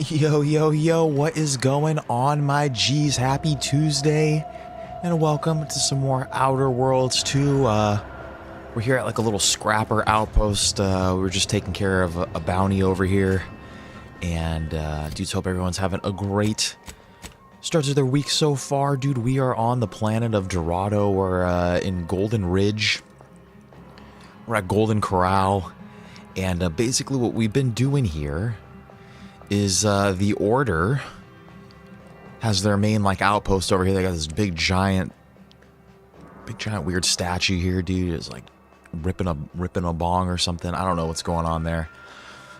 Yo, yo, yo, what is going on, my G's? Happy Tuesday, and welcome to some more Outer Worlds 2. We're here at like a little scrapper outpost. We're just taking care of a bounty over here. And, dudes, hope everyone's having a great start to their week so far. Dude, we are on the planet of Dorado. We're in Golden Ridge. We're at Golden Corral. And basically what we've been doing here is the Order has their main like outpost over here. They got this big giant weird statue here, dude. It's like ripping a bong or something. I don't know what's going on there.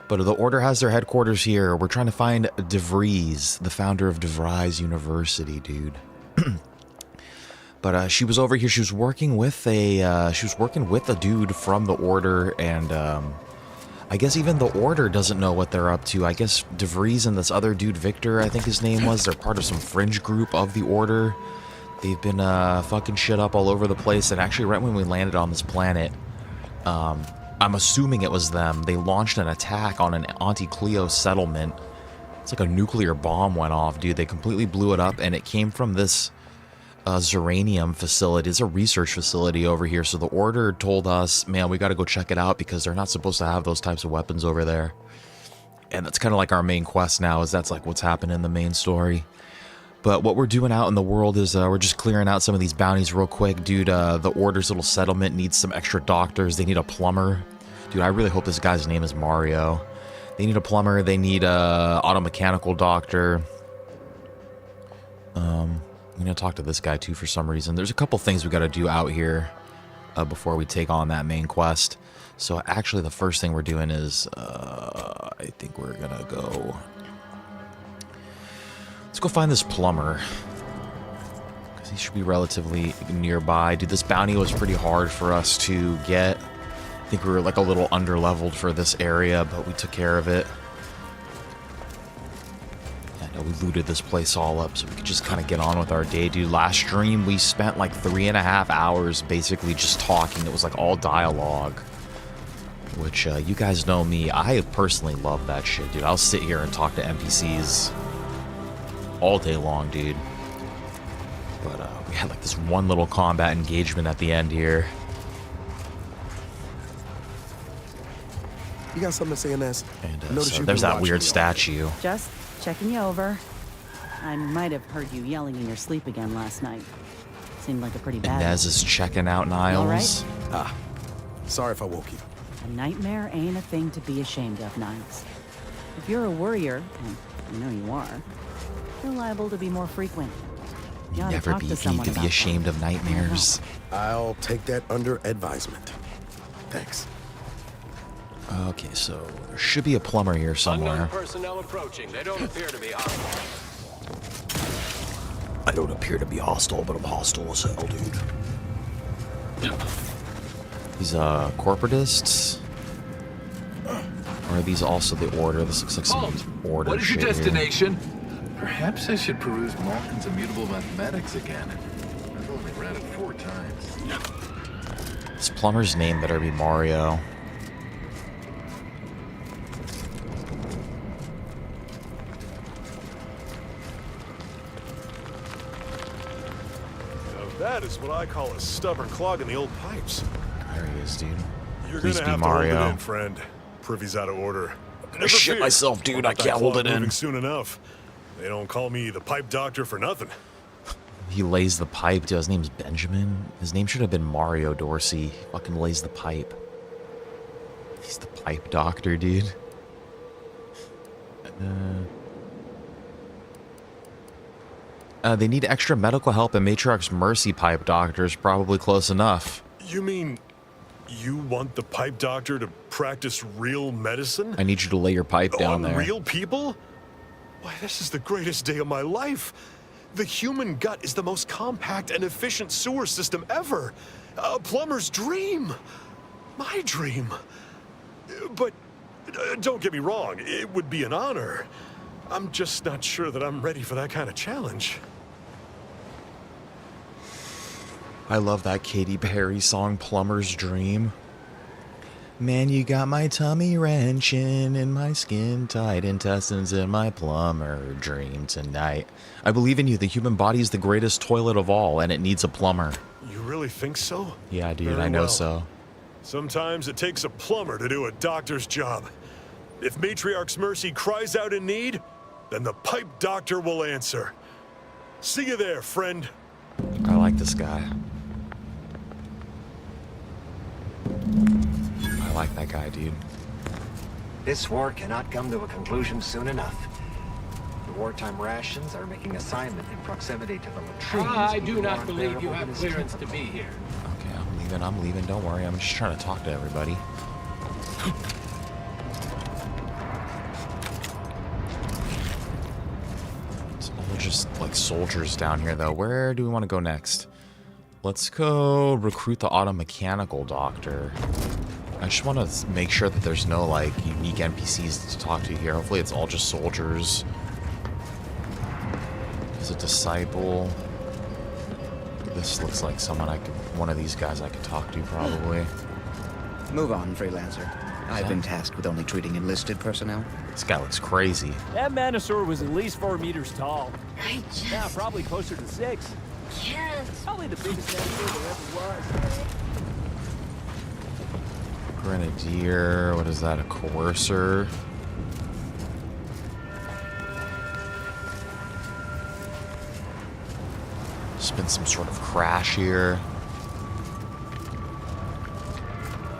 But the Order has their headquarters here. We're trying to find Vries, the founder of Vries University, dude. But she was over here. She was working with a dude from the Order, and I guess even the Order doesn't know what they're up to. I guess Vries and this other dude, Victor, I think his name was, they're part of some fringe group of the Order. They've been fucking shit up all over the place, and actually right when we landed on this planet, I'm assuming it was them. They launched an attack on an Auntie Cleo settlement. It's like a nuclear bomb went off, dude. They completely blew it up, and it came from this zyranium facility. It's a research facility over here. So the Order told us, man, we got to go check it out because they're not supposed to have those types of weapons over there. And that's kind of like our main quest now, is that's like what's happening in the main story. But what we're doing out in the world is we're just clearing out some of these bounties real quick. Dude, the Order's little settlement needs some extra doctors. They need a plumber. Dude, I really hope this guy's name is Mario. They need a plumber. They need a auto mechanical doctor. I'm going to talk to this guy too for some reason. There's a couple things we got to do out here before we take on that main quest. So actually the first thing we're doing is I think we're going to go... Let's go find this plumber, because he should be relatively nearby. Dude, this bounty was pretty hard for us to get. I think we were like a little under-leveled for this area, but we took care of it. And we looted this place all up so we could just kind of get on with our day, dude. Last stream, we spent like 3.5 hours basically just talking. It was like all dialogue, which you guys know me. I personally love that shit, dude. I'll sit here and talk to NPCs all day long, dude. But we had like this one little combat engagement at the end here. You got something to say in this? And so there's that weird statue. Just checking you over. I might have heard you yelling in your sleep again last night. Seemed like a pretty bad And Nez is checking out Niles. All right? Sorry if I woke you. A nightmare ain't a thing to be ashamed of, Niles. If you're a worrier, and I know you are, you're liable to be more frequent. You ought to Never talk be to need someone to be about ashamed that. of nightmares. I'll take that under advisement. Thanks. Okay, so there should be a plumber here somewhere. Unknown personnel approaching. They don't appear to be hostile. I don't appear to be hostile, but I'm hostile as hell, dude. These corporatists? Or are these also the Order? This looks like some Order What is shit your here. destination? Perhaps I should peruse Malkin's immutable mathematics again. I've only read it 4 times. This plumber's name better be Mario. Now that is what I call a stubborn clog in the old pipes. There he is, dude. You're Please gonna be have Mario. to hold it in, friend. Privy's out of order. I'm gonna shit myself, dude. I can't hold it in. Soon enough. They don't call me the pipe doctor for nothing. He lays the pipe, dude. His name's Benjamin. His name should have been Mario Dorsey. He fucking lays the pipe. He's the pipe doctor, dude. They need extra medical help, and Matriarch's Mercy pipe doctor is probably close enough. You mean you want the pipe doctor to practice real medicine? I need you to lay your pipe down On there. real people? Why, this is the greatest day of my life. The human gut is the most compact and efficient sewer system ever. A plumber's dream. My dream. But don't get me wrong, it would be an honor. I'm just not sure that I'm ready for that kind of challenge. I love that Katy Perry song, Plumber's Dream. Man, you got my tummy wrenching and my skin tight, intestines in my plumber dream tonight. I believe in you. The human body is the greatest toilet of all, and it needs a plumber. You really think so? Yeah, dude, Very I know well. so. Sometimes it takes a plumber to do a doctor's job. If Matriarch's mercy cries out in need, then the pipe doctor will answer. See you there, friend. I like this guy. I like that guy, dude. This war cannot come to a conclusion soon enough. The wartime rations are making assignment in proximity to the latrines. I do not warrant believe their you have openness clearance to to be here. Okay, I'm leaving, don't worry. I'm just trying to talk to everybody. It's all just like soldiers down here, though. Where do we want to go next? Let's go recruit the auto mechanical doctor. I just want to make sure that there's no like unique NPCs to talk to here. Hopefully it's all just soldiers. There's a disciple. This looks like one of these guys I could talk to probably. Move on, freelancer. I've been tasked with only treating enlisted personnel. This guy looks crazy. That Manosaur was at least 4 meters tall. I just Now, probably closer to 6. can't. Probably the biggest dinosaur there ever was. Grenadier, what is that, a coercer? There's been some sort of crash here.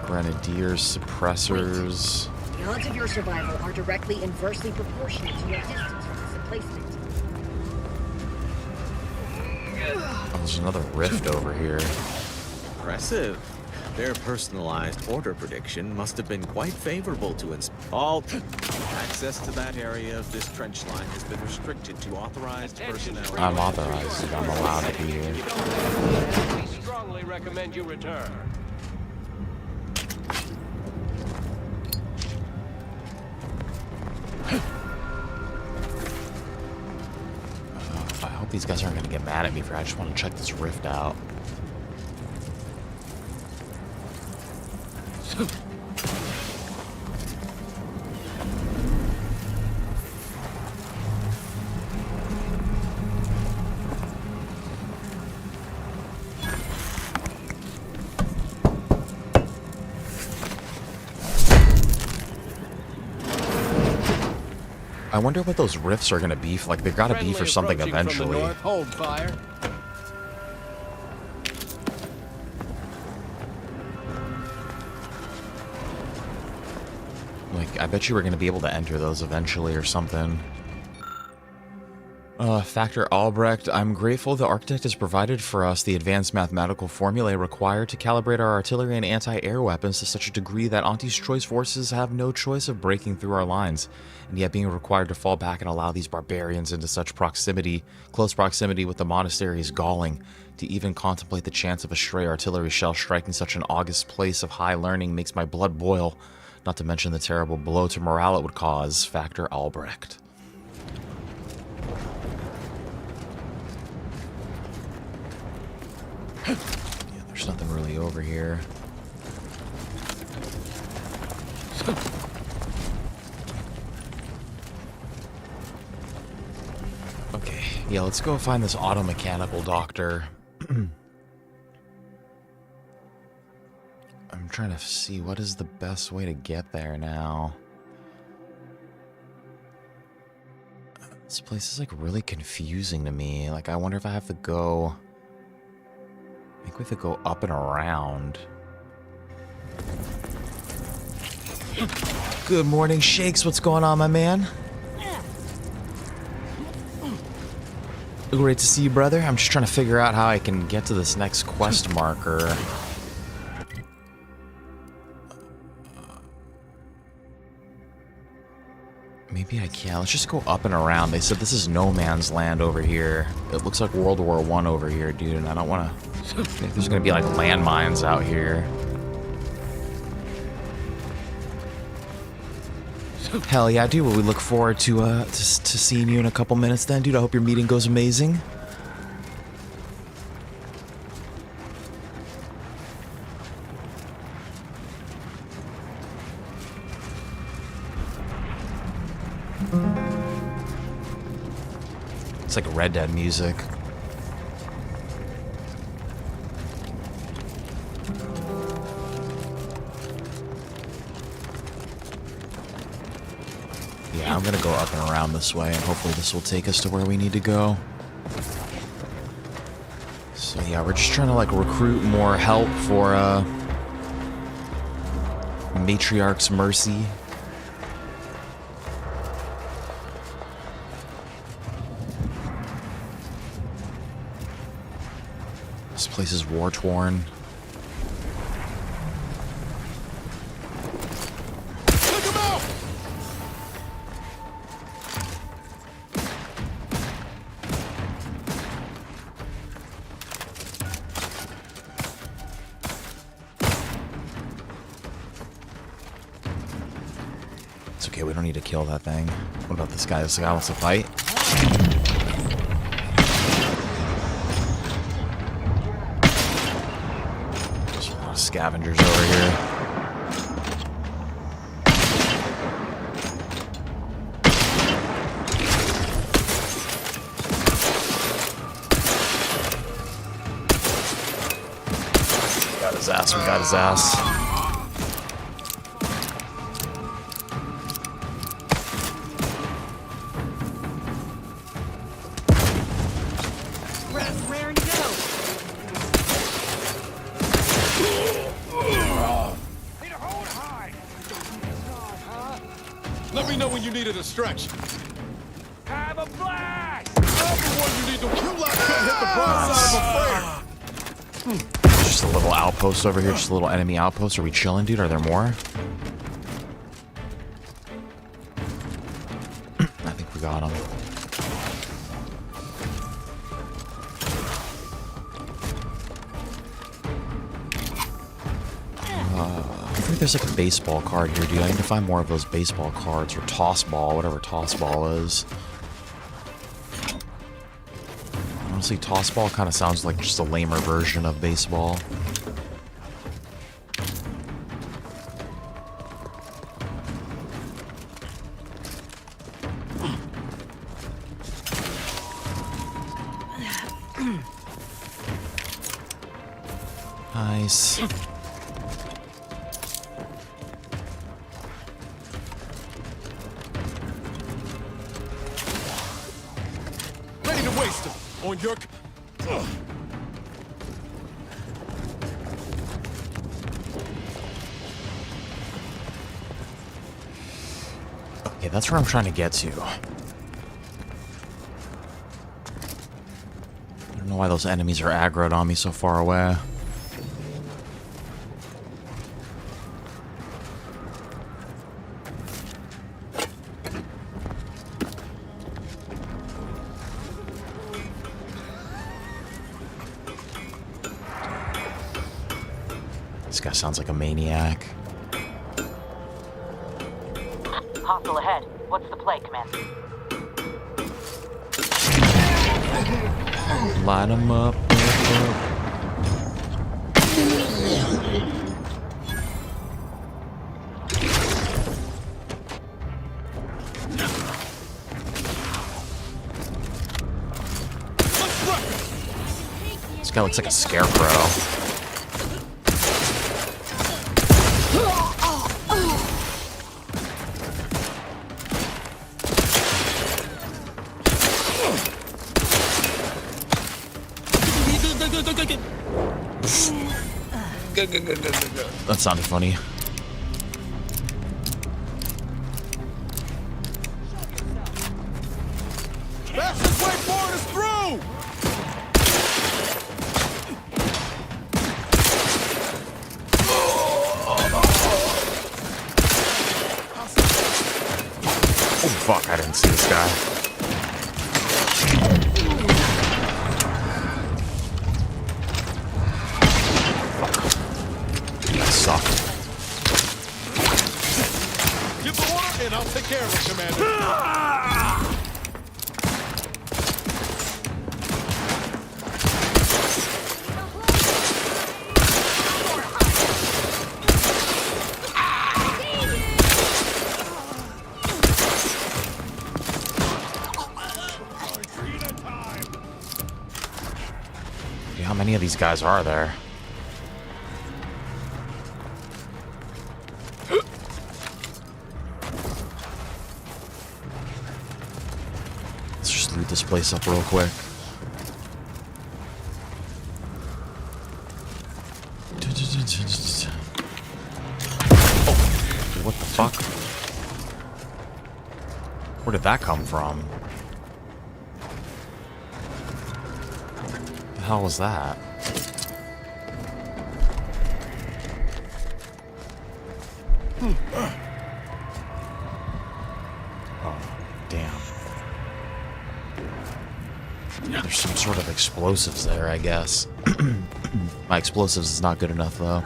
Grenadiers, suppressors. The odds of your survival are directly inversely proportional to your distance from this emplacement. Oh, there's another rift over here. Impressive. Their personalized order prediction must have been quite favorable to all. Access to that area of this trench line has been restricted to authorized personnel. I'm authorized, dude. I'm allowed to be here. We strongly recommend you return. I hope these guys aren't going to get mad at me for I just want to check this rift out. I wonder what those rifts are gonna be. Like, they've got to be for something eventually. Hold fire. Like, I bet you we're gonna be able to enter those eventually or something. Factor Albrecht, I'm grateful the architect has provided for us the advanced mathematical formulae required to calibrate our artillery and anti-air weapons to such a degree that Auntie's choice forces have no choice of breaking through our lines, and yet being required to fall back and allow these barbarians into such close proximity with the monastery is galling. To even contemplate the chance of a stray artillery shell striking such an august place of high learning makes my blood boil, not to mention the terrible blow to morale it would cause. Factor Albrecht. Yeah, there's nothing really over here. Okay, yeah, let's go find this auto mechanical doctor. I'm trying to see what is the best way to get there now. This place is like really confusing to me. Like, I wonder if I have to go... I think we have to go up and around. Good morning, Shakes. What's going on, my man? Great to see you, brother. I'm just trying to figure out how I can get to this next quest marker. Maybe I can. Let's just go up and around. They said this is no man's land over here. It looks like World War I over here, dude, and I don't want to... I think there's going to be like landmines out here. Hell yeah, dude. Well, we look forward to seeing you in a couple minutes then, dude. I hope your meeting goes amazing. It's like Red Dead music. Yeah, I'm gonna go up and around this way, and hopefully this will take us to where we need to go. So yeah, we're just trying to like recruit more help for Matriarch's mercy. This place is war-torn. It's okay, we don't need to kill that thing. What about this guy? This guy wants to fight? There's a lot of scavengers over here. Got his ass, we got his ass. Let me know when you needed a stretch. Have a blast! Everyone, you need to. You like couldn't hit the broadside of a friend. Just a little outpost over here, just a little enemy outpost. Are we chilling, dude? Are there more? I think we got him. I think there's like a baseball card here, dude. I need to find more of those baseball cards, or toss ball, whatever toss ball is. Honestly, toss ball kind of sounds like just a lamer version of baseball. Nice. Ready to waste him on your. Okay, that's where I'm trying to get to. I don't know why those enemies are aggroed on me so far away. This guy sounds like a maniac. Hostile ahead. What's the play, Commander? Light him up. This guy looks like a scarecrow. That sounded funny. Fastest way forward is through! Oh fuck, I didn't see this guy. Suck. Give the order and I'll take care of it, Commander. how many of these guys are there? Let's just loot this place up real quick. Oh, what the fuck? Where did that come from? The hell was that? Oh, damn. There's some sort of explosives there, I guess. My explosives is not good enough, though.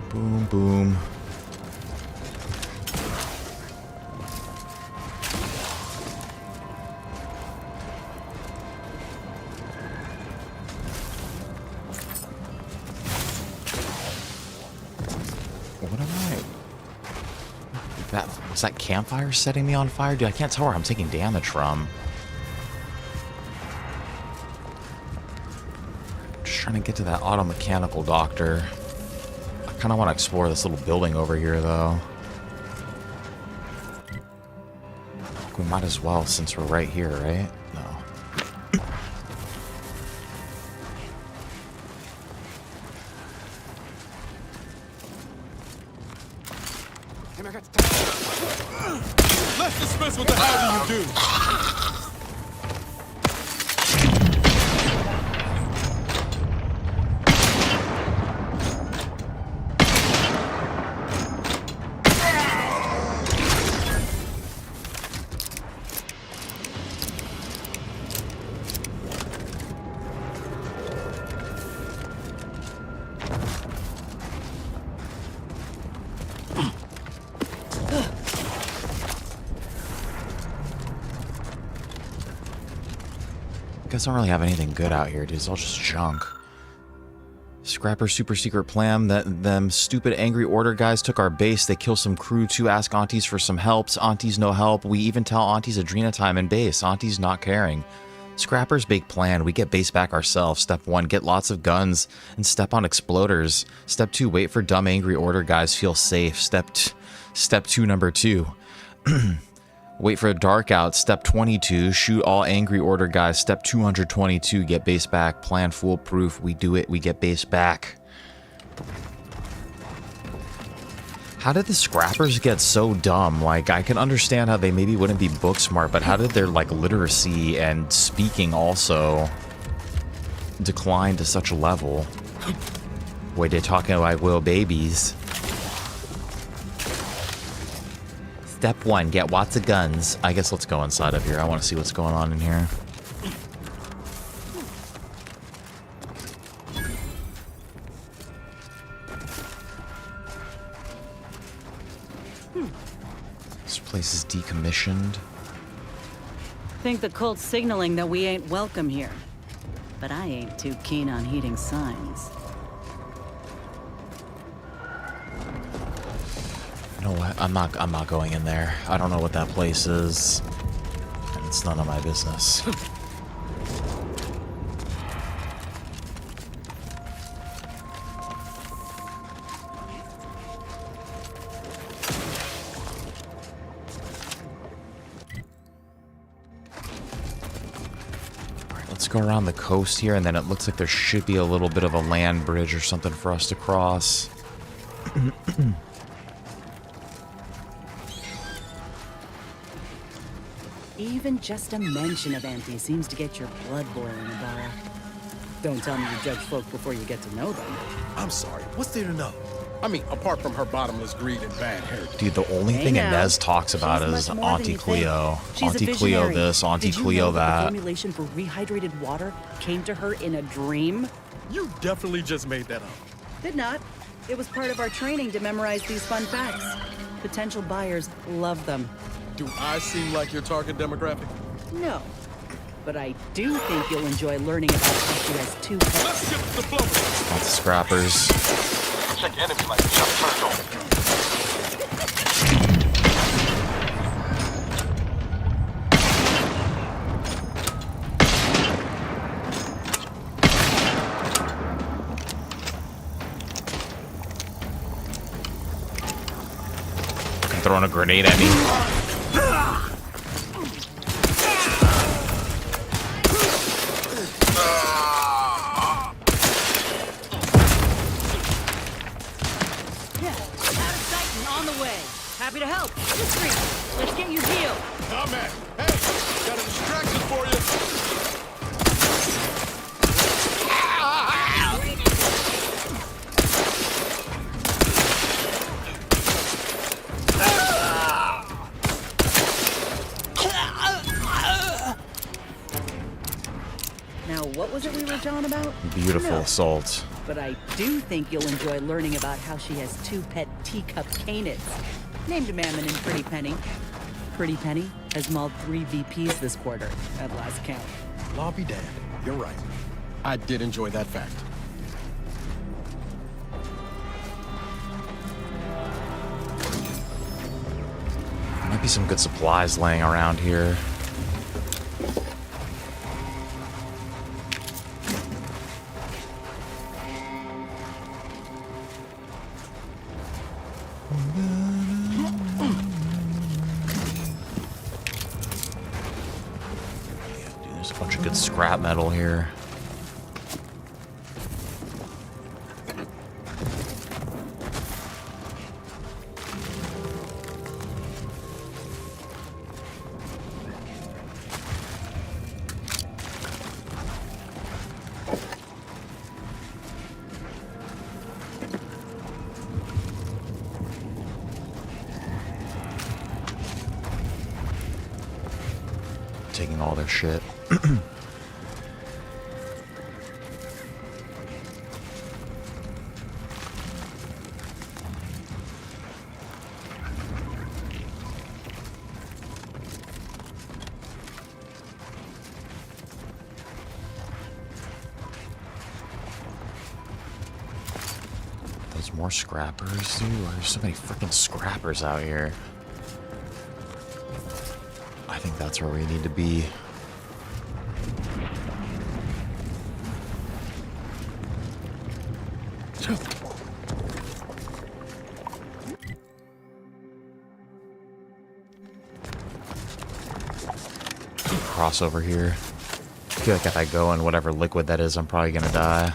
Boom, boom. What am I? Was that campfire setting me on fire? Dude, I can't tell where I'm taking damage from. Just trying to get to that auto-mechanical doctor. I kind of want to explore this little building over here, though. We might as well, since we're right here, right? No. Let's dismiss with the how do you do. Guys don't really have anything good out here, dude. It's all just junk. Scrapper super secret plan. Them stupid angry order guys took our base. They kill some crew too. Ask aunties for some helps. Aunties no help. We even tell aunties Adrena time in base. Aunties not caring. Scrapper's big plan. We get base back ourselves. Step 1, get lots of guns and step on exploders. Step 2, wait for dumb angry order guys. Feel safe. Step 2, number 2. Wait for a dark out. Step 22, shoot all angry order guys. Step 222, get base back. Plan foolproof. We do it. We get base back. How did the scrappers get so dumb? Like, I can understand how they maybe wouldn't be book smart, but how did their, like, literacy and speaking also decline to such a level? Wait, they're talking like little babies. Step 1, get lots of guns. I guess let's go inside of here. I want to see what's going on in here. This place is decommissioned. Think the cult's signaling that we ain't welcome here. But I ain't too keen on heeding signs. You know what? I'm not going in there. I don't know what that place is. And it's none of my business. Alright, let's go around the coast here, and then it looks like there should be a little bit of a land bridge or something for us to cross. Even just a mention of Auntie seems to get your blood boiling, Ibarra. Don't tell me you judge folk before you get to know them. I'm sorry, what's there to know? I mean, apart from her bottomless greed and bad heritage. Dude, the only thing Inez talks about is Auntie Cleo. Auntie Cleo this, Auntie Cleo that. The formulation for rehydrated water came to her in a dream? You definitely just made that up. Did not. It was part of our training to memorize these fun facts. Potential buyers love them. Do I seem like your target demographic? No. But I do think you'll enjoy learning about how she has 2 pets. Let's shift the flow. Lots of scrappers. Check enemy like shot turtle. throwing a grenade at me. Yeah, out of sight and on the way. Happy to help. Let's get you healed. Combat. Hey, got a distraction for you. Now, what was it we were jawing about? Beautiful No. assault. But I do think you'll enjoy learning about how she has 2 pet teacup canids. Named Mammon and Pretty Penny. Pretty Penny has mauled 3 VPs this quarter, at last count. Law be damned. You're right. I did enjoy that fact. Might be some good supplies laying around here. There's a bunch of good scrap metal here. Taking all their shit. There's more scrappers, dude. There's so many freaking scrappers out here. I think that's where we need to be. Cross over here. I feel like if I go in whatever liquid that is, I'm probably gonna die.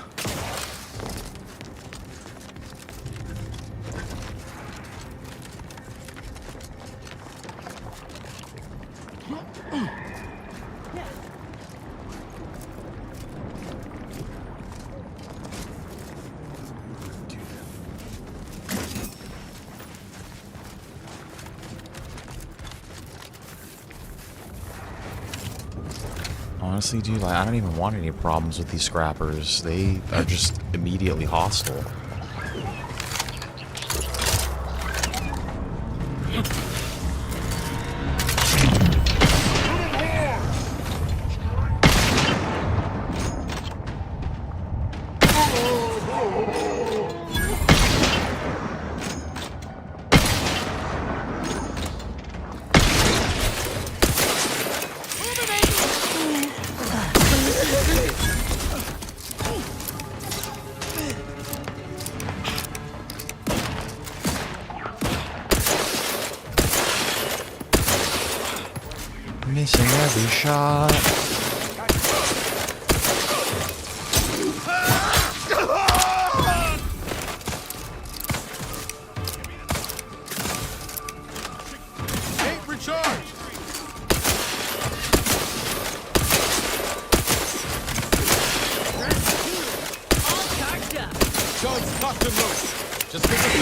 Honestly, dude, like, I don't even want any problems with these scrappers. They are just immediately hostile. Missing every shot. Ain't recharged. All charged up. Guns cocked and loose. Just give us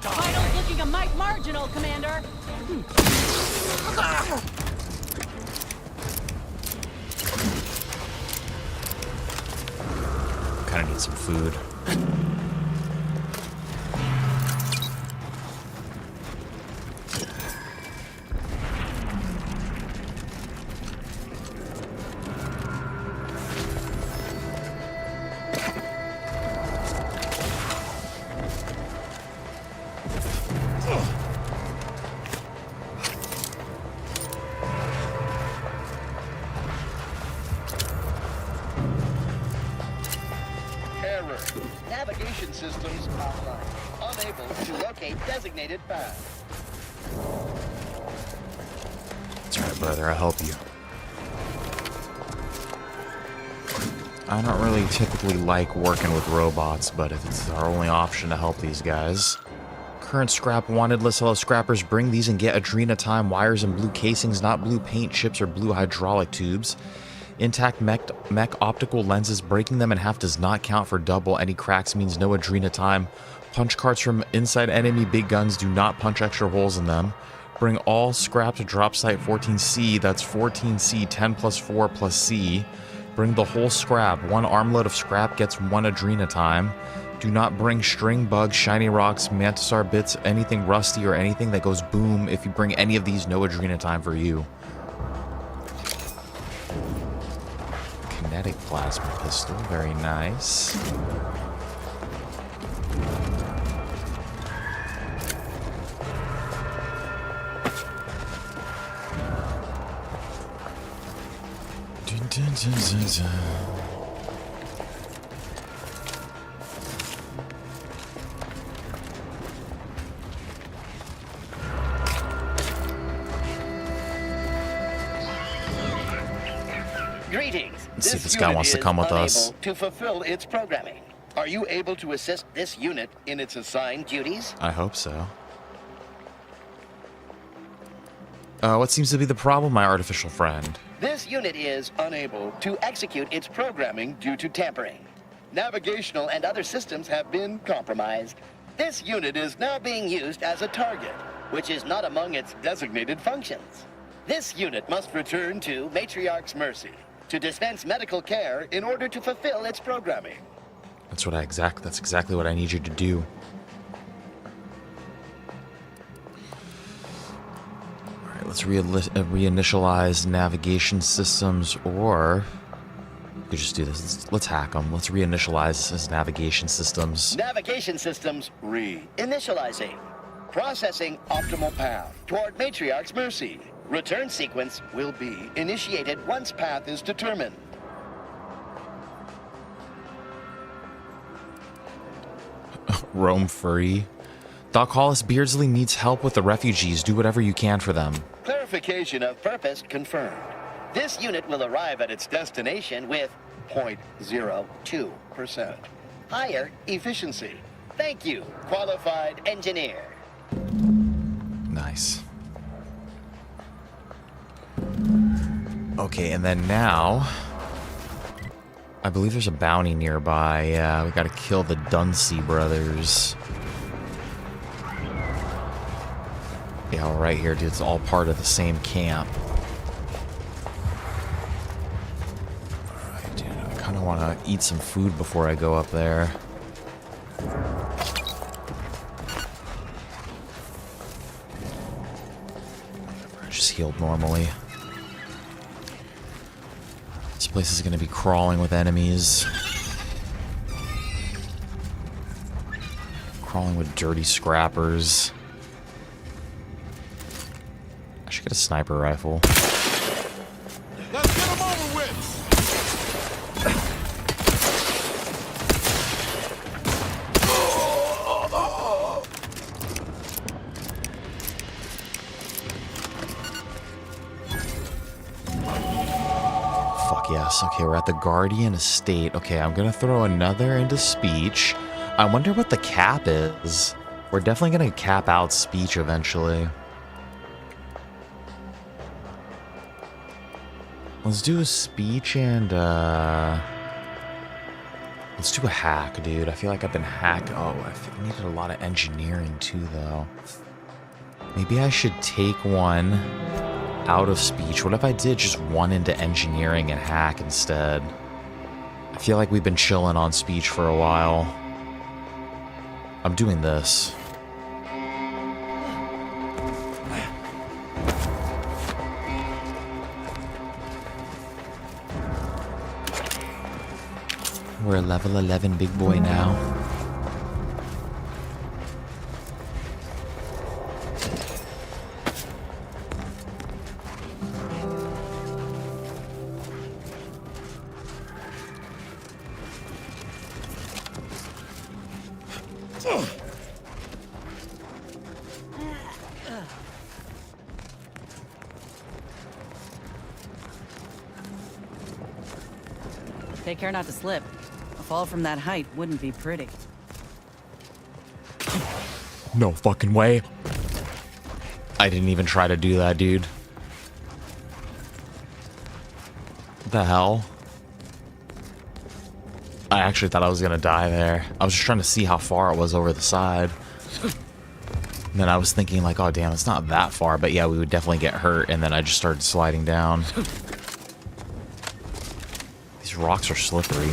Vitals looking a mite marginal, Commander. Kinda need some food. unable to locate designated path. That's right, brother. I'll help you. I don't really typically like working with robots, but if it's our only option to help these guys. Current scrap wanted list. Hello, scrappers. Bring these and get Adrena time wires and blue casings, not blue paint chips or blue hydraulic tubes. Intact mech optical lenses. Breaking them in half does not count for double. Any cracks means no Adrena time. Punch cards from inside enemy big guns. Do not punch extra holes in them. Bring all scrap to drop site 14C. That's 14C, 10 plus 4 plus C. Bring the whole scrap. One armload of scrap gets one Adrena time. Do not bring string, bugs, shiny rocks, mantisar bits, anything rusty or anything that goes boom. If you bring any of these, no Adrena time for you. Kinetic plasma pistol, very nice. Greetings. Let's see if this guy wants to come with us. To fulfill its programming. Are you able to assist this unit in its assigned duties? I hope so. What seems to be the problem, my artificial friend? This unit is unable to execute its programming due to tampering. Navigational and other systems have been compromised. This unit is now being used as a target, which is not among its designated functions. This unit must return to Matriarch's mercy to dispense medical care in order to fulfill its programming. That's exactly what I need you to do. Alright, let's reinitialize navigation systems, or we could just do this. Let's hack them. Let's reinitialize his navigation systems. Navigation systems re-initializing. Processing optimal path toward Matriarch's mercy. Return sequence will be initiated once path is determined. Roam free. Doc Hollis Beardsley needs help with the refugees. Do whatever you can for them. Clarification of purpose confirmed. This unit will arrive at its destination with 0.02% higher efficiency. Thank you, qualified engineer. Nice. Okay, and then now, I believe there's a bounty nearby. Yeah, we gotta kill the Dunsey brothers. Yeah, we're right here, dude. It's all part of the same camp. Alright, dude. I kinda wanna eat some food before I go up there. I just healed normally. This place is gonna be crawling with enemies. Crawling with dirty scrappers. I should get a sniper rifle. Let's get him over with! Fuck yes. Okay, we're at the Guardian Estate. Okay, I'm gonna throw another into speech. I wonder what the cap is. We're definitely gonna cap out speech eventually. Let's do a speech and, let's do a hack, dude. I feel like I've been hacked. Oh, I needed a lot of engineering too, though. Maybe I should take one out of speech. What if I did just one into engineering and hack instead? I feel like we've been chilling on speech for a while. I'm doing this. We're a level 11 big boy now. Take care not to slip. A fall from that height wouldn't be pretty. No fucking way. I didn't even try to do that, dude. What the hell? I actually thought I was gonna die there. I was just trying to see how far it was over the side. And then I was thinking like, oh damn, it's not that far, but yeah, we would definitely get hurt, and then I just started sliding down. These rocks are slippery.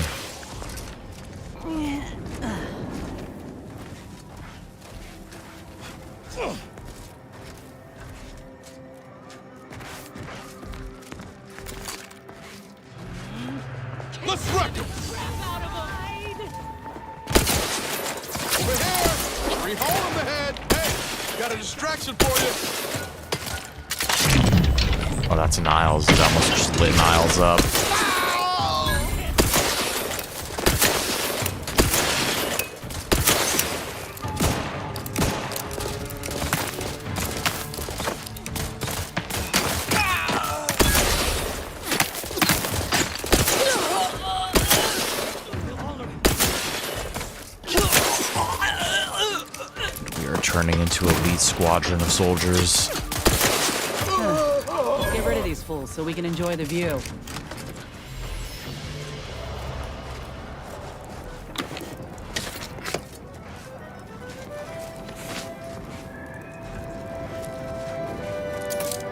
Let's wreck him! Over here! Three-hole in the head! Hey! Got a distraction for you! Oh, that's Niles. It almost just lit Niles up. Turning into elite squadron of soldiers. Let's get rid of these fools so we can enjoy the view.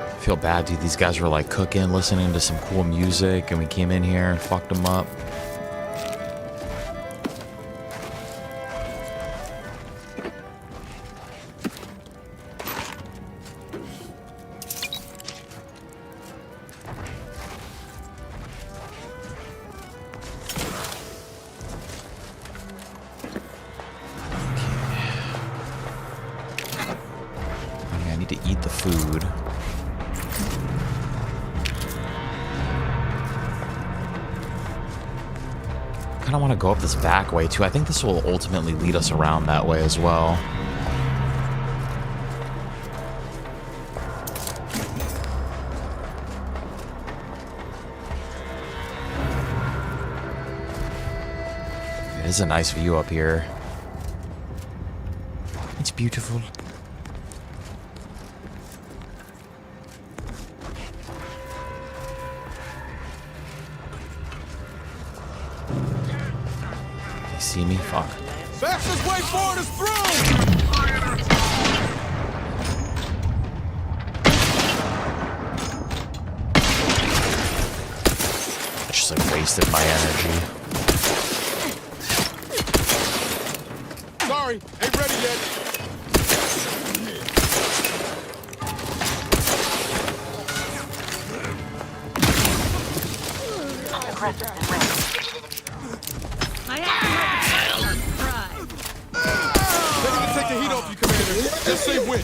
I feel bad, dude. These guys were like cooking, listening to some cool music, and we came in here and fucked them up. To eat the food. Kind of want to go up this back way too. I think this will ultimately lead us around that way as well. It is a nice view up here. It's beautiful. See me? Fuck. Fastest way forward is through! I just like wasted my energy. Sorry, ain't ready yet. Ready to take the heat off you, Commander. Just say when.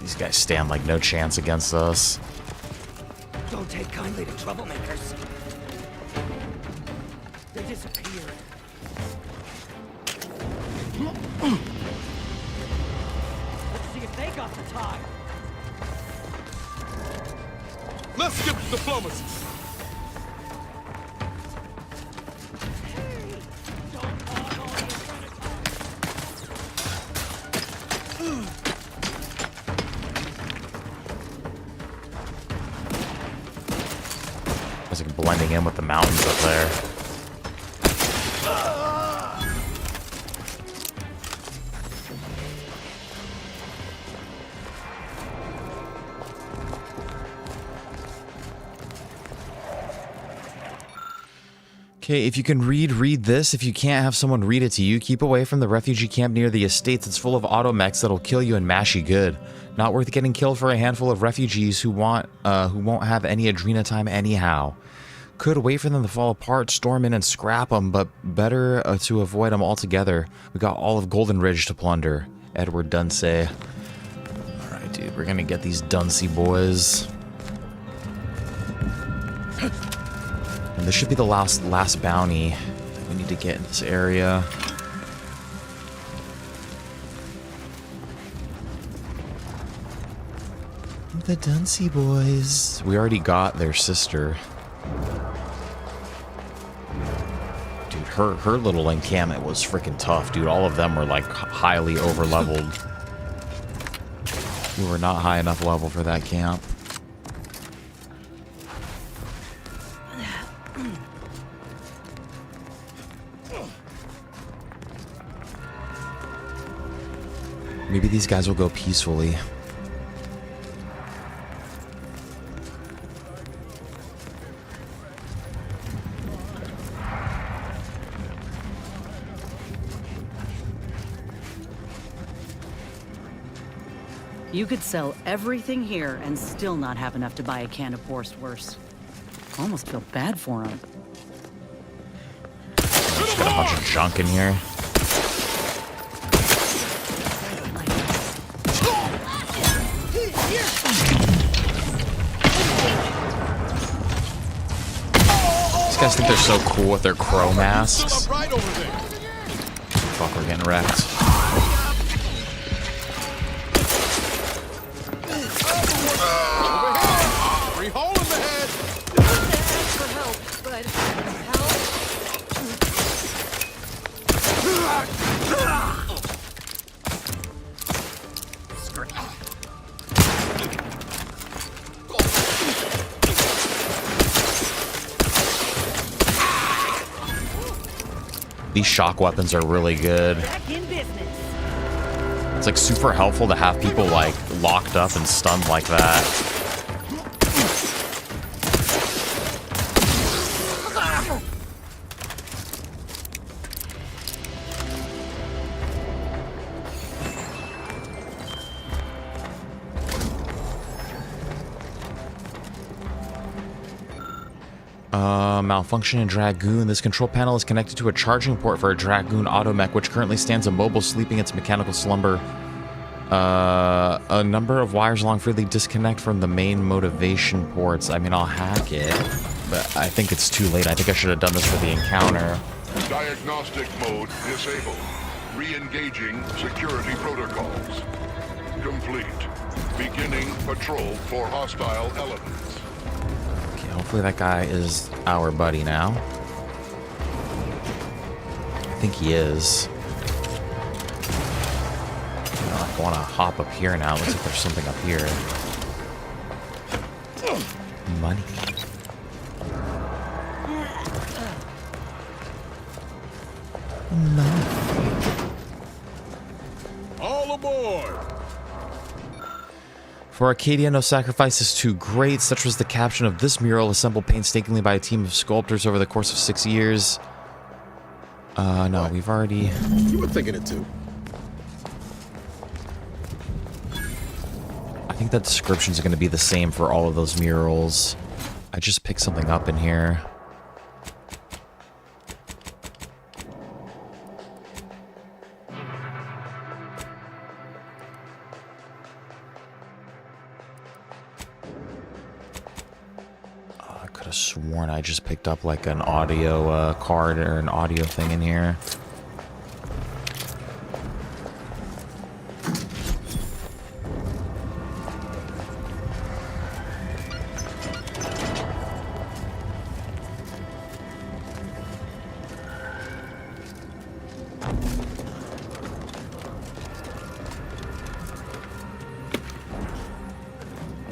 These guys stand like no chance against us. Don't take kindly to troublemakers. They disappeared. Let's see if they got the time. Let's skip the diplomacy. It's like blending in with the mountains up there. Okay, if you can read this. If you can't have someone read it to you, keep away from the refugee camp near the estates. It's full of automechs that'll kill you and mash you good. Not worth getting killed for a handful of refugees who won't have any Adrena time anyhow. Could wait for them to fall apart, storm in and scrap them, but better to avoid them altogether. We got all of Golden Ridge to plunder. Edward Dunsey. Alright, dude, we're gonna get these Dunsey boys. This should be the last bounty that we need to get in this area. The Dunsey boys. We already got their sister. Dude, her little encampment was freaking tough, dude. All of them were like highly over-leveled. We were not high enough level for that camp. Maybe these guys will go peacefully. You could sell everything here and still not have enough to buy a can of Borstwurst. Almost feel bad for him. Just got a bunch of junk in here. These guys think they're so cool with their crow masks. Fuck, we're getting wrecked. These shock weapons are really good. It's like super helpful to have people like locked up and stunned like that. Malfunction in Dragoon. This control panel is connected to a charging port for a Dragoon automech, which currently stands immobile, sleeping its mechanical slumber. A number of wires along freely disconnect from the main motivation ports. I mean, I'll hack it, but I think it's too late. I think I should have done this for the encounter. Diagnostic mode disabled. Re-engaging security protocols. Complete. Beginning patrol for hostile elements. Hopefully that guy is our buddy now. I think he is. I want to hop up here now. Looks like there's something up here. Money. All aboard! For Arcadia, no sacrifice is too great. Such was the caption of this mural, assembled painstakingly by a team of sculptors over the course of 6 years. No, we've already... You were thinking it too. I think that descriptions are going to be the same for all of those murals. I just picked something up in here. Sworn I just picked up like an audio card or an audio thing in here.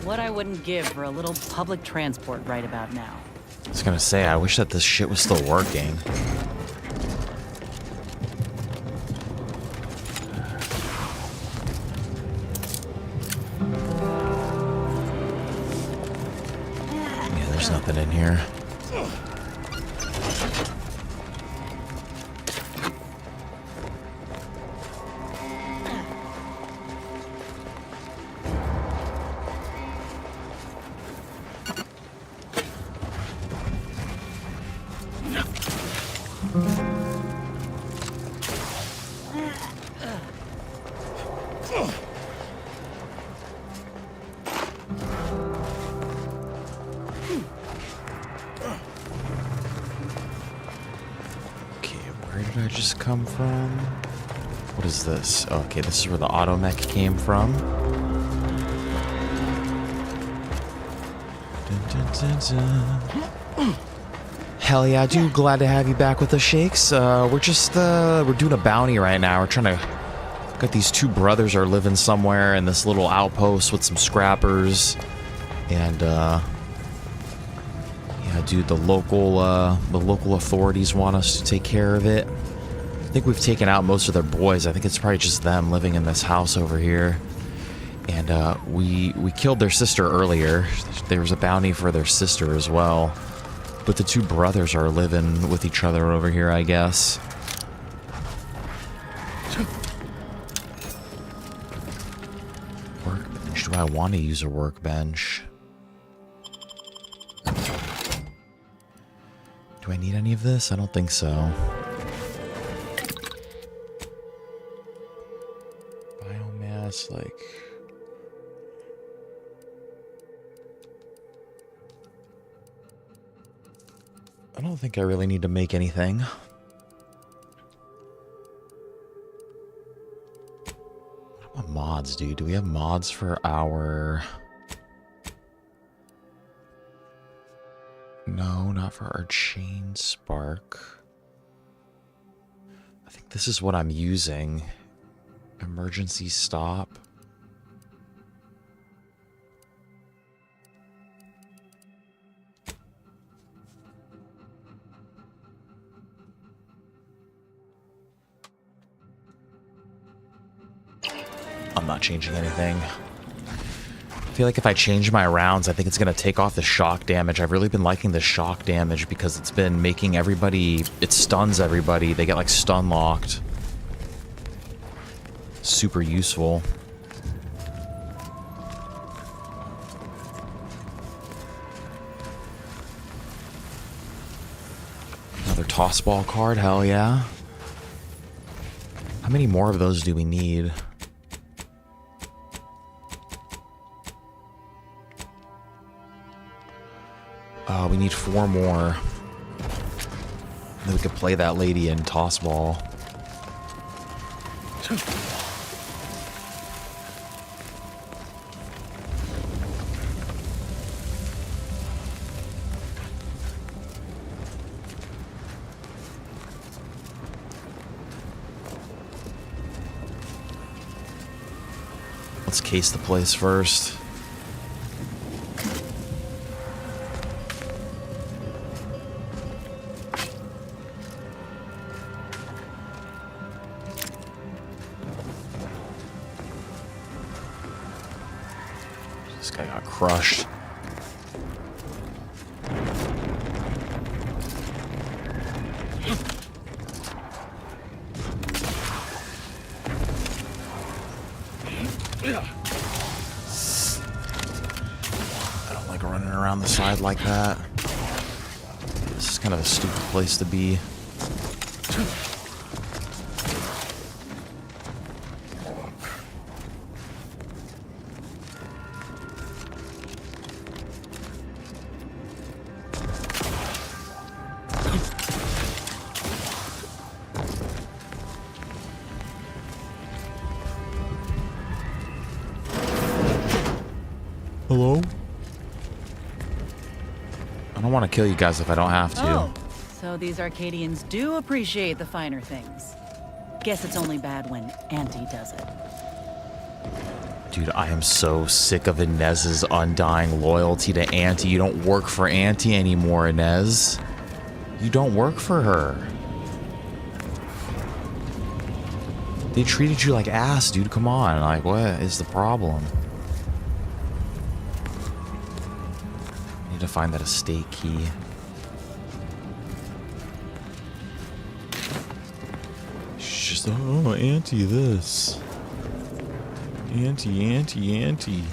What I wouldn't give for a little public transport right about now. I was gonna say, I wish that this shit was still working. Yeah, there's nothing in here. just come from? What is this? Okay, this is where the automech came from. Dun, dun, dun, dun. Hell yeah, dude. Glad to have you back with us, Shakes. We're just, we're doing a bounty right now. We're trying to... Got these two brothers are living somewhere in this little outpost with some scrappers. And, yeah, dude, the local authorities want us to take care of it. I think we've taken out most of their boys. I think it's probably just them living in this house over here. And, we killed their sister earlier. There was a bounty for their sister as well. But the two brothers are living with each other over here, I guess. Workbench. Do I want to use a workbench? Do I need any of this? I don't think so. Biomass, like... I don't think I really need to make anything. What about mods, dude? Do we have mods for our... No, not for our chain spark. I think this is what I'm using. Emergency stop. I'm not changing anything. I feel like if I change my rounds, I think it's going to take off the shock damage. I've really been liking the shock damage because it's been making everybody... It stuns everybody. They get, like, stun locked. Super useful. Another toss ball card? Hell yeah. How many more of those do we need? We need 4 more. Then we could play that lady in toss ball. Let's case the place first. Crushed. I don't like running around the side like that. This is kind of a stupid place to be. Hello? I don't want to kill you guys if I don't have to. Oh, so these Arcadians do appreciate the finer things. Guess it's only bad when Auntie does it. Dude, I am so sick of Inez's undying loyalty to Auntie. You don't work for Auntie anymore, Inez. You don't work for her. They treated you like ass, dude. Come on. Like, what is the problem? I need to find that estate key. She's just, oh, Auntie this. Auntie.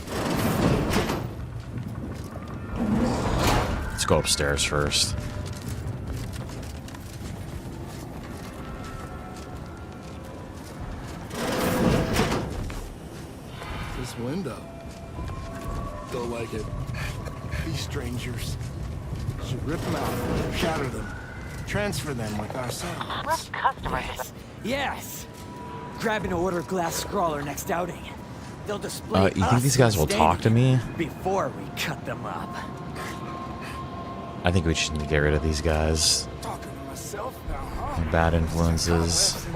Let's go upstairs first. This window. Don't like it. These strangers. Should rip them out, shatter them, transfer them with our settlements. Yes. Yes. Grab an order glass scrawler next outing. They'll display you think these guys will talk to me? Before we cut them up. I think we just need to get rid of these guys. Talking to myself now, huh? Bad influences.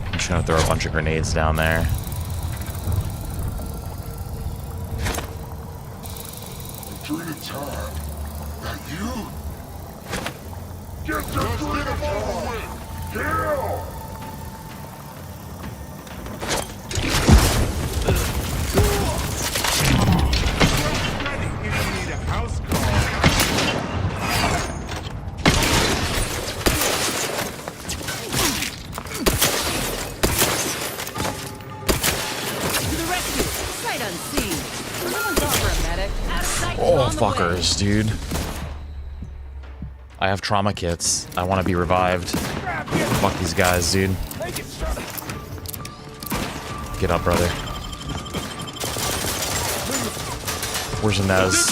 I'm just gonna throw a bunch of grenades down there. During time. That you? Get this shit over with! Kill! Oh, fuckers, dude. I have trauma kits. I want to be revived. Fuck these guys, dude. Get up, brother. Where's Inez?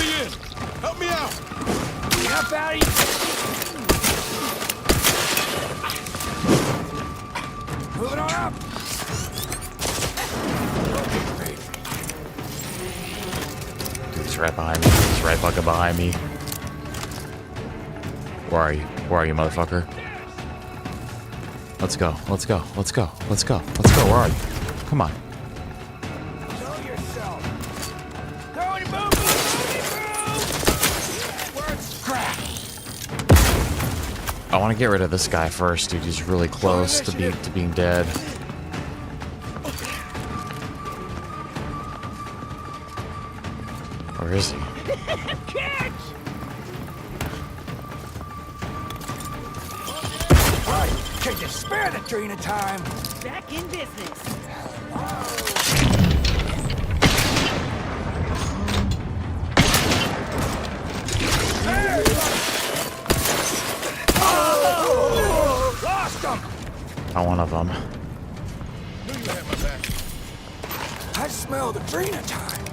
Help me out! Enough out Moving on up! Dude, he's right behind me. He's right fucking behind me. Where are you? Where are you, motherfucker? Let's go. Let's go. Let's go. Let's go. Let's go. Where are you? Come on. Show yourself. Throw any boom! Words crack. I want to get rid of this guy first, dude. He's really close to being dead. Where is he? Catch! Could you spare the train of time? Back in business. Oh! Lost him! Not one of them. Knew you had my back. I smell the train of time.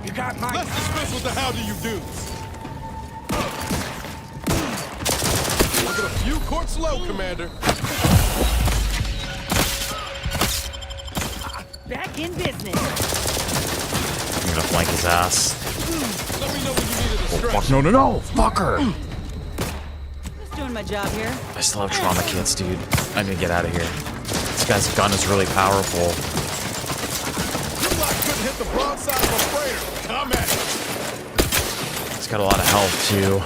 You got my... Let's dismiss with the how do you do. Look at a few courts low, Commander. Back in business. I'm gonna flank his ass. Let me know when you needed a Oh, stretch. fuck, no, no, no! Fucker! Just doing my job here. I still have trauma kits, dude. I need to get out of here. This guy's gun is really powerful. You like couldn't hit the broadside of a freighter. Come at it. He's got a lot of health, too.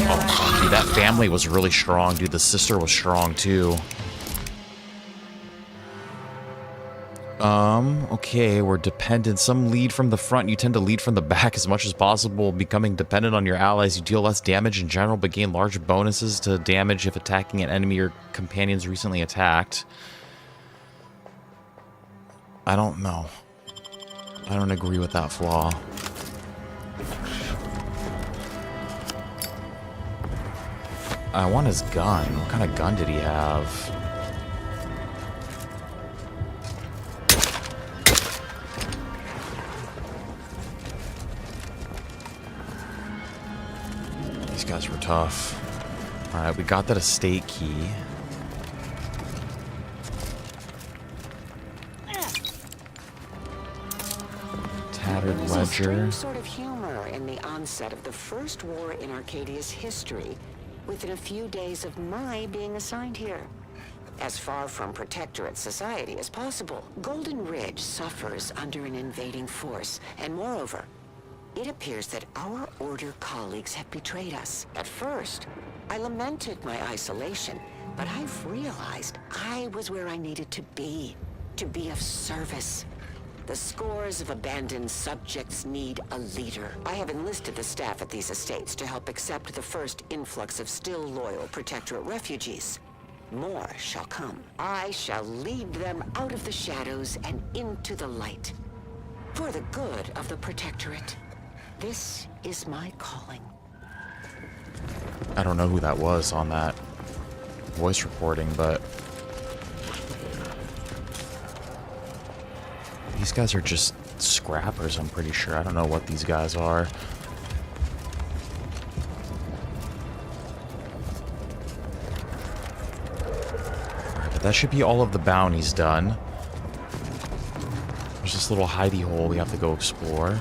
Oh, fuck, dude, that family was really strong, dude. The sister was strong, too. Okay, we're dependent. Some lead from the front. You tend to lead from the back as much as possible. Becoming dependent on your allies, you deal less damage in general, but gain large bonuses to damage if attacking an enemy your companions recently attacked. I don't know. I don't agree with that flaw. I want his gun. What kind of gun did he have? These guys were tough. Alright, we got that estate key. Tattered ledger. There's a strange sort of humor in the onset of the first war in Arcadia's history, within a few days of my being assigned here. As far from protectorate society as possible, Golden Ridge suffers under an invading force, and moreover, it appears that our Order colleagues have betrayed us. At first, I lamented my isolation, but I've realized I was where I needed to be of service. The scores of abandoned subjects need a leader. I have enlisted the staff at these estates to help accept the first influx of still loyal Protectorate refugees. More shall come. I shall lead them out of the shadows and into the light. For the good of the Protectorate. This is my calling. I don't know who that was on that voice recording, but these guys are just scrappers, I'm pretty sure. I don't know what these guys are. Alright, but that should be all of the bounties done. There's this little hidey hole we have to go explore.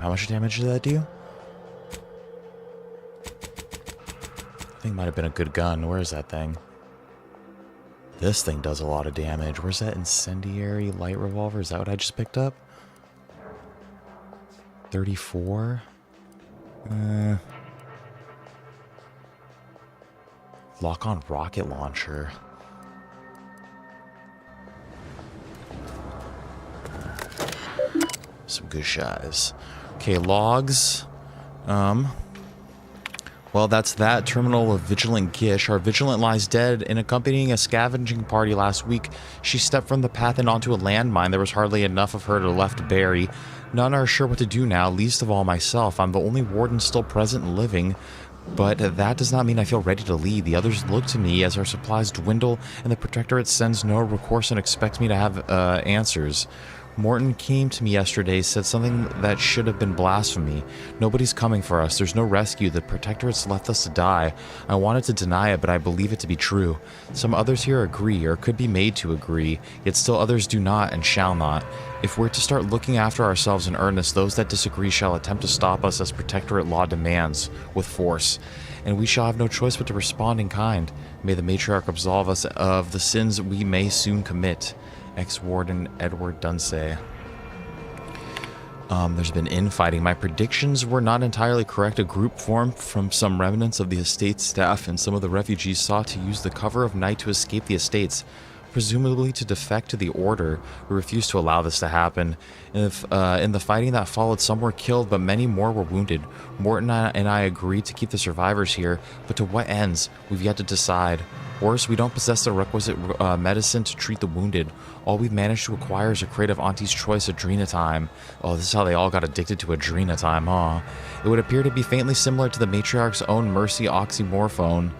How much damage did that do? I think it might have been a good gun. Where is that thing? This thing does a lot of damage. Where's that incendiary light revolver? Is that what I just picked up? 34? Lock on rocket launcher. Some good shots. Okay, logs. Well, that's that. Terminal of Vigilant Gish. Our Vigilant lies dead. In accompanying a scavenging party last week, she stepped from the path and onto a landmine. There was hardly enough of her to left to bury. None are sure what to do now, least of all myself. I'm the only warden still present and living, but that does not mean I feel ready to lead. The others look to me as our supplies dwindle, and the Protectorate sends no recourse and expects me to have answers. Morton came to me yesterday, said something that should have been blasphemy. Nobody's coming for us. There's no rescue. The Protectorate's left us to die. I wanted to deny it, but I believe it to be true. Some others here agree, or could be made to agree, yet still others do not and shall not. If we're to start looking after ourselves in earnest, those that disagree shall attempt to stop us as Protectorate law demands, with force. And we shall have no choice but to respond in kind. May the Matriarch absolve us of the sins we may soon commit. Ex-Warden Edward Dunsey. There's been infighting. My predictions were not entirely correct. A group formed from some remnants of the estate staff and some of the refugees sought to use the cover of night to escape the estates, presumably to defect to the Order, who refused to allow this to happen. In the fighting that followed, some were killed, but many more were wounded. Morton and I agreed to keep the survivors here, but to what ends? We've yet to decide. Worse, we don't possess the requisite medicine to treat the wounded. All we've managed to acquire is a crate of Auntie's Choice Adrenatime. Oh, this is how they all got addicted to Adrenatime, huh? It would appear to be faintly similar to the Matriarch's own Mercy Oxymorphone,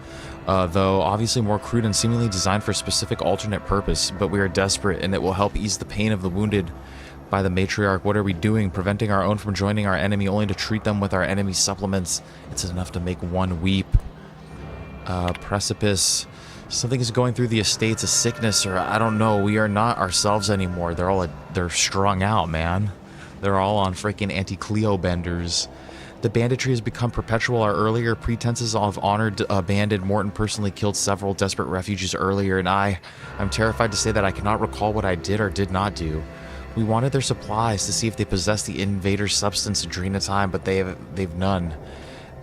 though obviously more crude and seemingly designed for a specific alternate purpose. But we are desperate, and it will help ease the pain of the wounded. By the Matriarch, what are we doing? Preventing our own from joining our enemy, only to treat them with our enemy's supplements. It's enough to make one weep. Precipice. Something is going through the estates, a sickness, or I don't know. We are not ourselves anymore. They're strung out, man. They're all on freaking Auntie Cleo benders. The banditry has become perpetual. Our earlier pretenses of honor abandoned. Morton personally killed several desperate refugees earlier, and I'm terrified to say that I cannot recall what I did or did not do. We wanted their supplies to see if they possess the invader's substance, Adrenatime, but they've none.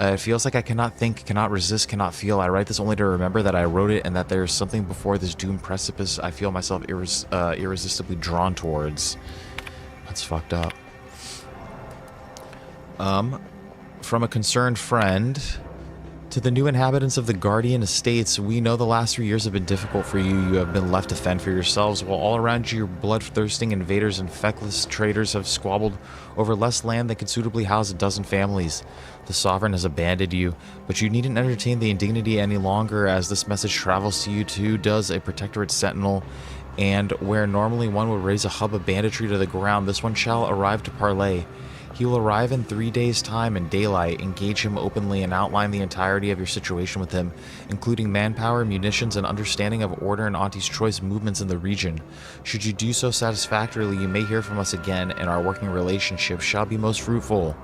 It feels like I cannot think, cannot resist, cannot feel. I write this only to remember that I wrote it and that there is something before this doomed precipice I feel myself irresistibly drawn towards. That's fucked up. From a concerned friend. To the new inhabitants of the Guardian Estates, we know the last 3 years have been difficult for you. You have been left to fend for yourselves, while all around you, your bloodthirsting invaders and feckless traitors have squabbled over less land than could suitably house a dozen families. The Sovereign has abandoned you, but you needn't entertain the indignity any longer, as this message travels to you too does a Protectorate Sentinel, and where normally one would raise a hub of banditry to the ground, this one shall arrive to parley. He will arrive in 3 days' time in daylight. Engage him openly and outline the entirety of your situation with him, including manpower, munitions, and understanding of Order and Auntie's Choice movements in the region. Should you do so satisfactorily, you may hear from us again, and our working relationship shall be most fruitful.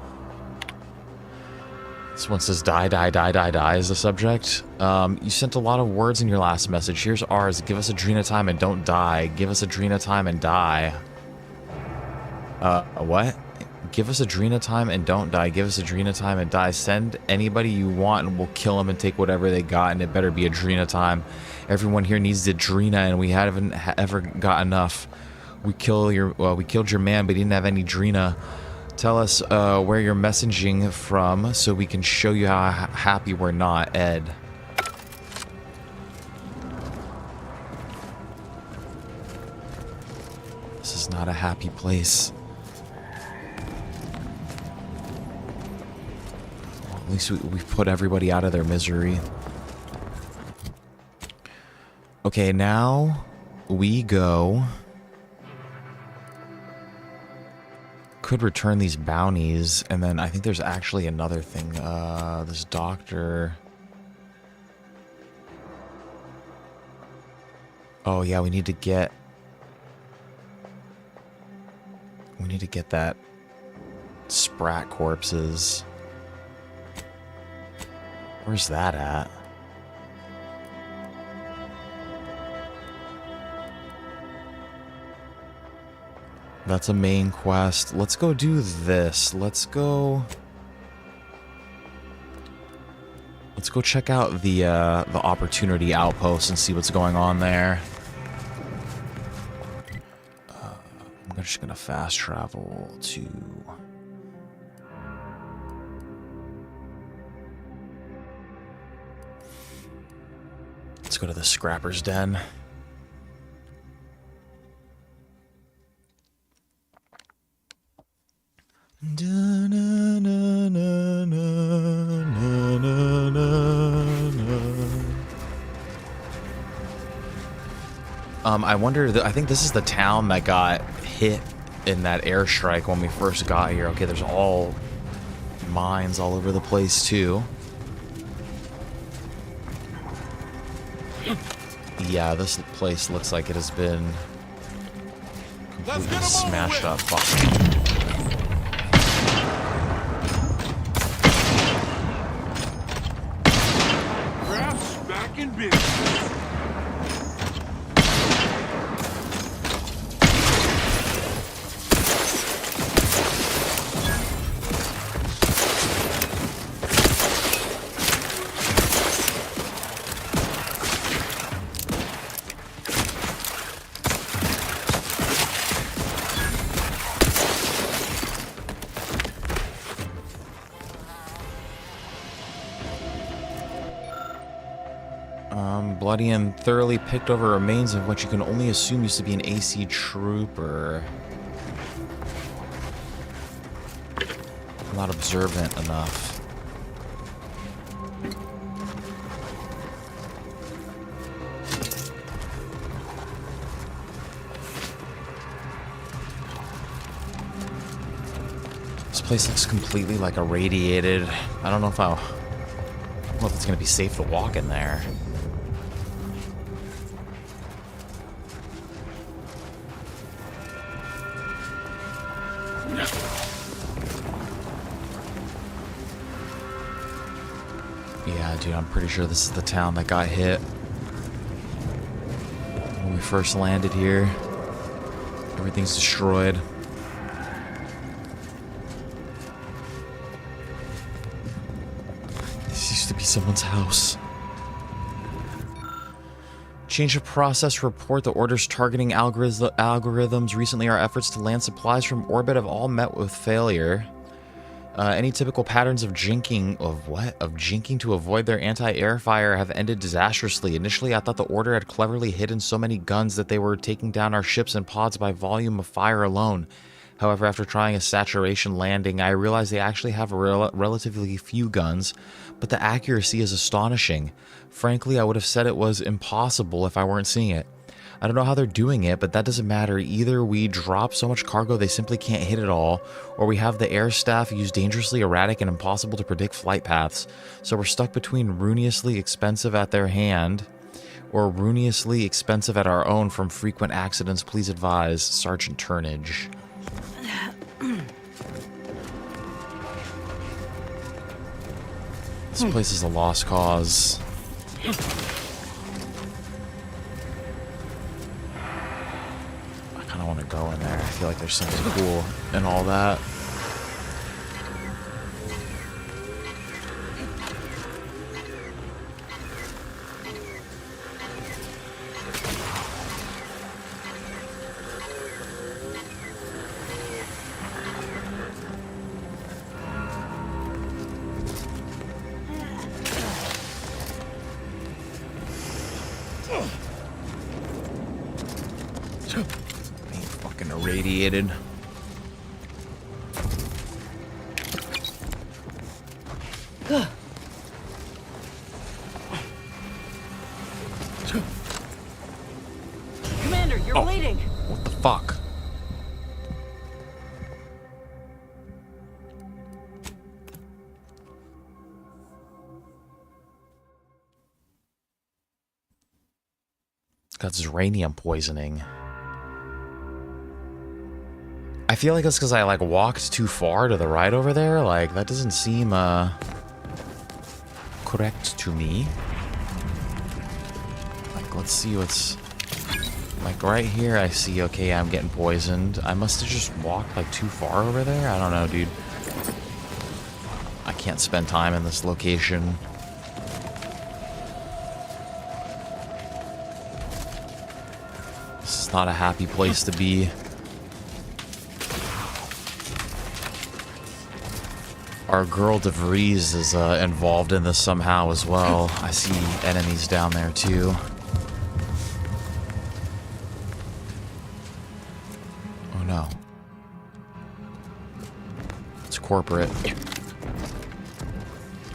This one says die, die, die, die, die is the subject. You sent a lot of words in your last message. Here's ours. Give us Adrenatime and don't die. Give us Adrenatime and die. What? Give us Adrenatime and don't die. Give us Adrenatime and die. Send anybody you want and we'll kill them and take whatever they got, and it better be Adrenatime. Everyone here needs the Adrena and we haven't ever got enough. We killed your man, but he didn't have any Adrena. Tell us where you're messaging from so we can show you how happy we're not, Ed. Not a happy place. Well, at least we've put everybody out of their misery. Okay, now we go. Could return these bounties, and then I think there's actually another thing. This doctor. Oh yeah, we need to get that sprat corpses. Where's that at? That's a main quest. Let's go do this. Let's go check out the opportunity outpost and see what's going on there. I'm just gonna fast travel to. Let's go to the Scrapper's Den. I wonder, I think this is the town that got hit in that airstrike when we first got here. Okay, there's all mines all over the place too. Yeah, this place looks like it has been completely smashed up. Craft's back in business. Bloody and thoroughly picked over remains of what you can only assume used to be an AC trooper. I'm not observant enough. This place looks completely like irradiated. I don't know if it's gonna be safe to walk in there. Yeah, dude, I'm pretty sure this is the town that got hit when we first landed here. Everything's destroyed. This used to be someone's house. Change of process report. The order's targeting algorithms. Recently, our efforts to land supplies from orbit have all met with failure. Any typical patterns of jinking to avoid their anti-air fire have ended disastrously. Initially, I thought the order had cleverly hidden so many guns that they were taking down our ships and pods by volume of fire alone. However, after trying a saturation landing, I realized they actually have relatively few guns, but the accuracy is astonishing. Frankly, I would have said it was impossible if I weren't seeing it. I don't know how they're doing it, but that doesn't matter. Either we drop so much cargo they simply can't hit it all, or we have the air staff use dangerously erratic and impossible to predict flight paths. So we're stuck between ruinously expensive at their hand, or ruinously expensive at our own from frequent accidents. Please advise, Sergeant Turnage. This place is a lost cause. I don't want to go in there. I feel like there's something cool and all that. irradiated. Commander, you're bleeding. What the fuck? Got zyranium poisoning. I feel like it's because I like walked too far to the right over there. Like that doesn't seem correct to me. Like let's see what's like right here. I see. Okay, I'm getting poisoned. I must have just walked like too far over there. I don't know, dude. I can't spend time in this location. This is not a happy place to be. Our girl Vries is involved in this somehow as well. I see enemies down there too. Oh no. It's corporate.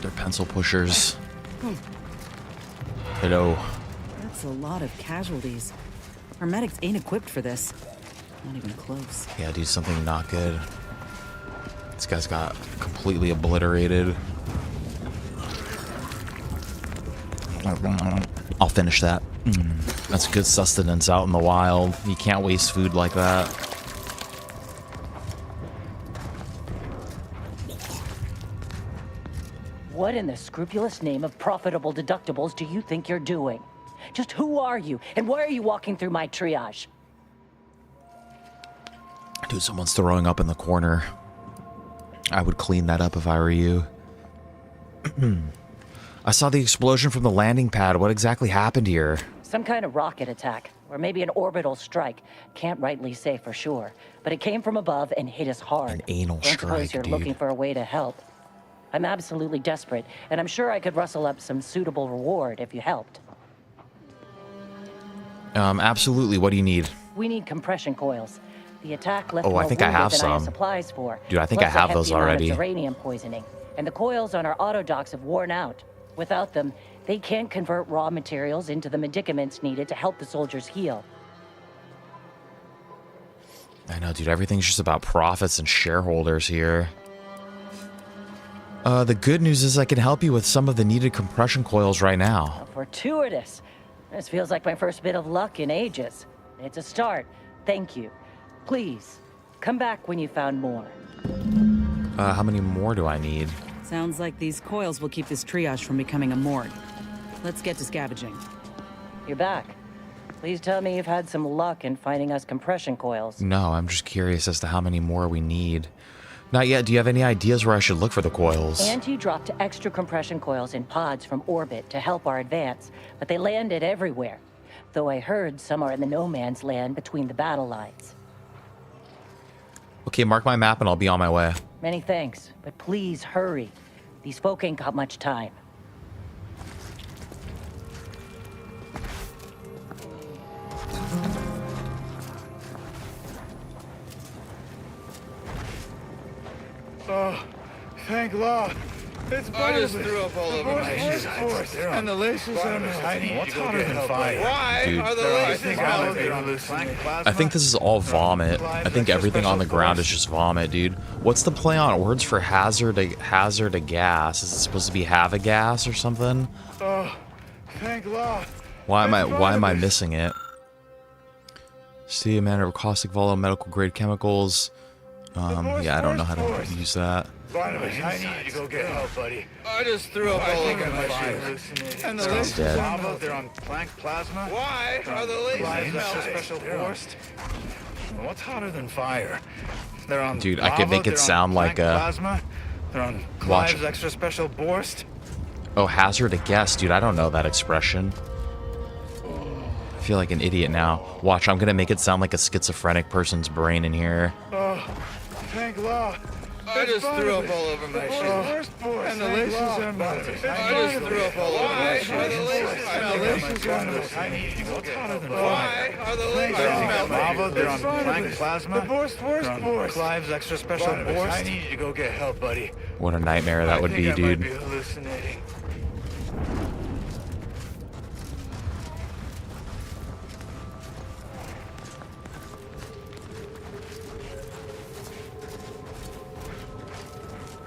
They're pencil pushers. Hello. That's a lot of casualties. Our medics ain't equipped for this. Not even close. Yeah, dude, something not good. This guy's got completely obliterated. I'll finish that. That's good sustenance out in the wild. You can't waste food like that. What in the scrupulous name of profitable deductibles do you think you're doing? Just who are you, and why are you walking through my triage? Dude, someone's throwing up in the corner. I would clean that up if I were you. I saw the explosion from the landing pad. What exactly happened here? Some kind of rocket attack, or maybe an orbital strike. Can't rightly say for sure, but it came from above and hit us hard. An anal Don't suppose strike, you're dude. looking for a way to help. I'm absolutely desperate, and I'm sure I could rustle up some suitable reward if you helped. Absolutely. What do you need? We need compression coils. The attack left Oh, more I think I wounded have than I have some. supplies for. Dude, I think I Plus a have those hefty amount of already. Zyranium poisoning, and the coils on our auto docks have worn out. Without them, they can't convert raw materials into the medicaments needed to help the soldiers heal. I know, dude. Everything's just about profits and shareholders here. The good news is I can help you with some of the needed compression coils right now. Fortuitous. This feels like my first bit of luck in ages. It's a start. Thank you. Please, come back when you found more. How many more do I need? Sounds like these coils will keep this triage from becoming a morgue. Let's get to scavenging. You're back. Please tell me you've had some luck in finding us compression coils. No, I'm just curious as to how many more we need. Not yet. Do you have any ideas where I should look for the coils? Auntie dropped extra compression coils in pods from orbit to help our advance, but they landed everywhere. Though I heard some are in the no man's land between the battle lines. Okay, mark my map and I'll be on my way. Many thanks, but please hurry. These folk ain't got much time. Oh, thank God. It's I just threw up all over my shoes. And the laces on my head. What's hotter than fire? Why Dude. are the laces out? I think this is all vomit. I think everything on the ground is just vomit, dude. What's the play on words for hazard a gas? Is it supposed to be have a gas or something? Oh, thank God. Why am I missing it? See a manner of caustic, volatile, medical grade chemicals. Yeah, I don't know how to use that. Barnabas, I need you to go get help, buddy. I just threw up all over my shoes. And the This guy's laces dead. lava, they're on plank plasma. Why are the laces melting? Special forced. What's hotter than fire? They're on Dude, I lava, could make it they're on sound like plank a... plasma. They're on Watch. Clive's extra special Borst. Oh, hazard a guess, dude. I don't know that expression. I feel like an idiot now. Watch, I'm gonna make it sound like a schizophrenic person's brain in here. Oh, thank God. I just threw up all over my shoes. And the laces on my... I just threw up all over my shoes. And the laces on my... I need to go hotter than why are the laces on lava? They're on blank plasma. The worst. Clive's extra special burst. I need you to go get help, buddy. What a nightmare that would be, dude. I might be hallucinating.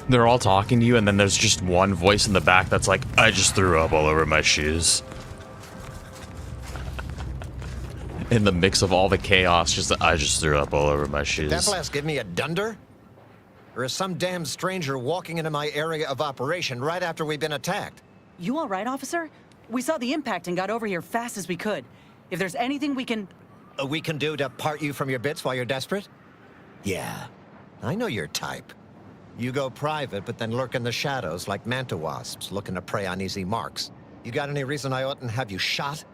They're all talking to you, and then there's just one voice in the back that's like, I just threw up all over my shoes. In the mix of all the chaos, I just threw up all over my shoes. Did that blast give me a dunder? Or is some damn stranger walking into my area of operation right after we've been attacked? You all right, officer? We saw the impact and got over here fast as we could. If there's anything we can... We can do to part you from your bits while you're desperate? Yeah, I know your type. You go private, but then lurk in the shadows like manta wasps looking to prey on easy marks. You got any reason I oughtn't have you shot?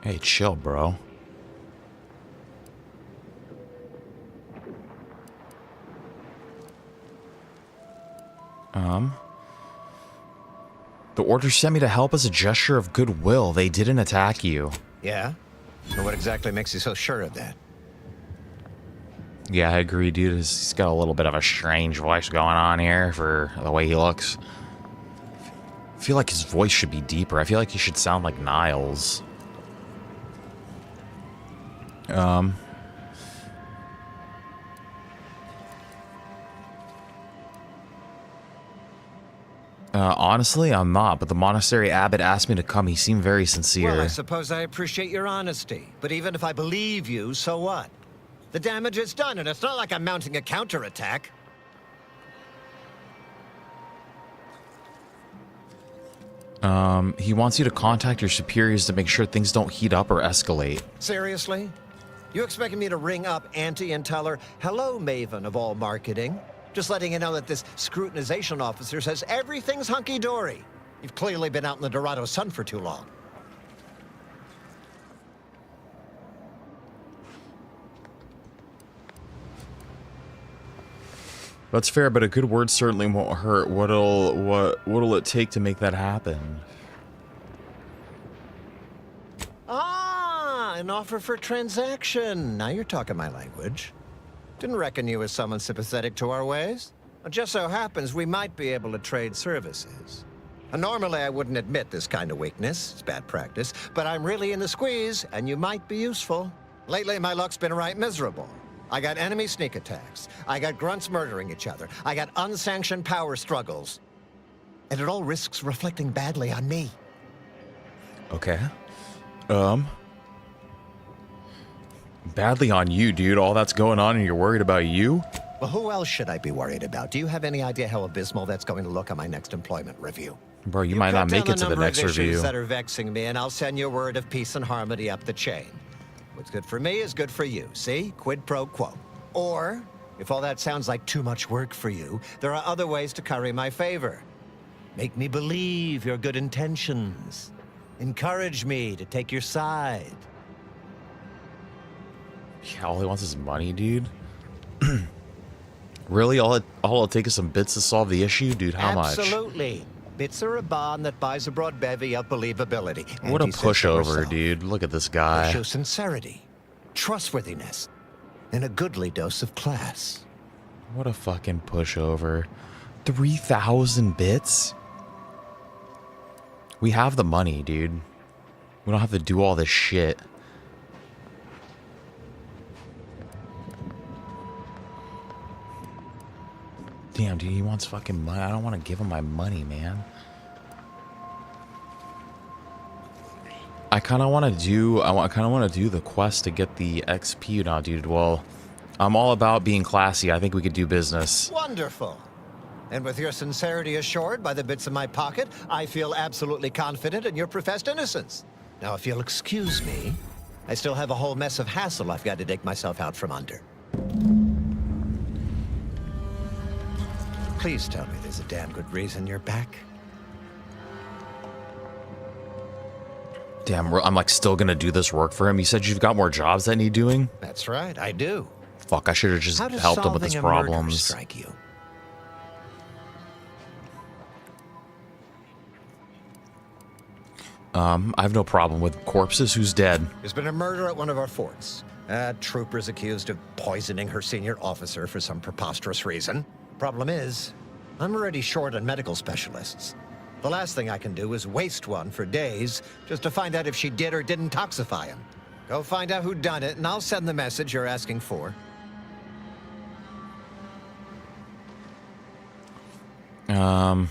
Hey, chill, bro. The order sent me to help as a gesture of goodwill. They didn't attack you. Yeah? And what exactly makes you so sure of that? Yeah, I agree, dude. He's got a little bit of a strange voice going on here for the way he looks. I feel like his voice should be deeper. I feel like he should sound like Niles. Honestly, I'm not, but the monastery abbot asked me to come. He seemed very sincere. Well, I suppose I appreciate your honesty, but even if I believe you, so what? The damage is done, and it's not like I'm mounting a counterattack. He wants you to contact your superiors to make sure things don't heat up or escalate. Seriously? You expecting me to ring up Auntie and tell her, hello, Maven of all marketing? Just letting you know that this scrutinization officer says everything's hunky-dory. You've clearly been out in the Dorado sun for too long. That's fair, but a good word certainly won't hurt. What'll it take to make that happen? Ah, an offer for transaction. Now you're talking my language. Didn't reckon you as someone sympathetic to our ways. It just so happens we might be able to trade services. And normally I wouldn't admit this kind of weakness. It's bad practice. But I'm really in the squeeze, and you might be useful. Lately, my luck's been right miserable. I got enemy sneak attacks. I got grunts murdering each other. I got unsanctioned power struggles. And it all risks reflecting badly on me. Okay. Badly on you, dude. All that's going on and you're worried about you? Well, who else should I be worried about? Do you have any idea how abysmal that's going to look on my next employment review? Bro, you might not make it to the next review. That are vexing me, and I'll send you a word of peace and harmony up the chain. What's good for me is good for you, see? Quid pro quo. Or, if all that sounds like too much work for you, there are other ways to curry my favor. Make me believe your good intentions. Encourage me to take your side. Yeah, all he wants is money, dude. Really? All it'll take is some bits to solve the issue? Dude, how much? Absolutely. Bits are a bond that buys a broad bevy of believability. What a pushover, dude. Look at this guy. Show sincerity, trustworthiness, and a goodly dose of class. What a fucking pushover. 3,000 bits? We have the money, dude. We don't have to do all this shit. Damn, dude, he wants fucking money. I don't want to give him my money, man. I kind of want to do the quest to get the XP now, dude. Well, I'm all about being classy. I think we could do business. Wonderful. And with your sincerity assured by the bits in my pocket, I feel absolutely confident in your professed innocence. Now, if you'll excuse me, I still have a whole mess of hassle I've got to dig myself out from under. Please tell me there's a damn good reason you're back. Damn, I'm like still gonna do this work for him. You said you've got more jobs that need doing? That's right, I do. Fuck, I should have just helped him with his problems. Strike you? I have no problem with corpses. Who's dead? There's been a murder at one of our forts. Troopers accused of poisoning her senior officer for some preposterous reason. Problem is, I'm already short on medical specialists. The last thing I can do is waste one for days just to find out if she did or didn't toxify him. Go find out who done it, and I'll send the message you're asking for. I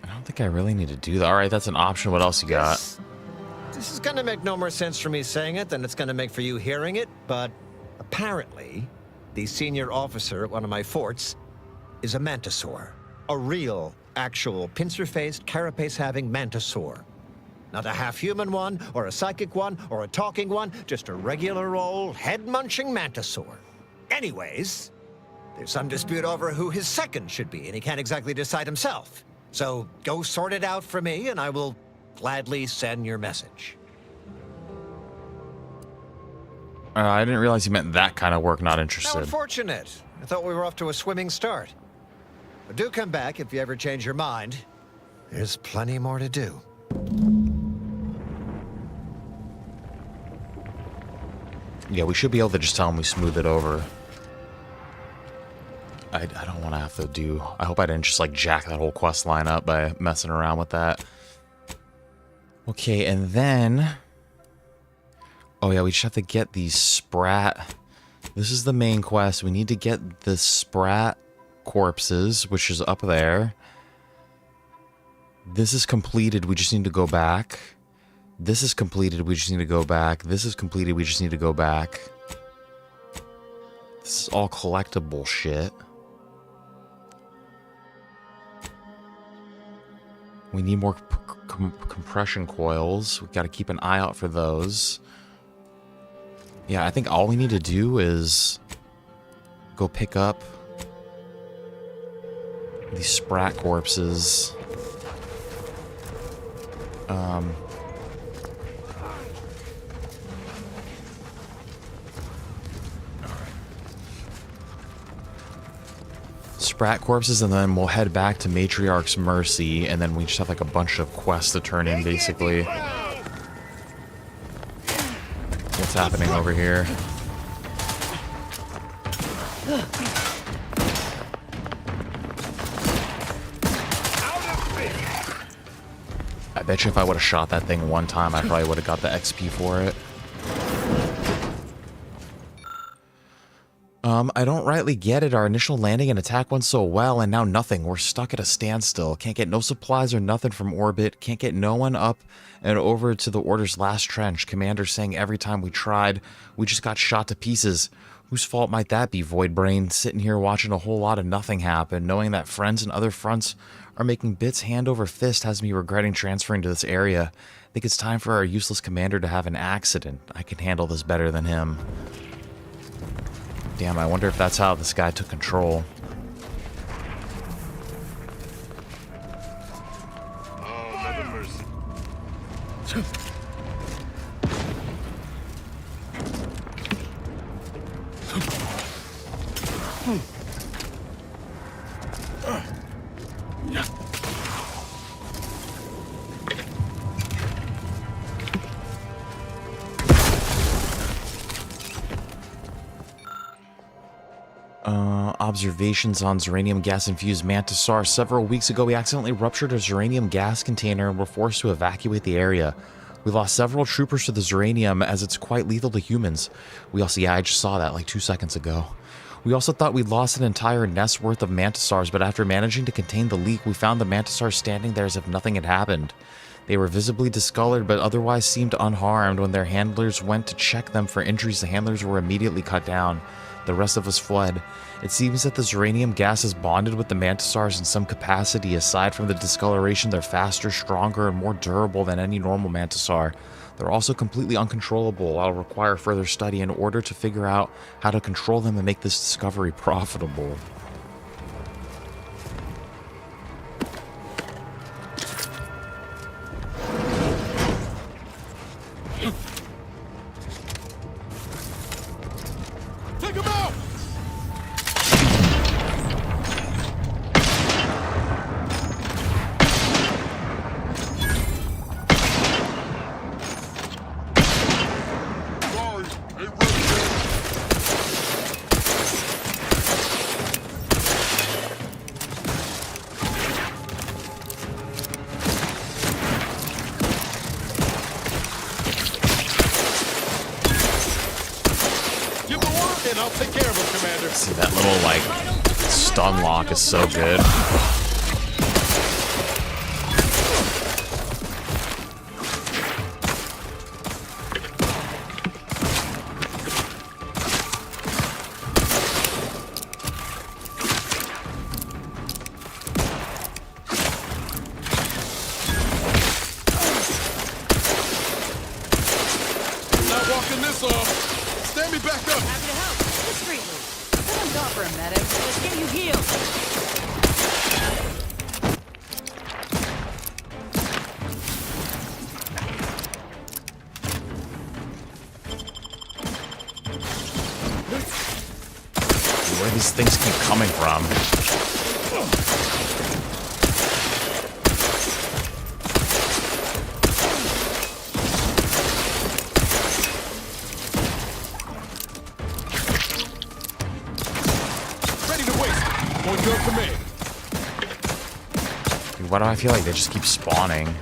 don't think I really need to do that. All right, that's an option. What else you got? This is gonna make no more sense for me saying it than it's gonna make for you hearing it, but apparently, the senior officer at one of my forts is a mantisaur. A real, actual, pincer-faced, carapace-having mantisaur. Not a half-human one, or a psychic one, or a talking one, just a regular old head-munching mantisaur. Anyways, there's some dispute over who his second should be, and he can't exactly decide himself. So go sort it out for me, and I will gladly send your message. I didn't realize you meant that kind of work, not How interested. unfortunate. I thought we were off to a swimming start. But do come back if you ever change your mind. There's plenty more to do. Yeah, we should be able to just tell him we smooth it over. I don't want to have to do... I hope I didn't just, like, jack that whole quest line up by messing around with that. Okay, and then... Oh, yeah, we just have to get these Sprat... This is the main quest. We need to get the Sprat corpses, which is up there. This is completed. We just need to go back. This is completed. We just need to go back. This is completed. We just need to go back. This is all collectible shit. We need more compression coils. We got to keep an eye out for those. Yeah, I think all we need to do is go pick up these Sprat corpses. Sprat corpses, and then we'll head back to Matriarch's Mercy, and then we just have like a bunch of quests to turn in, basically. What's happening over here? I bet you if I would have shot that thing one time, I probably would have got the XP for it. I don't rightly get it. Our initial landing and attack went so well, and now nothing. We're stuck at a standstill. Can't get no supplies or nothing from orbit. Can't get no one up and over to the Order's last trench. Commander saying every time we tried, we just got shot to pieces. Whose fault might that be, Void Brain? Sitting here watching a whole lot of nothing happen, knowing that friends and other fronts are making bits hand over fist has me regretting transferring to this area. I think it's time for our useless commander to have an accident. I can handle this better than him. Damn, I wonder if that's how this guy took control. Oh, have mercy. Observations on zyranium gas-infused Mantisaur. Several weeks ago, we accidentally ruptured a zyranium gas container and were forced to evacuate the area. We lost several troopers to the zyranium as it's quite lethal to humans. We also, yeah, I just saw that like 2 seconds ago. We also thought we'd lost an entire nest worth of Mantisaurs, but after managing to contain the leak, we found the Mantisaurs standing there as if nothing had happened. They were visibly discolored, but otherwise seemed unharmed. When their handlers went to check them for injuries, the handlers were immediately cut down. The rest of us fled. It seems that the zyranium gas is bonded with the Mantisaurs in some capacity. Aside from the discoloration, they're faster, stronger, and more durable than any normal Mantisaur. They're also completely uncontrollable. I'll require further study in order to figure out how to control them and make this discovery profitable. Take him out! stun lock is so good. Where these things keep coming from. Ready to waste. On your command. Dude, why do I feel like they just keep spawning?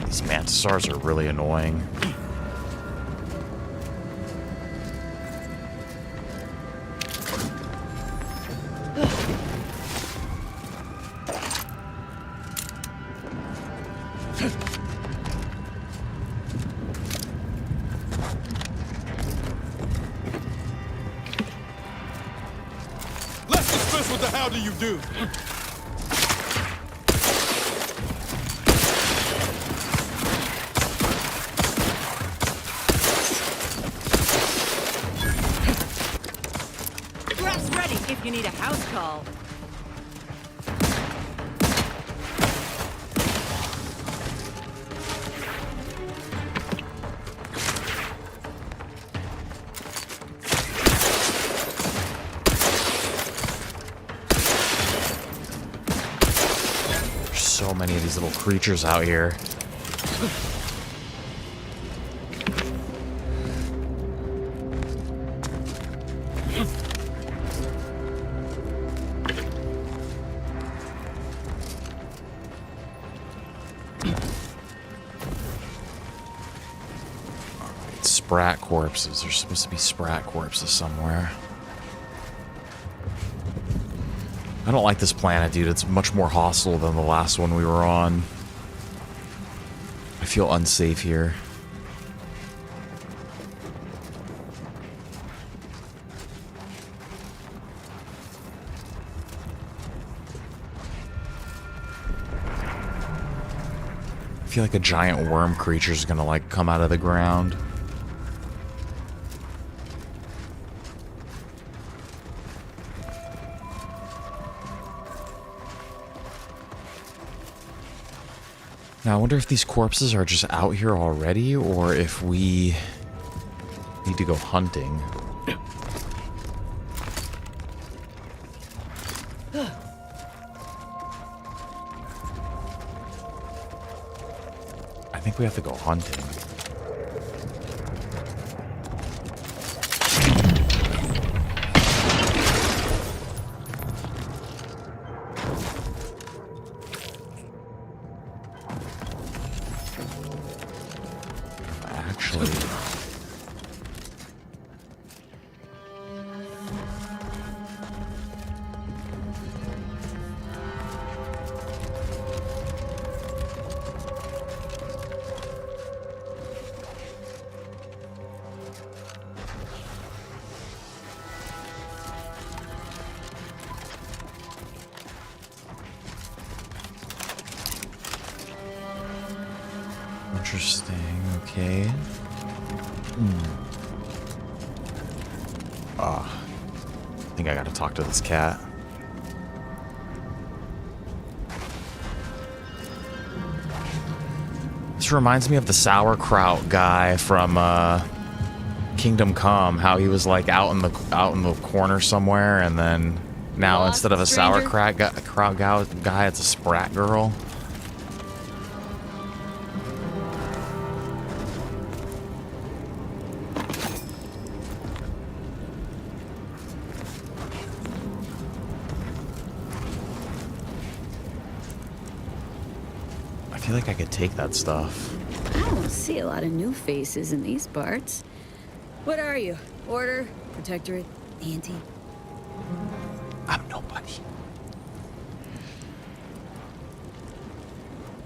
These mantisaurs are really annoying. Let's dispense with the how do you do. If you need a house call. There's so many of these little creatures out here. Sprat corpses. There's supposed to be sprat corpses somewhere. I don't like this planet, dude. It's much more hostile than the last one we were on. I feel unsafe here. I feel like a giant worm creature is gonna like come out of the ground. Now, I wonder if these corpses are just out here already, or if we need to go hunting. I think we have to go hunting. Interesting, okay. I think I gotta talk to this cat. This reminds me of the sauerkraut guy from Kingdom Come, how he was like out in the corner somewhere, and then now instead of a sauerkraut guy, it's a sprat girl. feel like I could take that stuff. I don't see a lot of new faces in these parts. What are you? Order? Protectorate? Auntie? I'm nobody.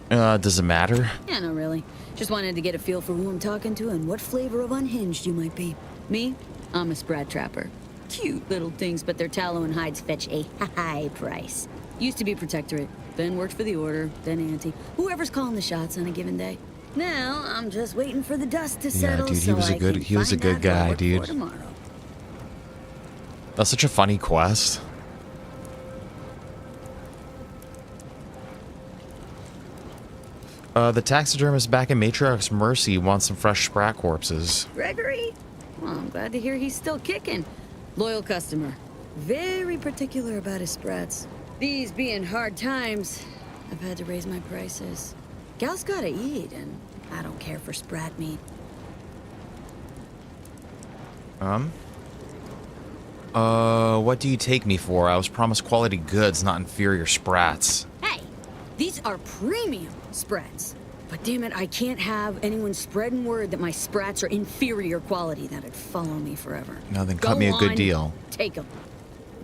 Does it matter? Yeah, no, really. Just wanted to get a feel for who I'm talking to and what flavor of unhinged you might be. Me? I'm a sprat trapper. Cute little things, but their tallow and hides fetch a high price. Used to be Protectorate, then worked for the Order, then Auntie. Whoever's calling the shots on a given day. Now, I'm just waiting for the dust to settle. Yeah, dude, he was a good guy, dude. That's such a funny quest. The taxidermist back in Matriarch's Mercy wants some fresh sprat corpses. Gregory? Well, I'm glad to hear he's still kicking. Loyal customer. Very particular about his sprats. These being hard times, I've had to raise my prices. Gal's gotta eat, and I don't care for sprat meat. What do you take me for? I was promised quality goods, not inferior sprats. Hey, these are premium sprats. But damn it, I can't have anyone spreading word that my sprats are inferior quality. That'd follow me forever. Now then, cut me a good deal. Take them.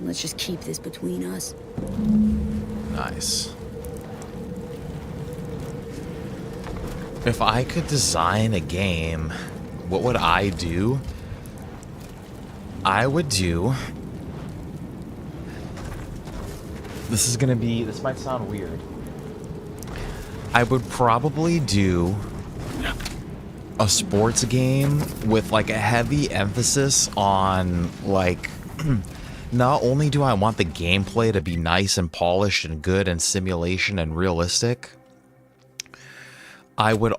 Let's just keep this between us. Nice. If I could design a game, what would I do? I would do... This might sound weird. I would probably do a sports game with like a heavy emphasis on like... Not only do I want the gameplay to be nice and polished and good and simulation and realistic, I would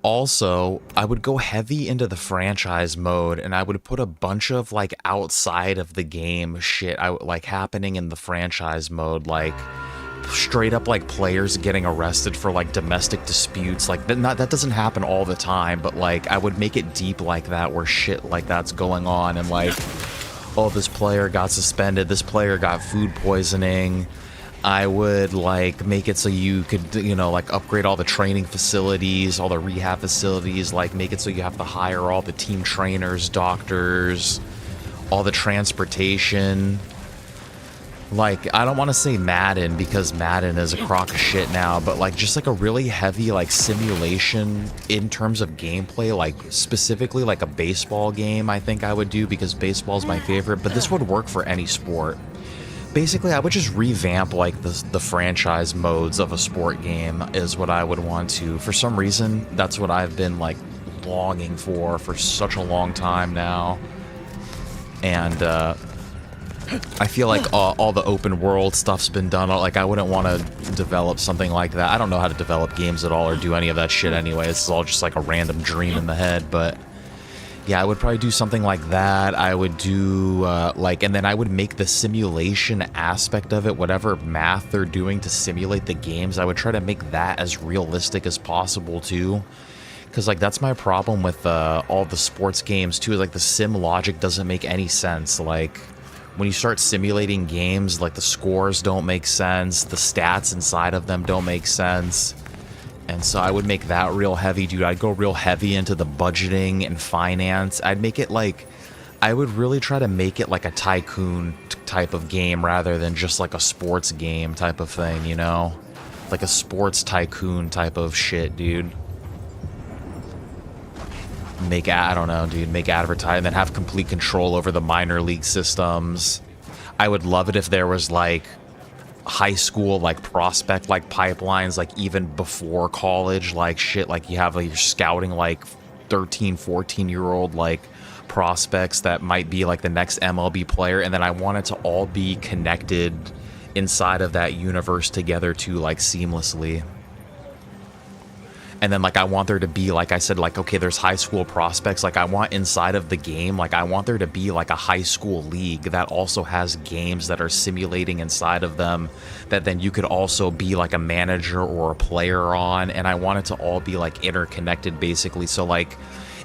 go heavy into the franchise mode, and I would put a bunch of like outside of the game shit like happening in the franchise mode, like straight up like players getting arrested for like domestic disputes. Like that doesn't happen all the time, but like I would make it deep like that, where shit like that's going on, and like, oh, this player got suspended, this player got food poisoning. I would like make it so you could, you know, like upgrade all the training facilities, all the rehab facilities, like make it so you have to hire all the team trainers, doctors, all the transportation. Like, I don't want to say Madden because Madden is a crock of shit now, but like just like a really heavy like simulation in terms of gameplay, like specifically like a baseball game I think I would do, because baseball is my favorite, but this would work for any sport. Basically, I would just revamp like the franchise modes of a sport game is what I would want to. For some reason, that's what I've been like longing for such a long time now. And I feel like all the open world stuff's been done. Like, I wouldn't want to develop something like that. I don't know how to develop games at all or do any of that shit anyway. It's all just like a random dream in the head, but... Yeah, I would probably do something like that. I would do, and then I would make the simulation aspect of it, whatever math they're doing to simulate the games, I would try to make that as realistic as possible, too. Because, like, that's my problem with all the sports games, too, is, like, the sim logic doesn't make any sense. Like, when you start simulating games, like, the scores don't make sense, the stats inside of them don't make sense. And so I would make that real heavy, dude. I'd go real heavy into the budgeting and finance. I'd make it like, I would really try to make it like a tycoon type of game rather than just like a sports game type of thing, you know? Like a sports tycoon type of shit, dude. I don't know, dude. Make advertising, have complete control over the minor league systems. I would love it if there was like high school like prospect like pipelines, like even before college, like shit, like you have like you're scouting like 13-14-year-old like prospects that might be like the next MLB player, and then I want it to all be connected inside of that universe together too, like seamlessly. And then, like, I want there to be, like I said, like, okay, there's high school prospects. Like, I want inside of the game, like, I want there to be, like, a high school league that also has games that are simulating inside of them that then you could also be, like, a manager or a player on. And I want it to all be, like, interconnected, basically. So, like,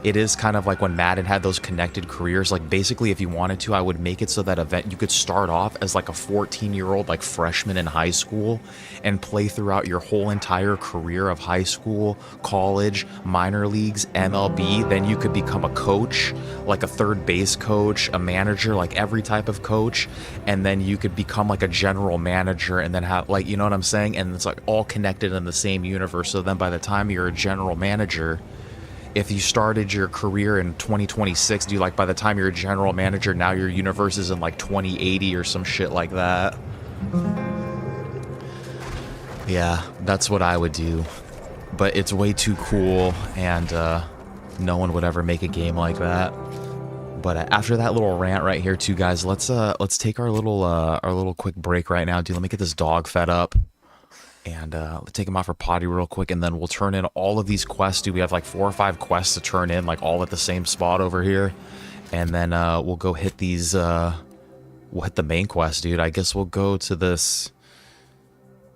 it is kind of like when Madden had those connected careers. Like basically, if you wanted to, I would make it so that event you could start off as like a 14-year-old like freshman in high school and play throughout your whole entire career of high school, college, minor leagues, MLB. Then you could become a coach, like a third base coach, a manager, like every type of coach, and then you could become like a general manager, and then have like, you know what I'm saying? And it's like all connected in the same universe. So then by the time you're a general manager, if you started your career in 2026, do you like by the time you're a general manager, now your universe is in like 2080 or some shit like that? Yeah, that's what I would do. But it's way too cool, and no one would ever make a game like that. But after that little rant right here, too, guys, let's take our little quick break right now, dude. Let me get this dog fed up. And take him out for potty real quick, and then we'll turn in all of these quests, dude. We have like 4 or 5 quests to turn in, like all at the same spot over here. And then we'll go hit these, we'll hit the main quest, dude. I guess we'll go to this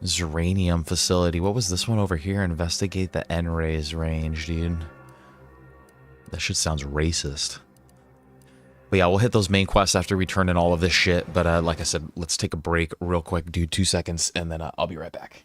zyranium facility. What was this one over here? Investigate the N-rays range, dude. That shit sounds racist. But yeah, we'll hit those main quests after we turn in all of this shit. But like I said, let's take a break real quick, dude. 2 seconds, and then I'll be right back.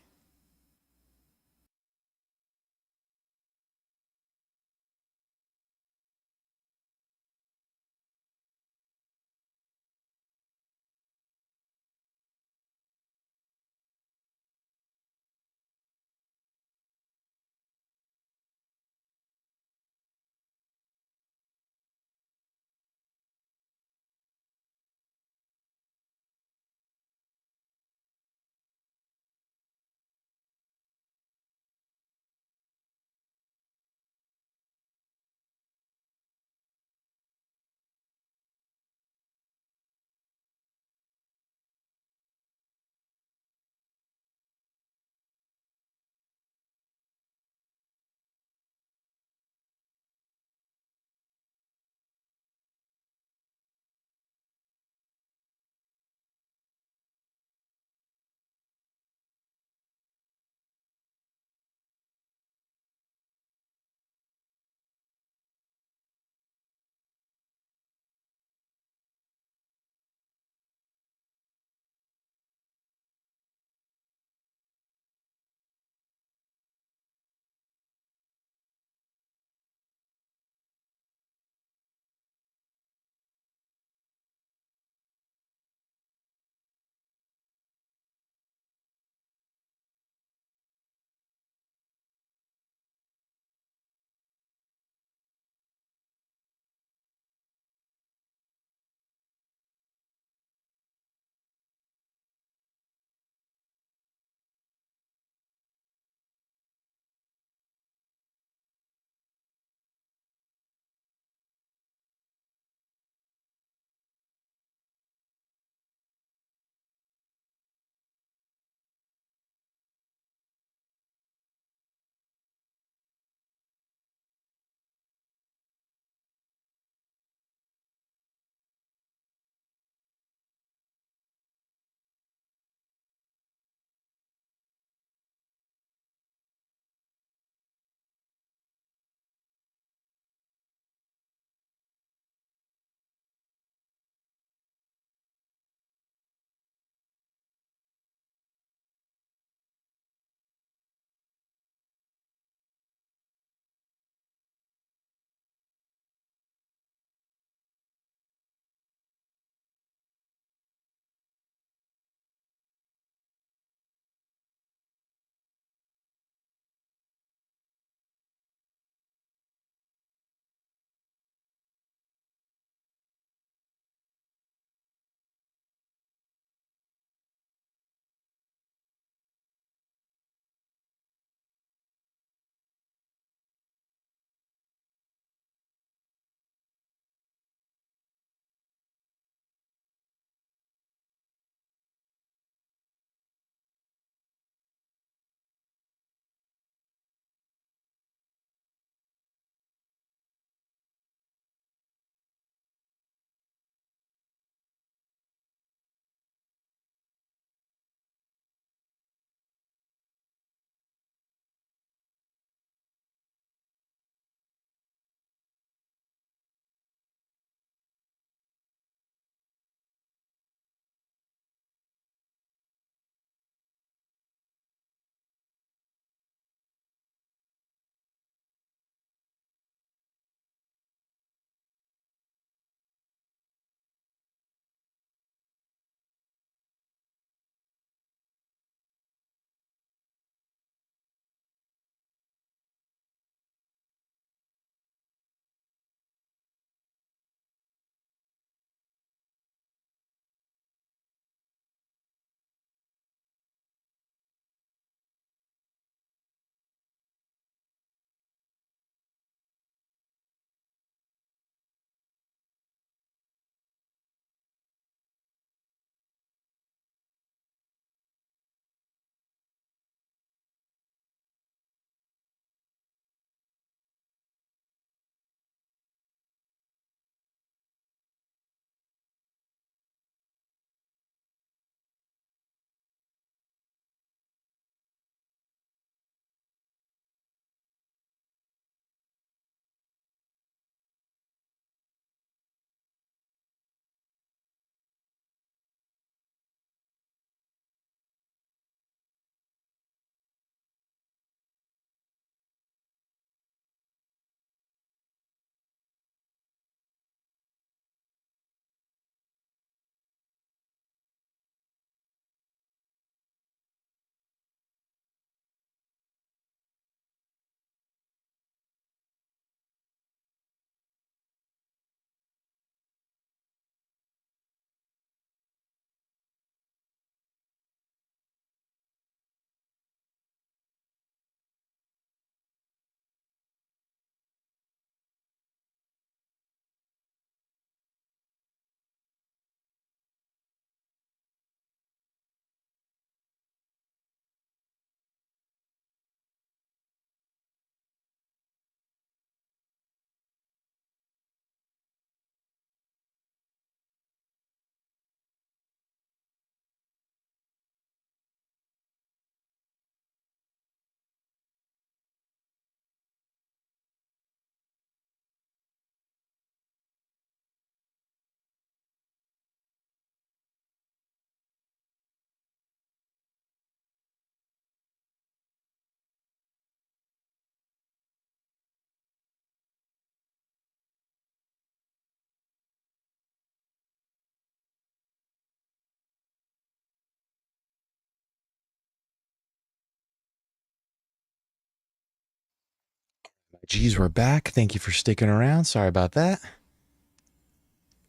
Geez, we're back. Thank you for sticking around. Sorry about that.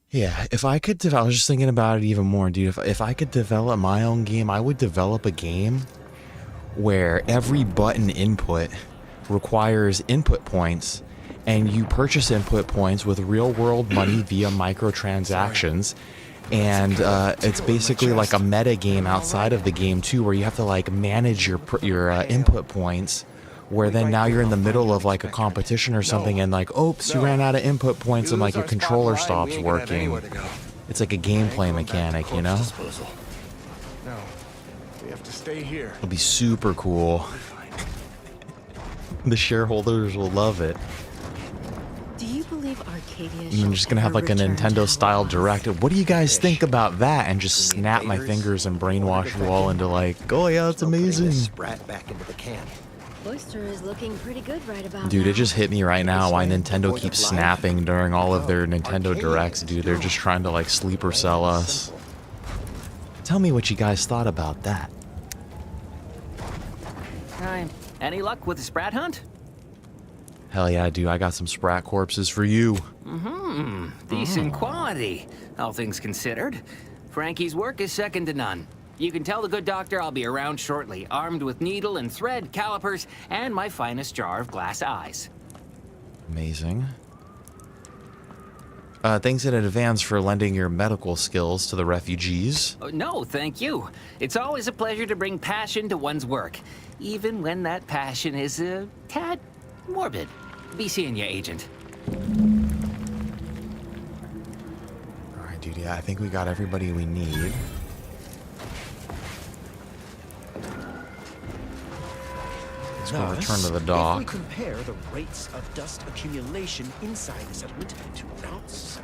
Yeah, if I could, I was just thinking about it even more, dude. If I could develop my own game, I would develop a game where every button input requires input points, and you purchase input points with real-world money via microtransactions. And it's basically like a meta game outside of the game too, where you have to like manage your input points. Where then now you're in the middle of like a competition or something, and like, oops, you ran out of input points, and like your controller stops working. It's like a gameplay mechanic, you know? No, we have to stay here. It'll be super cool. The shareholders will love it. Do you believe Arcadia? I'm just gonna have like a Nintendo-style direct. What do you guys think about that? And just snap my fingers and brainwash you all into like, oh yeah, it's amazing. Brat back into the can. Oyster is looking pretty good right about Dude, now. it just hit me right now why Nintendo keeps snapping during all of their Nintendo Directs, dude. They're just trying to like sleeper sell us. Tell me what you guys thought about that. Hi. Any luck with the Sprat hunt? Hell yeah, dude. I got some Sprat corpses for you. Decent quality, all things considered. Frankie's work is second to none. You can tell the good doctor I'll be around shortly, armed with needle and thread, calipers, and my finest jar of glass eyes. Amazing. Thanks in advance for lending your medical skills to the refugees. No, thank you. It's always a pleasure to bring passion to one's work, even when that passion is a tad morbid. Be seeing you, Agent. Alright, dude, yeah, I think we got everybody we need. Let's go return to the dock. If we compare the rates of dust accumulation inside the settlement to outside...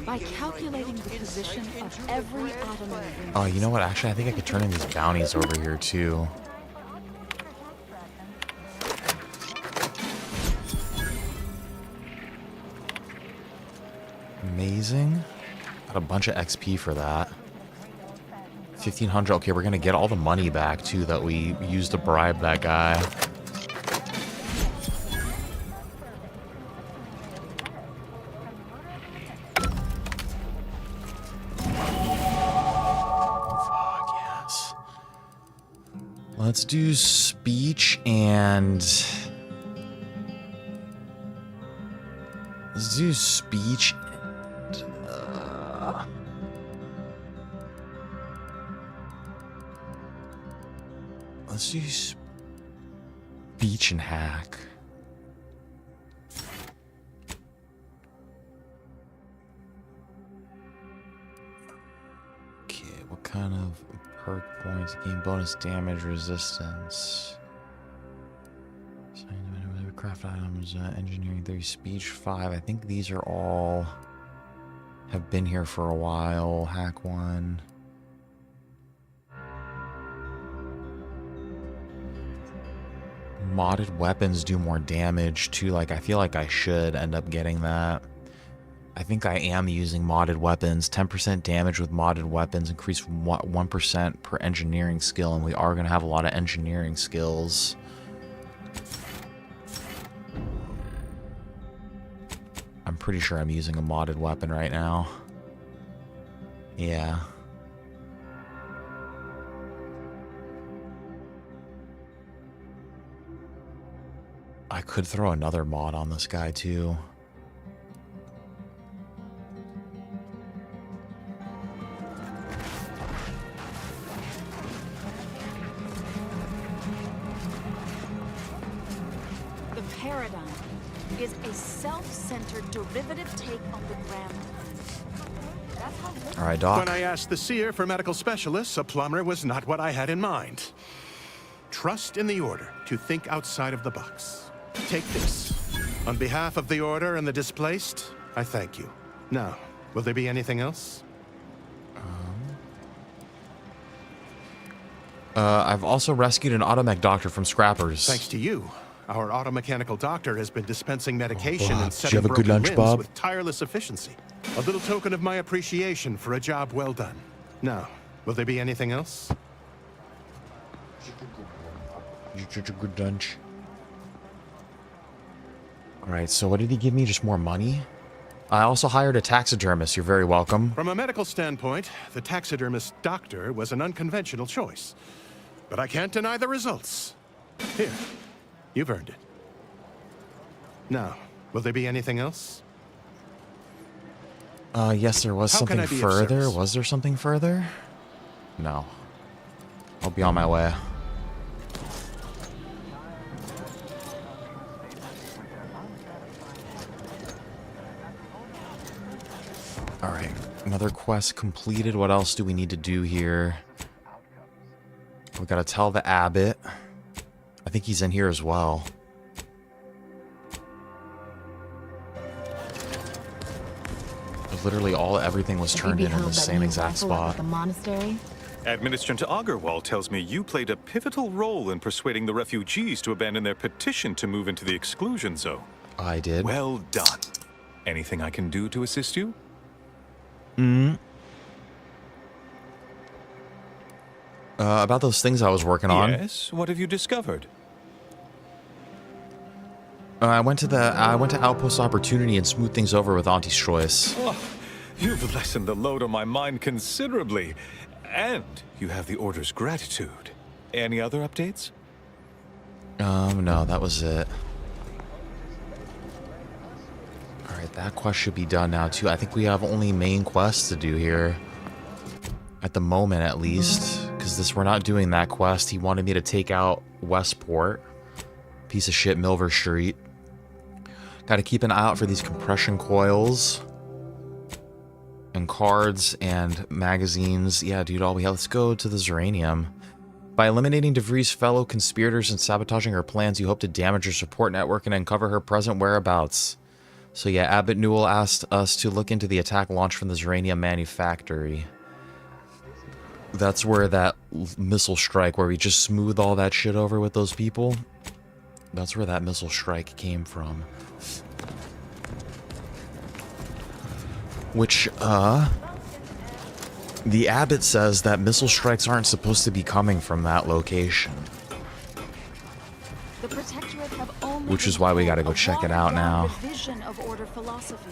By calculating the position of every atom in the room. Oh, you know what? Actually, I think I could turn in these bounties over here, too. Amazing. Got a bunch of XP for that. 1,500. Okay, we're gonna get all the money back too that we used to bribe that guy. Fuck yes. Let's do speech and let's do speech. Let's do speech and hack. Okay, what kind of perk points? Gain bonus damage resistance. Craft items, engineering 3, speech 5. I think these are all have been here for a while. Hack 1. Modded weapons do more damage too. Like, I feel like I should end up getting that. I think I am using modded weapons. 10% damage with modded weapons, increase 1% per engineering skill, and we are going to have a lot of engineering skills. I'm pretty sure I'm using a modded weapon right now. Yeah. I could throw another mod on this guy too. The paradigm is a self-centered derivative take on the grand. All right, Doc. When I asked the seer for medical specialists, a plumber was not what I had in mind. Trust in the Order to think outside of the box. Take this. On behalf of the Order and the displaced, I thank you. Now, will there be anything else? I've also rescued an automech doctor from scrappers. Thanks to you, our automechanical doctor has been dispensing medication and Did you setting have a good broken lunch, limbs Bob? with tireless efficiency. A little token of my appreciation for a job well done. Now, will there be anything else? Such a good lunch. Alright, so what did he give me? Just more money? I also hired a taxidermist. You're very welcome. From a medical standpoint, the taxidermist doctor was an unconventional choice. But I can't deny the results. Here, you've earned it. Now, will there be anything else? Yes, there was something further. Was there something further? No. I'll be on my way. Alright, another quest completed. What else do we need to do here? We gotta tell the abbot. I think he's in here as well. Literally everything was turned in the same exact spot. The monastery? Administrator Agarwal tells me you played a pivotal role in persuading the refugees to abandon their petition to move into the exclusion zone. I did. Well done. Anything I can do to assist you? About those things I was working on. Yes, what have you discovered? I went to Outpost Opportunity and smoothed things over with Auntie's choice. Oh, you've lessened the load on my mind considerably. And you have the Order's gratitude. Any other updates? No, that was it. Alright, that quest should be done now, too. I think we have only main quests to do here. At the moment, at least. Because we're not doing that quest. He wanted me to take out Westport. Piece of shit, Milver Street. Gotta keep an eye out for these compression coils. And cards and magazines. Yeah, dude, let's go to the zyranium. By eliminating De Vries' fellow conspirators and sabotaging her plans, you hope to damage her support network and uncover her present whereabouts. So yeah, Abbot Newell asked us to look into the attack launched from the zyranium manufactory. That's where that missile strike, where we just smooth all that shit over with those people. That's where that missile strike came from. Which, the abbot says that missile strikes aren't supposed to be coming from that location. The Protectorate have only Which is why we gotta go check it out now. Vision of Order philosophy.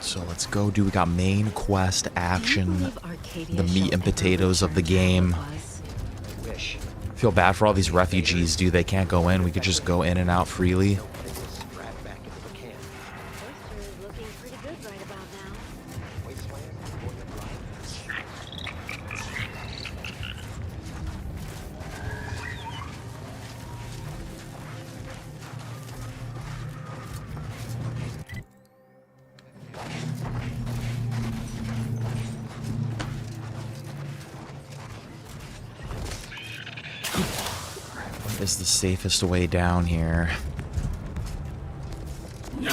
So let's go do, we got main quest action, the meat and potatoes of the game. Feel bad for all these refugees, dude. They can't go in. We could just go in and out freely. Is the safest way down here. It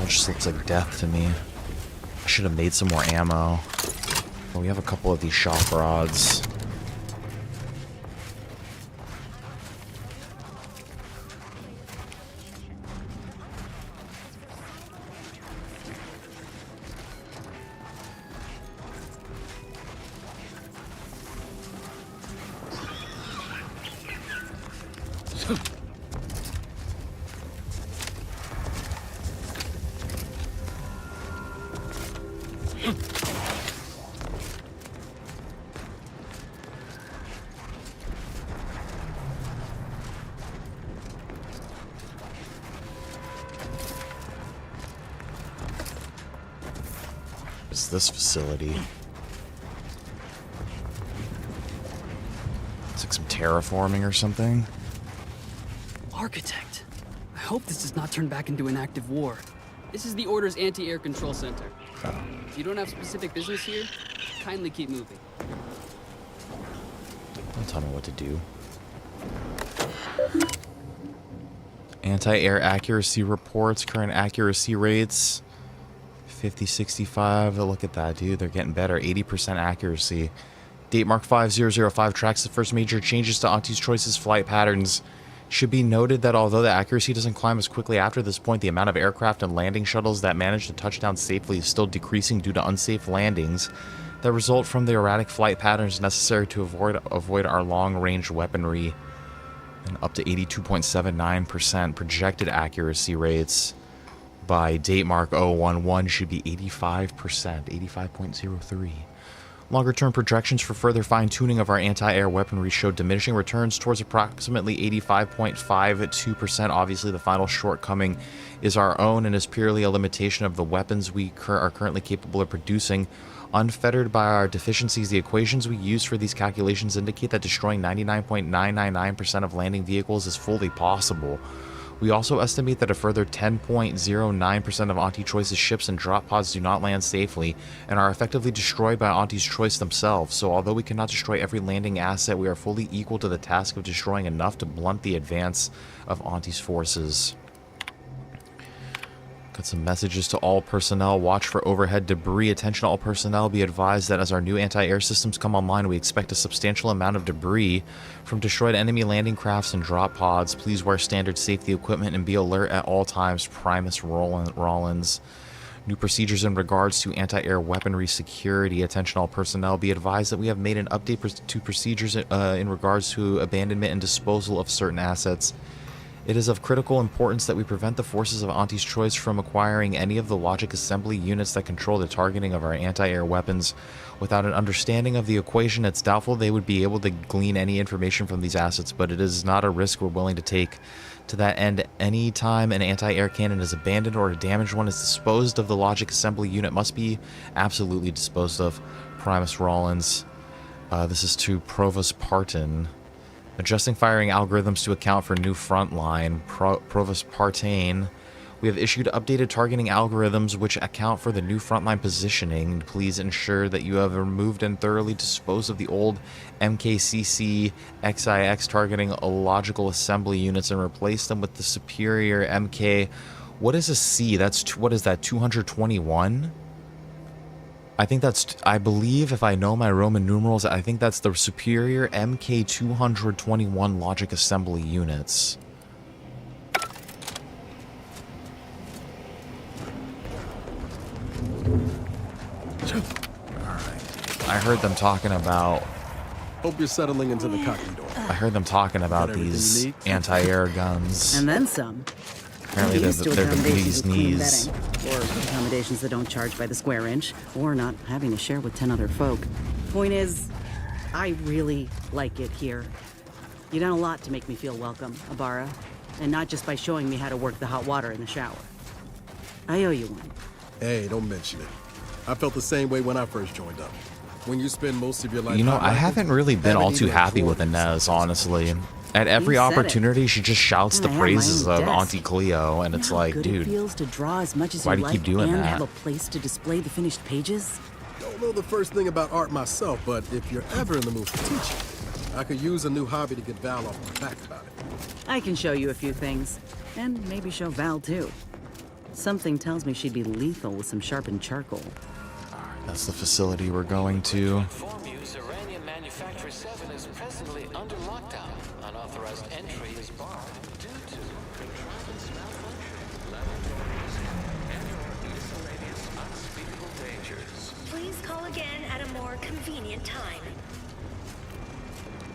all just looks like death to me. I should have made some more ammo. Well, we have a couple of these shock rods. This facility. It's like some terraforming or something. Architect. I hope this does not turn back into an active war. This is the Order's anti-air control center. If you don't have specific business here, kindly keep moving. Don't tell me what to do. Anti-air accuracy reports, current accuracy rates. 50, 65. Look at that, dude. They're getting better. 80% accuracy. Date mark 5005 tracks the first major changes to Auntie's Choice's flight patterns. Should be noted that although the accuracy doesn't climb as quickly after this point, the amount of aircraft and landing shuttles that manage to touch down safely is still decreasing due to unsafe landings that result from the erratic flight patterns necessary to avoid our long-range weaponry. and up to 82.79% projected accuracy rates. By date mark 011 should be 85%, 85.03. Longer-term projections for further fine-tuning of our anti-air weaponry showed diminishing returns towards approximately 85.52%. Obviously, the final shortcoming is our own and is purely a limitation of the weapons we are currently capable of producing. Unfettered by our deficiencies, the equations we use for these calculations indicate that destroying 99.999% of landing vehicles is fully possible. We also estimate that a further 10.09% of Auntie Choice's ships and drop pods do not land safely and are effectively destroyed by Auntie's Choice themselves. So although we cannot destroy every landing asset, we are fully equal to the task of destroying enough to blunt the advance of Auntie's forces. Got some messages to all personnel. Watch for overhead debris. Attention all personnel. Be advised that as our new anti-air systems come online, we expect a substantial amount of debris from destroyed enemy landing crafts and drop pods. Please wear standard safety equipment and be alert at all times. Primus Rollins. New procedures in regards to anti-air weaponry security. Attention all personnel. Be advised that we have made an update to procedures in regards to abandonment and disposal of certain assets. It is of critical importance that we prevent the forces of Auntie's Choice from acquiring any of the logic assembly units that control the targeting of our anti-air weapons. Without an understanding of the equation, it's doubtful they would be able to glean any information from these assets, but it is not a risk we're willing to take. To that end, any time an anti-air cannon is abandoned or a damaged one is disposed of, the logic assembly unit must be absolutely disposed of. Primus Rollins. This is to Provost Parton. Adjusting firing algorithms to account for new frontline. Provost Partain. We have issued updated targeting algorithms which account for the new frontline positioning. Please ensure that you have removed and thoroughly disposed of the old MKCC XIX targeting logical assembly units and replaced them with the superior MK. What is a C? What is that, 221? I think that's, I believe, if I know my Roman numerals, I think that's the superior MK221 logic assembly units. Alright. I heard them talking about... Hope you're settling into the cockpit door. I heard them talking about these anti-air guns. And then some. Apparently they're the bee's knees. Or accommodations that don't charge by the square inch, or not having to share with 10 other folk. Point is, I really like it here. You've done a lot to make me feel welcome, Abara. And not just by showing me how to work the hot water in the shower. I owe you one. Hey, don't mention it. I felt the same way when I first joined up. When you spend most of your life... You know, I haven't really been all too happy with Inez, honestly. At every opportunity, she just shouts the praises of Auntie Cleo, and it's like, dude, feels to draw as much as why do you keep doing and that? have a place to display the finished pages? Don't know the first thing about art myself, but if you're ever in the mood for teaching, I could use a new hobby to get Val off my back about it. I can show you a few things, and maybe show Val too. Something tells me she'd be lethal with some sharpened charcoal. That's the facility we're going to. Zyranium Manufacturer 7 is presently under lockdown. Unauthorized entry is barred due to contrivance malfunction, laboratories, and/or miscellaneous unspeakable dangers. Please call again at a more convenient time.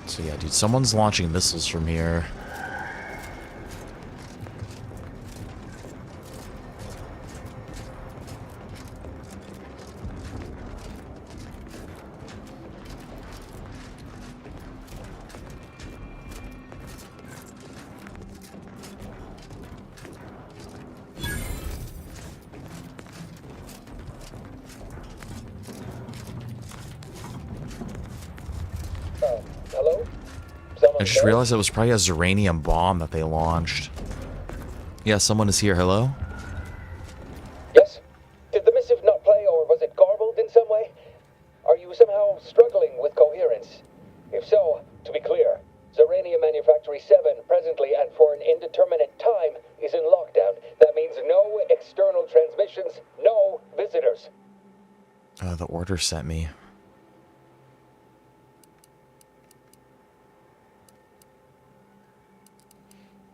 So yeah, dude, someone's launching missiles from here. I just realized it was probably a zyranium bomb that they launched. Yeah, someone is here. Hello? Yes? Did the missive not play, or was it garbled in some way? Are you somehow struggling with coherence? If so, to be clear, Zyranium Manufactory 7 presently and for an indeterminate time is in lockdown. That means no external transmissions, no visitors. The order sent me.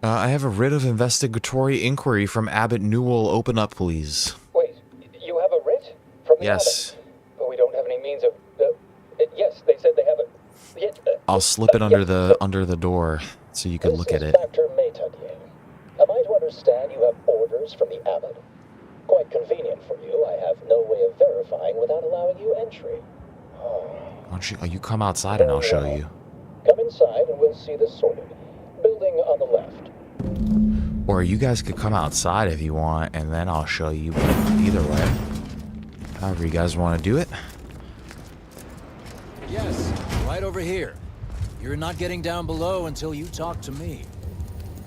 I have a writ of investigatory inquiry from Abbot Newell. Open up, please. Wait, you have a writ? From the Yes. Abbot? But we don't have any means of... yes, they said they have a... I'll slip it under the door so you can look at it. Dr. Metadier. Am I to understand you have orders from the abbot? Quite convenient for you. I have no way of verifying without allowing you entry. Why don't you come outside and I'll show you. Come inside and we'll see this sorted. Building on the left. Or you guys could come outside if you want, and then I'll show you. Either way. However you guys want to do it. Yes, right over here. You're not getting down below until you talk to me.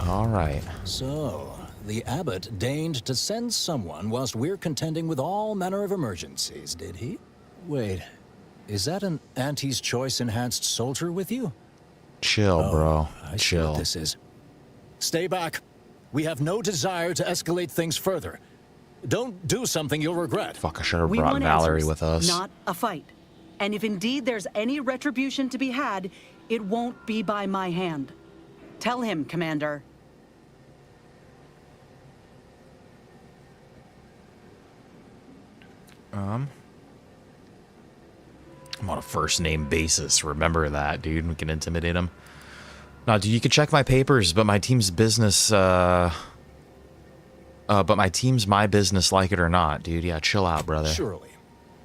Alright. So, the abbot deigned to send someone whilst we're contending with all manner of emergencies, did he? Wait, is that an Auntie's Choice enhanced soldier with you? Chill, bro. I see Chill. what this is. Stay back. We have no desire to escalate things further. Don't do something you'll regret. Fuck, I should have We brought want Valerie answers, with us. not a fight. And if indeed there's any retribution to be had, it won't be by my hand. Tell him, Commander. I'm on a first name basis. Remember that, dude. We can intimidate him. No, dude, you can check my papers, but my team's business, but my team's my business, like it or not, dude. Yeah, chill out, brother. Surely.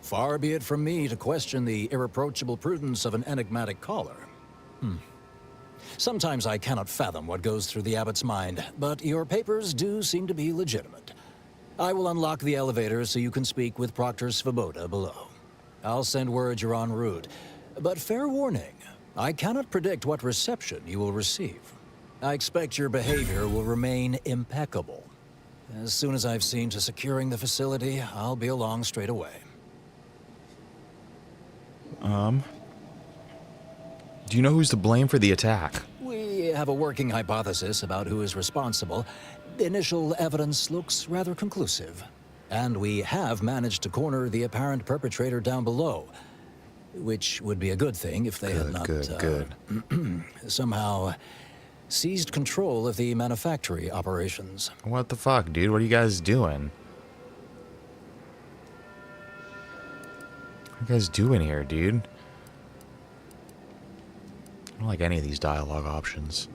Far be it from me to question the irreproachable prudence of an enigmatic caller. Sometimes I cannot fathom what goes through the abbot's mind, but your papers do seem to be legitimate. I will unlock the elevator so you can speak with Proctor Svoboda below. I'll send word you're en route, but fair warning, I cannot predict what reception you will receive. I expect your behavior will remain impeccable. As soon as I've seen to securing the facility, I'll be along straight away. Do you know who's to blame for the attack? We have a working hypothesis about who is responsible. The initial evidence looks rather conclusive. And we have managed to corner the apparent perpetrator down below. Which would be a good thing if they had not somehow seized control of the manufactory operations. What the fuck, dude? What are you guys doing? What are you guys doing here, dude? I don't like any of these dialogue options.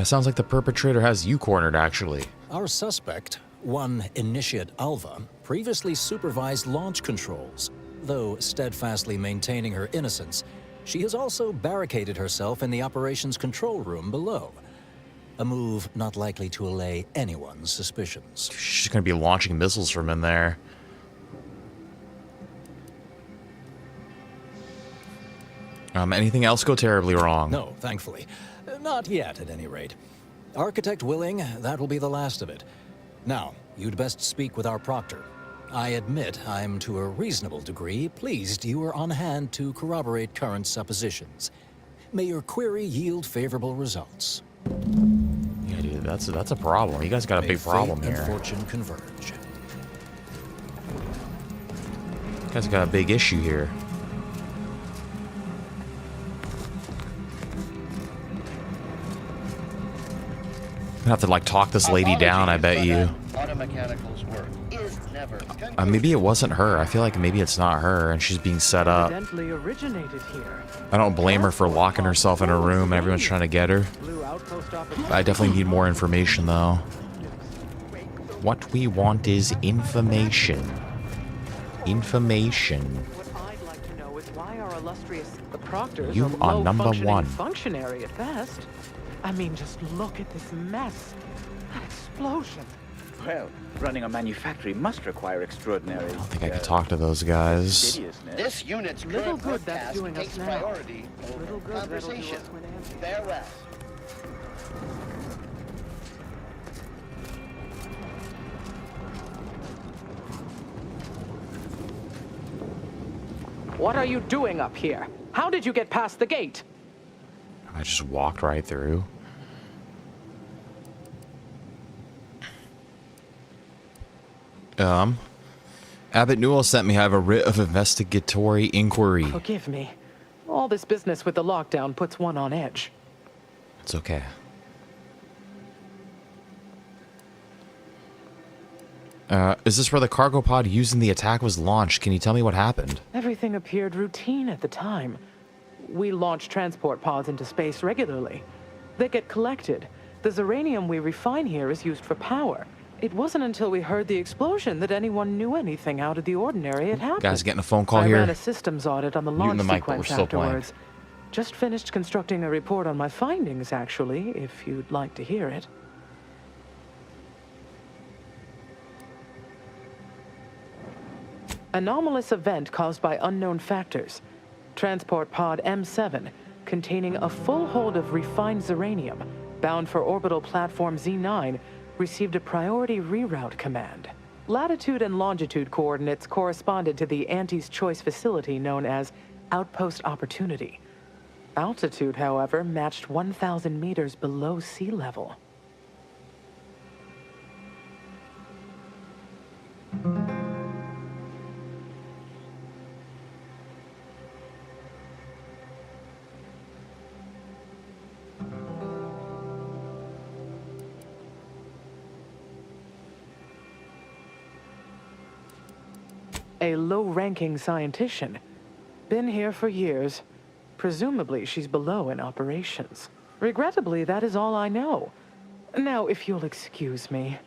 Sounds like the perpetrator has you cornered, actually. Our suspect, one Initiate Alva, previously supervised launch controls. Though steadfastly maintaining her innocence, she has also barricaded herself in the operations control room below. A move not likely to allay anyone's suspicions. She's gonna be launching missiles from in there. Anything else go terribly wrong? No, thankfully. Not yet, at any rate. Architect willing, that will be the last of it. Now, you'd best speak with our proctor. I admit I'm to a reasonable degree pleased you are on hand to corroborate current suppositions. May your query yield favorable results. Yeah, dude, that's a problem. You guys got a big problem May fate here. and fortune converge. You guys got a big issue here. I'm gonna have to like talk this lady down, I bet you. Automechanical's work is never Maybe it wasn't her. I feel like maybe it's not her and she's being set up. Evidently originated here. I don't blame her for locking herself in a room and everyone's trying to get her. I definitely need more information though. What we want is information. Information. What I'd like to know is why our illustrious Proctor's You a are number low-functioning one. functionary at best. I mean, just look at this mess. That explosion. Well, running a manufactory must require extraordinary. I don't think I could talk to those guys. This unit's Little current good that's broadcast doing us takes now. priority Little over good that'll do us conversation. when Auntie. Farewell. What are you doing up here? How did you get past the gate? I just walked right through. Abbot Newell sent me. I have a writ of investigatory inquiry. Forgive me. All this business with the lockdown puts one on edge. It's okay. Is this where the cargo pod used in the attack was launched? Can you tell me what happened? Everything appeared routine at the time. We launch transport pods into space regularly. They get collected. The zyranium we refine here is used for power. It wasn't until we heard the explosion that anyone knew anything out of the ordinary had happened. Guys, getting a phone call I here. ran a systems audit on the launch Muting the mic, but we're sequence still playing. afterwards. Just finished constructing a report on my findings, actually, if you'd like to hear it. Anomalous event caused by unknown factors. Transport pod M7, containing a full hold of refined zyranium, bound for orbital platform Z9, received a priority reroute command. Latitude and longitude coordinates corresponded to the Auntie's Choice facility known as Outpost Opportunity. Altitude, however, matched 1,000 meters below sea level. A low-ranking scientician. Been here for years. Presumably, she's below in operations. Regrettably, that is all I know. Now, if you'll excuse me.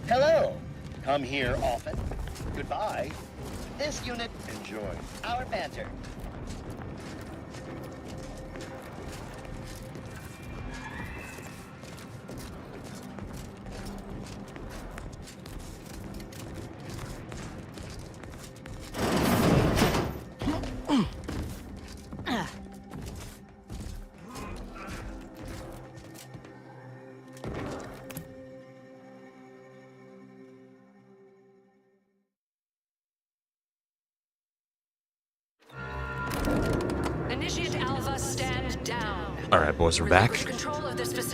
Hello. Come here often. Goodbye. This unit, enjoy our banter. Initiate Alpha, stand down. Alright, boys, we're back.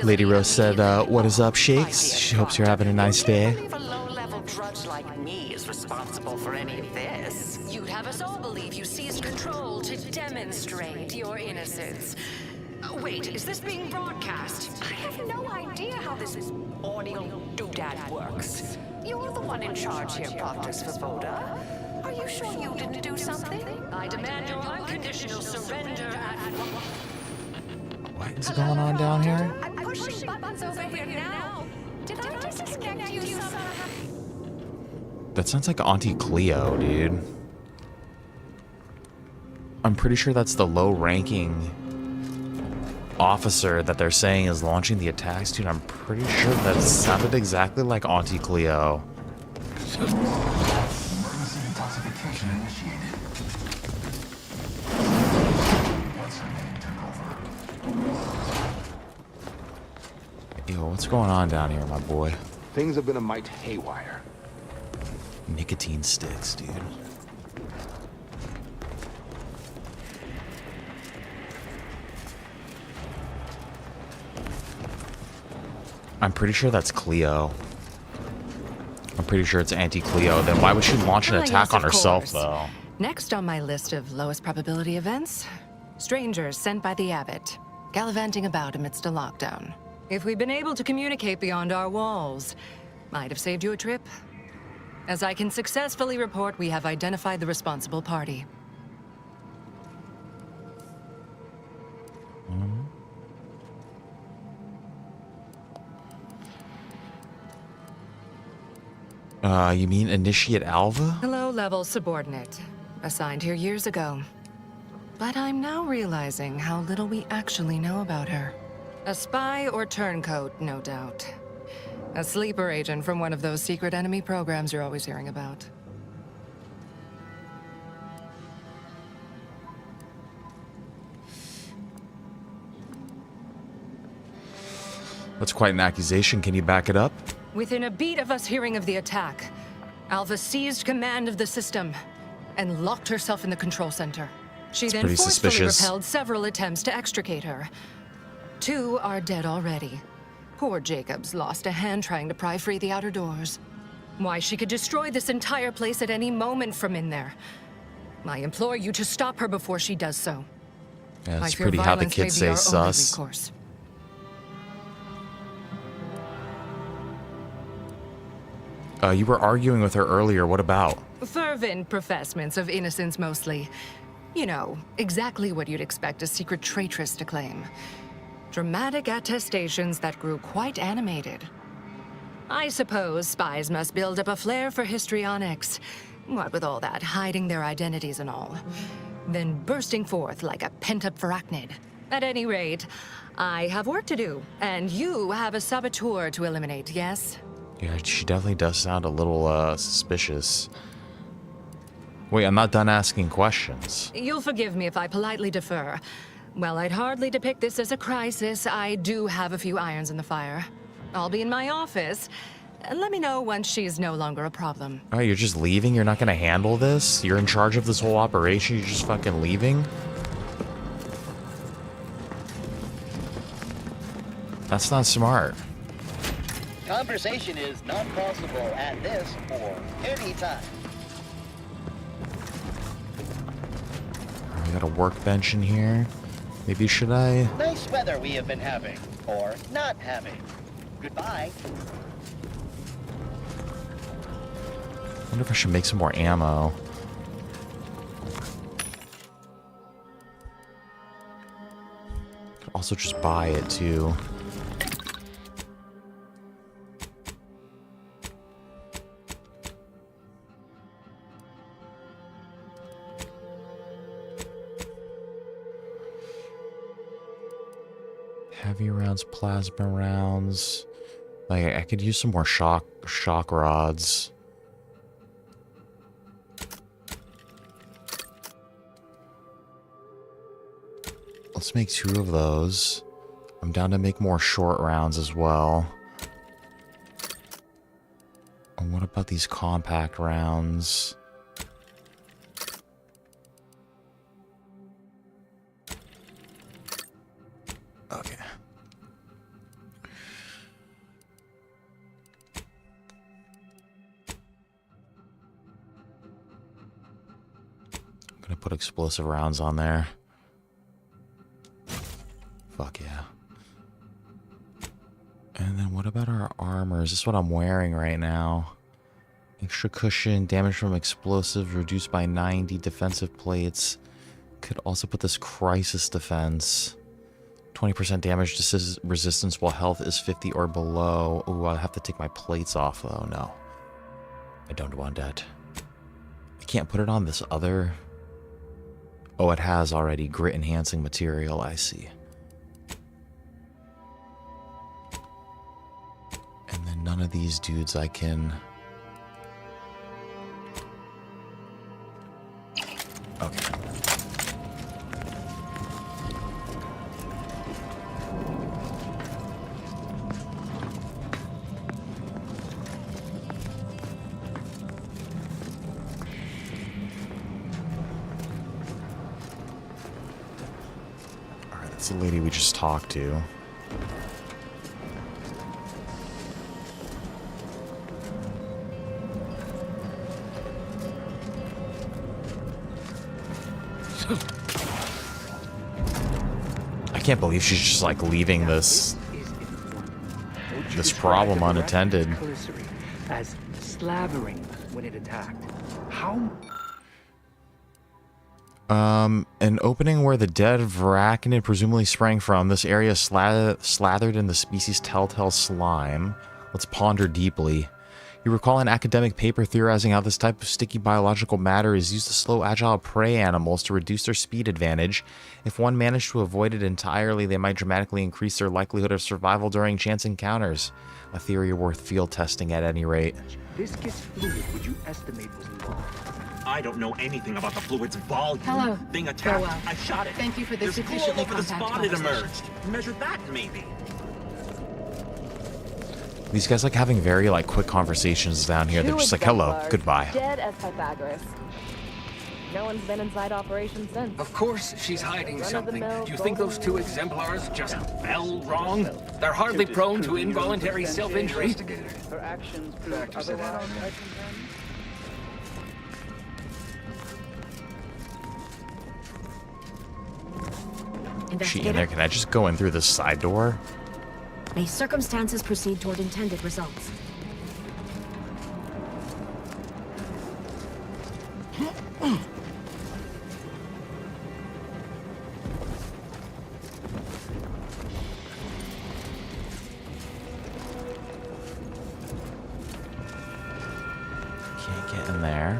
Lady Rose said, what is up, Shakes? She hopes you're having a nice day. Believe a low-level drudge like me is responsible for any of this. You'd have us all believe you seized control to demonstrate your innocence. Wait, is this being broadcast? I have no idea how this audio doodad works. You're the one in charge here, Proctor Svoboda. Are you sure you didn't do something? I demand your unconditional surrender at What is going on down here? I'm pushing buttons over here now. Did I disconnect you somehow? That sounds like Auntie Cleo, dude. I'm pretty sure that's the low-ranking officer that they're saying is launching the attacks, dude. I'm pretty sure that sounded exactly like Auntie Cleo. Emergency detoxification initiated. What's her name took over? Yo, what's going on down here, my boy? Things have been a mite haywire. Nicotine sticks, dude. I'm pretty sure that's Cleo. I'm pretty sure it's Auntie Cleo. Then why would she launch an attack on herself, though? Next on my list of lowest probability events, strangers sent by the abbot, gallivanting about amidst a lockdown. If we'd been able to communicate beyond our walls, might have saved you a trip. As I can successfully report, we have identified the responsible party. You mean Initiate Alva? Low-level subordinate, assigned here years ago. But I'm now realizing how little we actually know about her. A spy or turncoat, no doubt. A sleeper agent from one of those secret enemy programs you're always hearing about. That's quite an accusation. Can you back it up? Within a beat of us hearing of the attack, Alva seized command of the system and locked herself in the control center. She That's then pretty forcefully suspicious. repelled several attempts to extricate her. 2 are dead already. Poor Jacobs lost a hand trying to pry free the outer doors. Why, she could destroy this entire place at any moment from in there. I implore you to stop her before she does so. Yeah, I it's fear pretty how the violence may kids be say our only sus. recourse. You were arguing with her earlier. What about? Fervent professements of innocence, mostly. You know, exactly what you'd expect a secret traitress to claim. Dramatic attestations that grew quite animated. I suppose spies must build up a flair for histrionics. What with all that, hiding their identities and all. Then bursting forth like a pent-up arachnid. At any rate, I have work to do, and you have a saboteur to eliminate, yes? Yeah, she definitely does sound a little, suspicious. Wait, I'm not done asking questions. You'll forgive me if I politely defer. Well, I'd hardly depict this as a crisis. I do have a few irons in the fire. I'll be in my office. Let me know once she's no longer a problem. Oh, you're just leaving? You're not gonna handle this? You're in charge of this whole operation? You're just fucking leaving? That's not smart. Conversation is not possible at this or any time. We got a workbench in here. Maybe should I? Nice weather we have been having, or not having. Goodbye. I wonder if I should make some more ammo. Could also just buy it too. Heavy rounds, plasma rounds. Like I could use some more shock rods. Let's make 2 of those. I'm down to make more short rounds as well. And what about these compact rounds? Okay. I'm gonna put explosive rounds on there. Fuck yeah. And then what about our armor? Is this what I'm wearing right now? Extra cushion, damage from explosives reduced by 90, defensive plates. Could also put this crisis defense. 20% damage resistance while health is 50 or below. Ooh, I'll have to take my plates off though. No. I don't want that. I can't put it on this other... Oh, it has already grit enhancing material, I see. And then none of these dudes I can... Okay. Alright, that's the lady we just talked to. I can't believe she's just like leaving this problem unattended. As slavering when it attacked. How? An opening where the dead Varachnid presumably sprang from. This area slathered in the species' telltale slime. Let's ponder deeply. You recall an academic paper theorizing how this type of sticky biological matter is used to slow agile prey animals to reduce their speed advantage. If one managed to avoid it entirely, they might dramatically increase their likelihood of survival during chance encounters. A theory worth field testing at any rate. Viscous fluid would you estimate was involved? I don't know anything about the fluid's volume. Hello. Thing attacked. Farewell. I shot it. Thank you for this There's sufficiently over the compact spot it conversation. emerged. Measure that, maybe. These guys like having very like quick conversations down here. They're just like, hello, goodbye. Dead as Pythagoras. No one's been inside operation since. Of course she's hiding something. Do you think those 2 exemplars just Oh. fell wrong? They're hardly prone to involuntary self-injury. Her actions prove otherwise. Is she in there? Can I just go in through this side door? May circumstances proceed toward intended results. in there.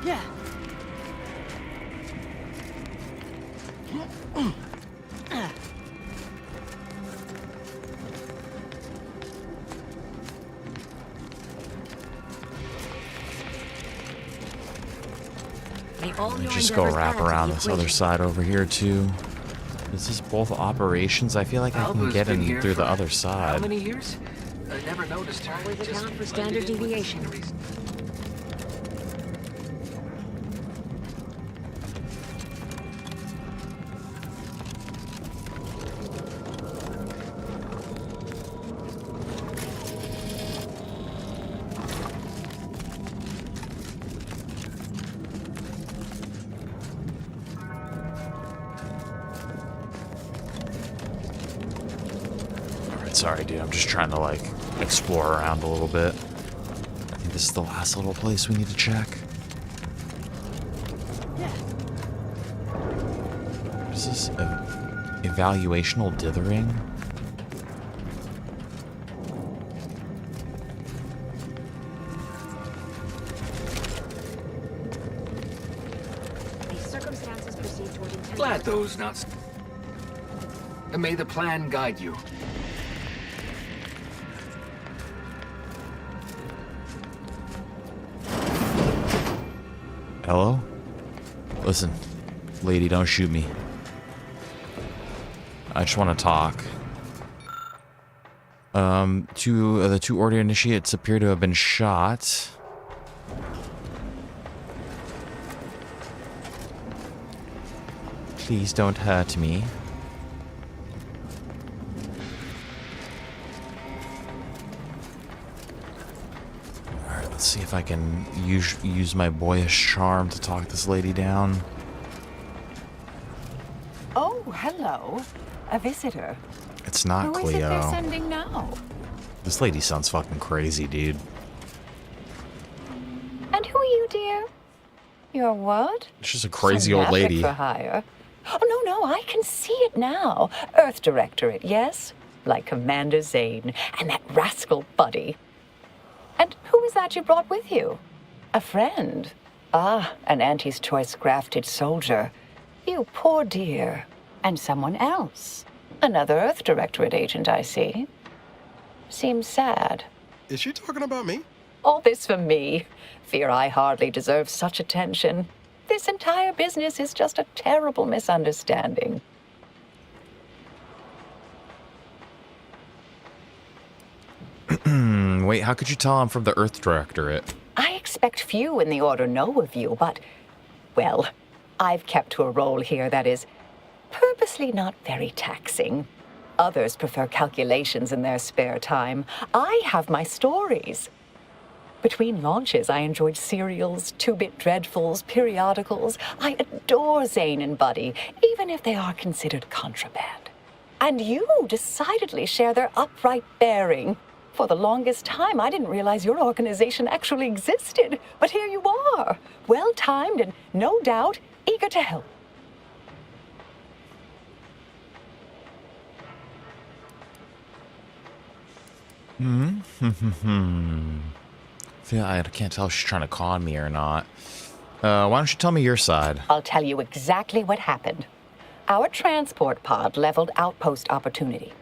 Yeah. Let me just go wrap around this other side over here too. This is both operations. I feel like I can get in through the other How side. many years? I never noticed her. Always account for standard deviation. Sorry, dude. I'm just trying to, like, explore around a little bit. I think this is the last little place we need to check. What is this? Evaluational dithering? These circumstances proceed toward intense. Glad those nuts. And may the plan guide you. Hello? Listen, lady, don't shoot me. I just want to talk. The two order initiates appear to have been shot. Please don't hurt me. Let's see if I can use my boyish charm to talk this lady down. Oh, hello. A visitor. It's not Who Cleo. is it they're sending now? This lady sounds fucking crazy, dude. And who are you, dear? You're what? She's a crazy Some old lady. maverick for hire. Oh, no, I can see it now. Earth Directorate, yes? Like Commander Zane and that rascal Buddy. And who is that you brought with you? A friend. Ah, an Auntie's Choice grafted soldier. You poor dear. And someone else. Another Earth Directorate agent, I see. Seems sad. Is she talking about me? All this for me. Fear I hardly deserve such attention. This entire business is just a terrible misunderstanding. Wait, how could you tell I'm from the Earth Directorate? I expect few in the Order know of you, but, well, I've kept to a role here that is purposely not very taxing. Others prefer calculations in their spare time. I have my stories. Between launches, I enjoyed serials, two-bit dreadfuls, periodicals. I adore Zane and Buddy, even if they are considered contraband. And you decidedly share their upright bearing. For the longest time, I didn't realize your organization actually existed. But here you are, well-timed and, no doubt, eager to help. I can't tell if she's trying to con me or not. Why don't you tell me your side? I'll tell you exactly what happened. Our transport pod leveled outpost opportunity.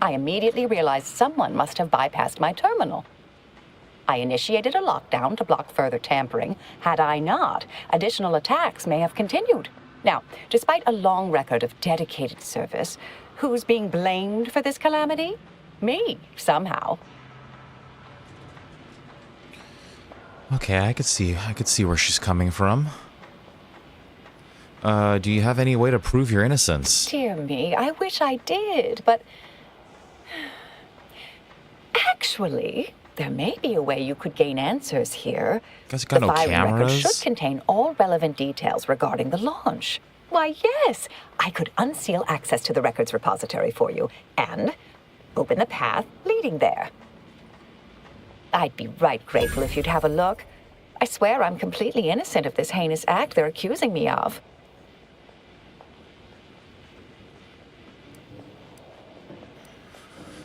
I immediately realized someone must have bypassed my terminal. I initiated a lockdown to block further tampering. Had I not, additional attacks may have continued. Now, despite a long record of dedicated service, who's being blamed for this calamity? Me, somehow. Okay, I could see where she's coming from. Do you have any way to prove your innocence? Dear me, I wish I did, but... Actually, there may be a way you could gain answers here. Guys got the no filing record cameras? should contain all relevant details regarding the launch. Why, yes, I could unseal access to the records repository for you and open the path leading there. I'd be right grateful if you'd have a look. I swear I'm completely innocent of this heinous act they're accusing me of.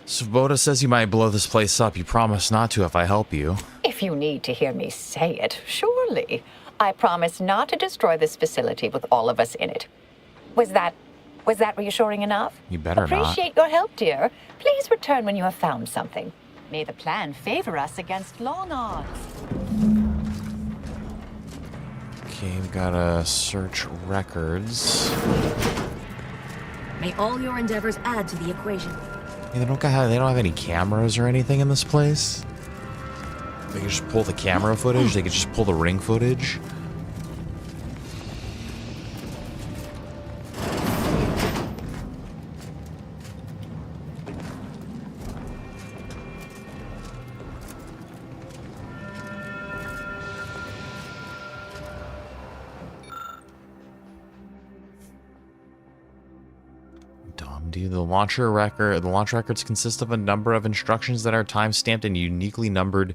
Svoboda says you might blow this place up. You promise not to if I help you. If you need to hear me say it, surely. I promise not to destroy this facility with all of us in it. Was that reassuring enough? You better not. Appreciate your help, dear. Please return when you have found something. May the plan favor us against long odds. Okay, we've gotta search records. May all your endeavors add to the equation. Yeah, they don't have any cameras or anything in this place. They can just pull the camera footage. They can just pull the ring footage. The launch records consist of a number of instructions that are time-stamped and uniquely numbered.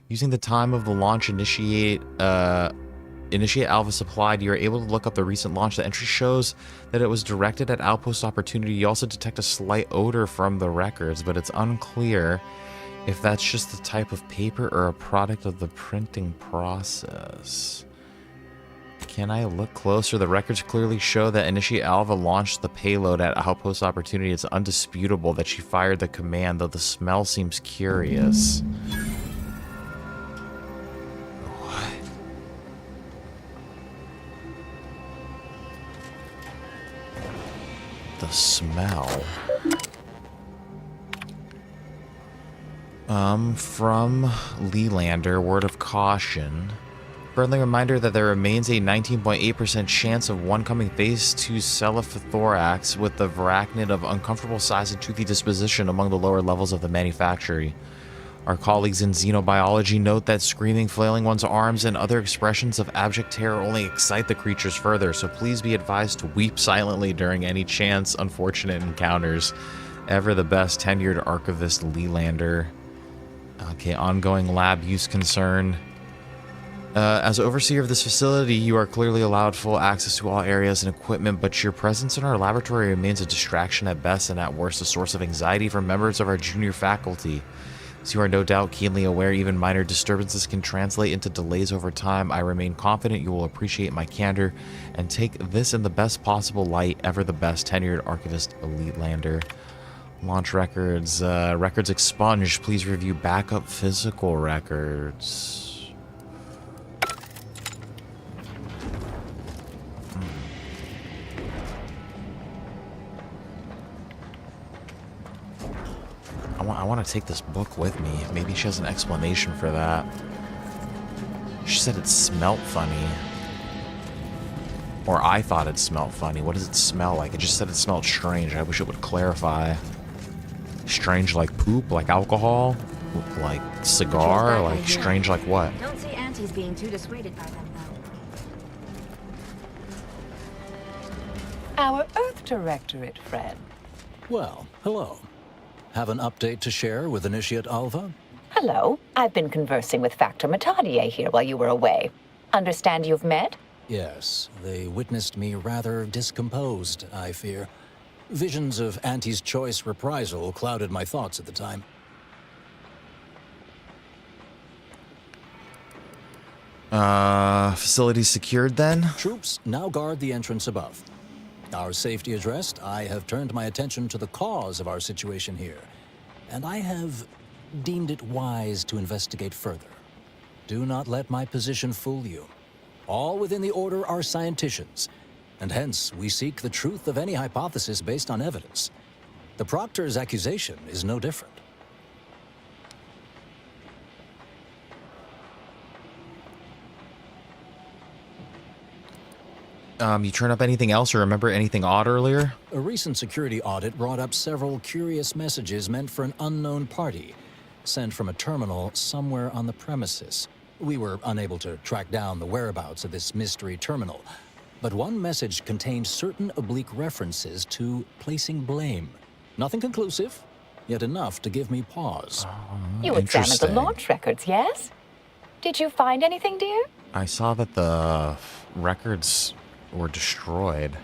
Using the time of the launch initiate alpha supplied, you are able to look up the recent launch. The entry shows that it was directed at outpost opportunity. You also detect a slight odor from the records, but it's unclear if that's just the type of paper or a product of the printing process. Can I look closer? The records clearly show that Initiate Alva launched the payload at Outpost Opportunity. It's undisputable that she fired the command, though the smell seems curious. What? The smell. From Leelander, word of caution. Friendly reminder that there remains a 19.8% chance of one coming phase 2 cephalothorax with the varachnid of uncomfortable size and toothy disposition among the lower levels of the manufactory. Our colleagues in xenobiology note that screaming, flailing one's arms, and other expressions of abject terror only excite the creatures further, so please be advised to weep silently during any chance unfortunate encounters. Ever the best, tenured archivist Leelander. Okay, ongoing lab use concern. As overseer of this facility, you are clearly allowed full access to all areas and equipment, but your presence in our laboratory remains a distraction at best and at worst a source of anxiety for members of our junior faculty. As you are no doubt keenly aware, even minor disturbances can translate into delays over time. I remain confident you will appreciate my candor and take this in the best possible light. Ever the best, tenured archivist Leelander. Launch records. Records expunged. Please review backup physical records. I want to take this book with me. Maybe she has an explanation for that. She said it smelt funny. Or I thought it smelled funny. What does it smell like? It just said it smelled strange. I wish it would clarify. Strange like poop? Like alcohol? Like cigar? Like strange like what? Don't see Auntie's being too dissuaded by them, though. Our Earth Directorate friend. Well, hello. Have an update to share with Initiate Alva? Hello. I've been conversing with Factor Matadier here while you were away. Understand you've met? Yes, they witnessed me rather discomposed, I fear. Visions of Auntie's choice reprisal clouded my thoughts at the time. Facility secured then? Troops now guard the entrance above. Our safety addressed, I have turned my attention to the cause of our situation here, and I have deemed it wise to investigate further. Do not let my position fool you. All within the Order are scienticians, and hence we seek the truth of any hypothesis based on evidence. The Proctor's accusation is no different. You turn up anything else or remember anything odd earlier? A recent security audit brought up several curious messages meant for an unknown party, sent from a terminal somewhere on the premises. We were unable to track down the whereabouts of this mystery terminal, but one message contained certain oblique references to placing blame. Nothing conclusive, yet enough to give me pause. You examined the launch records, yes? Did you find anything, dear? I saw that the records were destroyed.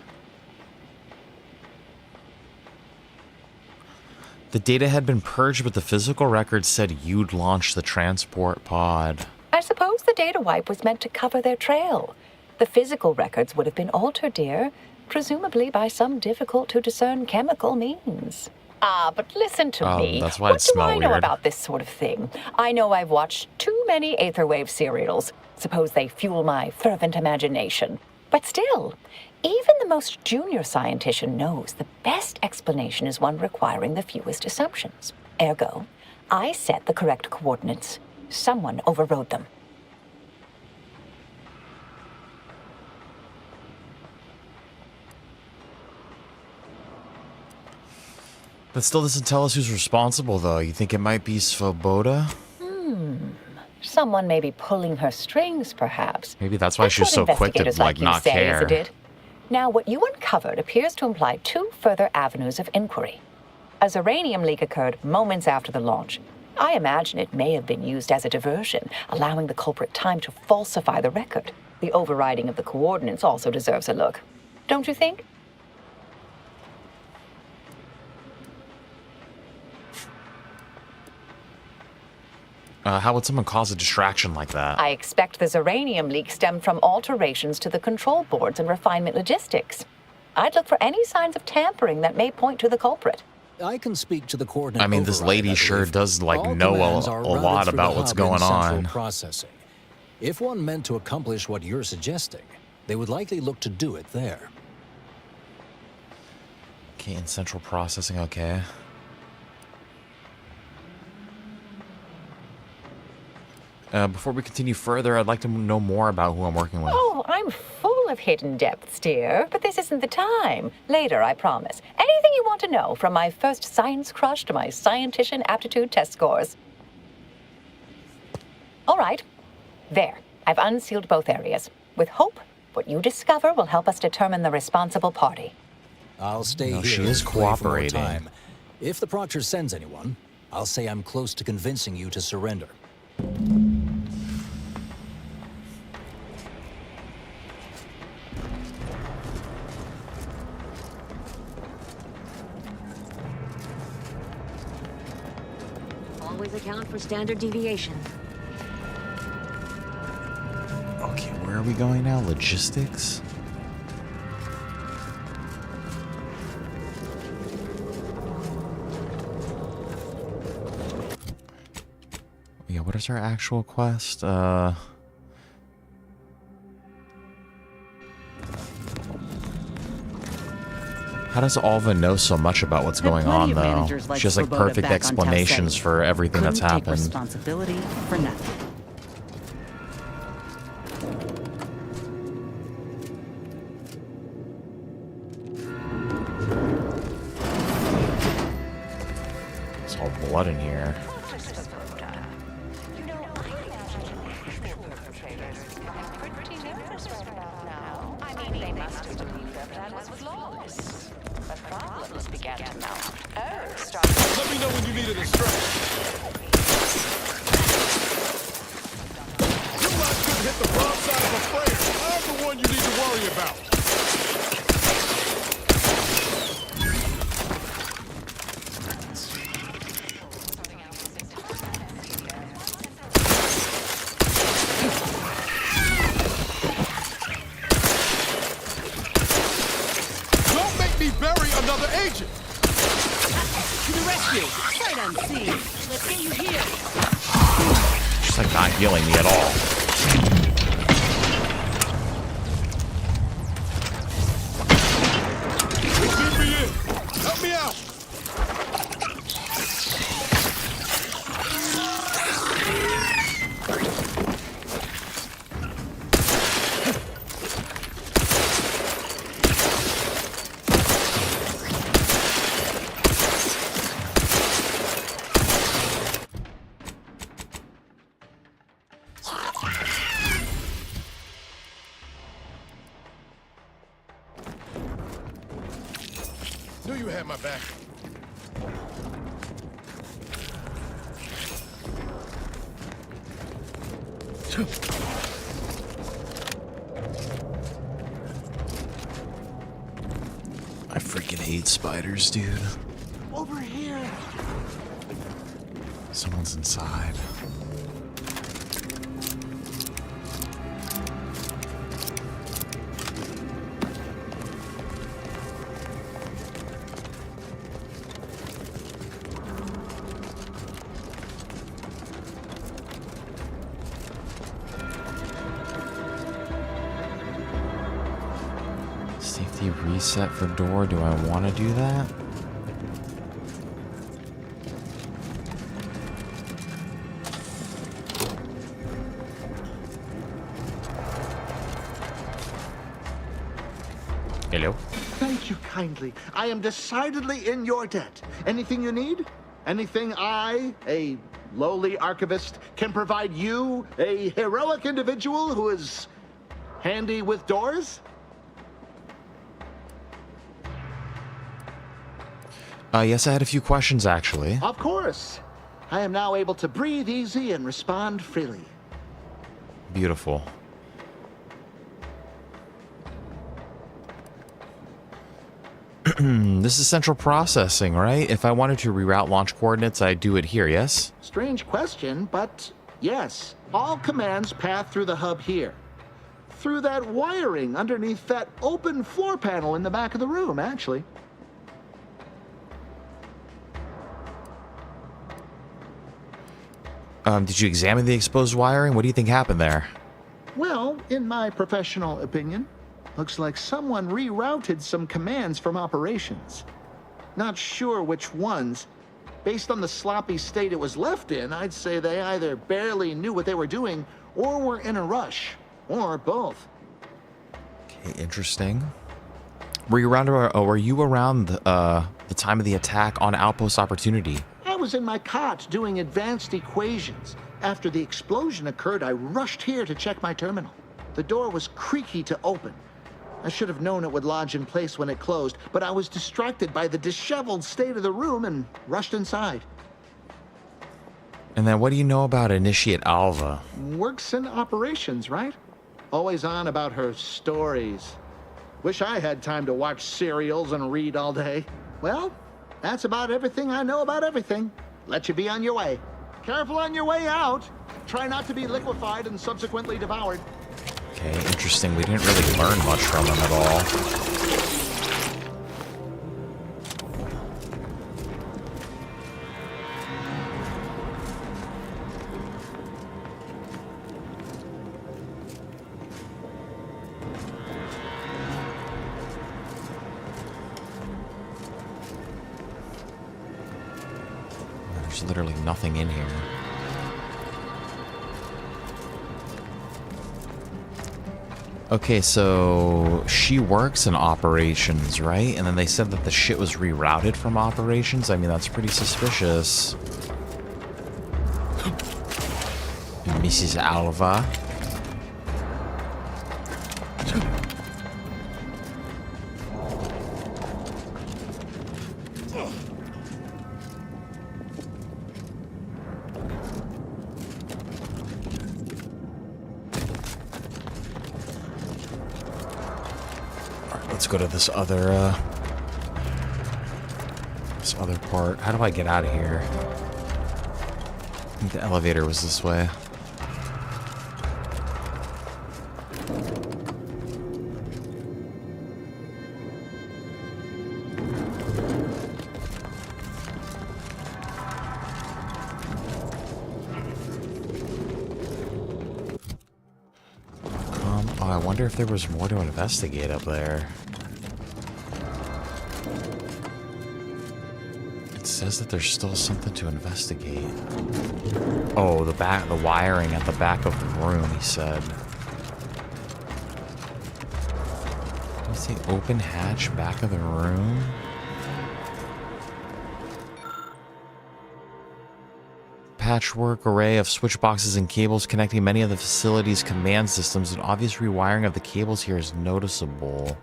The data had been purged, but the physical records said you'd launch the transport pod. I suppose the data wipe was meant to cover their trail. The physical records would have been altered, dear, presumably by some difficult-to-discern chemical means. But listen to me. That's why what it smelled do I know weird. about this sort of thing? I know I've watched too many Aetherwave serials. Suppose they fuel my fervent imagination. But still, even the most junior scientician knows the best explanation is one requiring the fewest assumptions. Ergo, I set the correct coordinates. Someone overrode them. That still doesn't tell us who's responsible, though. You think it might be Svoboda? Someone may be pulling her strings, perhaps. Maybe that's why she was so quick to, Investigators like, you not say, care. Is it? Now, what you uncovered appears to imply two further avenues of inquiry. A zyranium leak occurred moments after the launch. I imagine it may have been used as a diversion, allowing the culprit time to falsify the record. The overriding of the coordinates also deserves a look. Don't you think? How would someone cause a distraction like that? I expect the zyranium leak stemmed from alterations to the control boards and refinement logistics. I'd look for any signs of tampering that may point to the culprit. I can speak to the coordinate. I mean, this lady sure does, like, know a lot about what's going on. Processing. If one meant to accomplish what you're suggesting, they would likely look to do it there. Okay, in central processing, okay. Before we continue further, I'd like to know more about who I'm working with. Oh, I'm full of hidden depths, dear, but this isn't the time. Later, I promise. Anything you want to know, from my first science crush to my scientician aptitude test scores. All right. There. I've unsealed both areas. With hope, what you discover will help us determine the responsible party. I'll stay No, here. she is and play for more cooperating. time. If the Proctor sends anyone, I'll say I'm close to convincing you to surrender. Always account for standard deviation. Okay, where are we going now? Logistics? Yeah, what is our actual quest? How does Alva know so much about what's going on, though? She has, like, perfect explanations for everything that's Couldn't take happened. responsibility for nothing. There's all blood in here. Let me know when you need a distraction. Your life could hit the wrong side of a frame. I'm the one you need to worry about. Don't make me bury another agent. To the rescue! Sight unseen! Let's get you here! She's, like, not healing me at all. Keep me in. Help me out. Knew you had my back. I freaking hate spiders, dude. Over here. Someone's inside. Safety reset for door. Do I want to do that? Hello? Thank you kindly. I am decidedly in your debt. Anything you need? Anything I, a lowly archivist, can provide you, a heroic individual who is handy with doors? Yes, I had a few questions, actually. Of course. I am now able to breathe easy and respond freely. Beautiful. This is central processing, right? If I wanted to reroute launch coordinates, I'd do it here, yes? Strange question, but yes. All commands pass through the hub here. Through that wiring underneath that open floor panel in the back of the room, actually. Did you examine the exposed wiring? What do you think happened there? Well, in my professional opinion, looks like someone rerouted some commands from operations. Not sure which ones. Based on the sloppy state it was left in, I'd say they either barely knew what they were doing or were in a rush, or both. Okay, interesting. Were you around the time of the attack on Outpost Opportunity? I was in my cot doing advanced equations. After the explosion occurred, I rushed here to check my terminal. The door was creaky to open. I should have known it would lodge in place when it closed, but I was distracted by the disheveled state of the room and rushed inside. And then what do you know about Initiate Alva? Works in operations, right? Always on about her stories. Wish I had time to watch serials and read all day. Well, that's about everything I know about everything. Let you be on your way. Careful on your way out. Try not to be liquefied and subsequently devoured. Okay, interesting. We didn't really learn much from him at all. There's literally nothing in here. Okay, so she works in operations, right? And then they said that the shit was rerouted from operations? I mean, that's pretty suspicious. Mrs. Alva. Let's go to this other part. How do I get out of here? I think the elevator was this way. Oh, I wonder if there was more to investigate up there. It says that there's still something to investigate. Oh, the wiring at the back of the room, he said. Did he say open hatch back of the room? Patchwork array of switch boxes and cables connecting many of the facility's command systems. An obvious rewiring of the cables here is noticeable.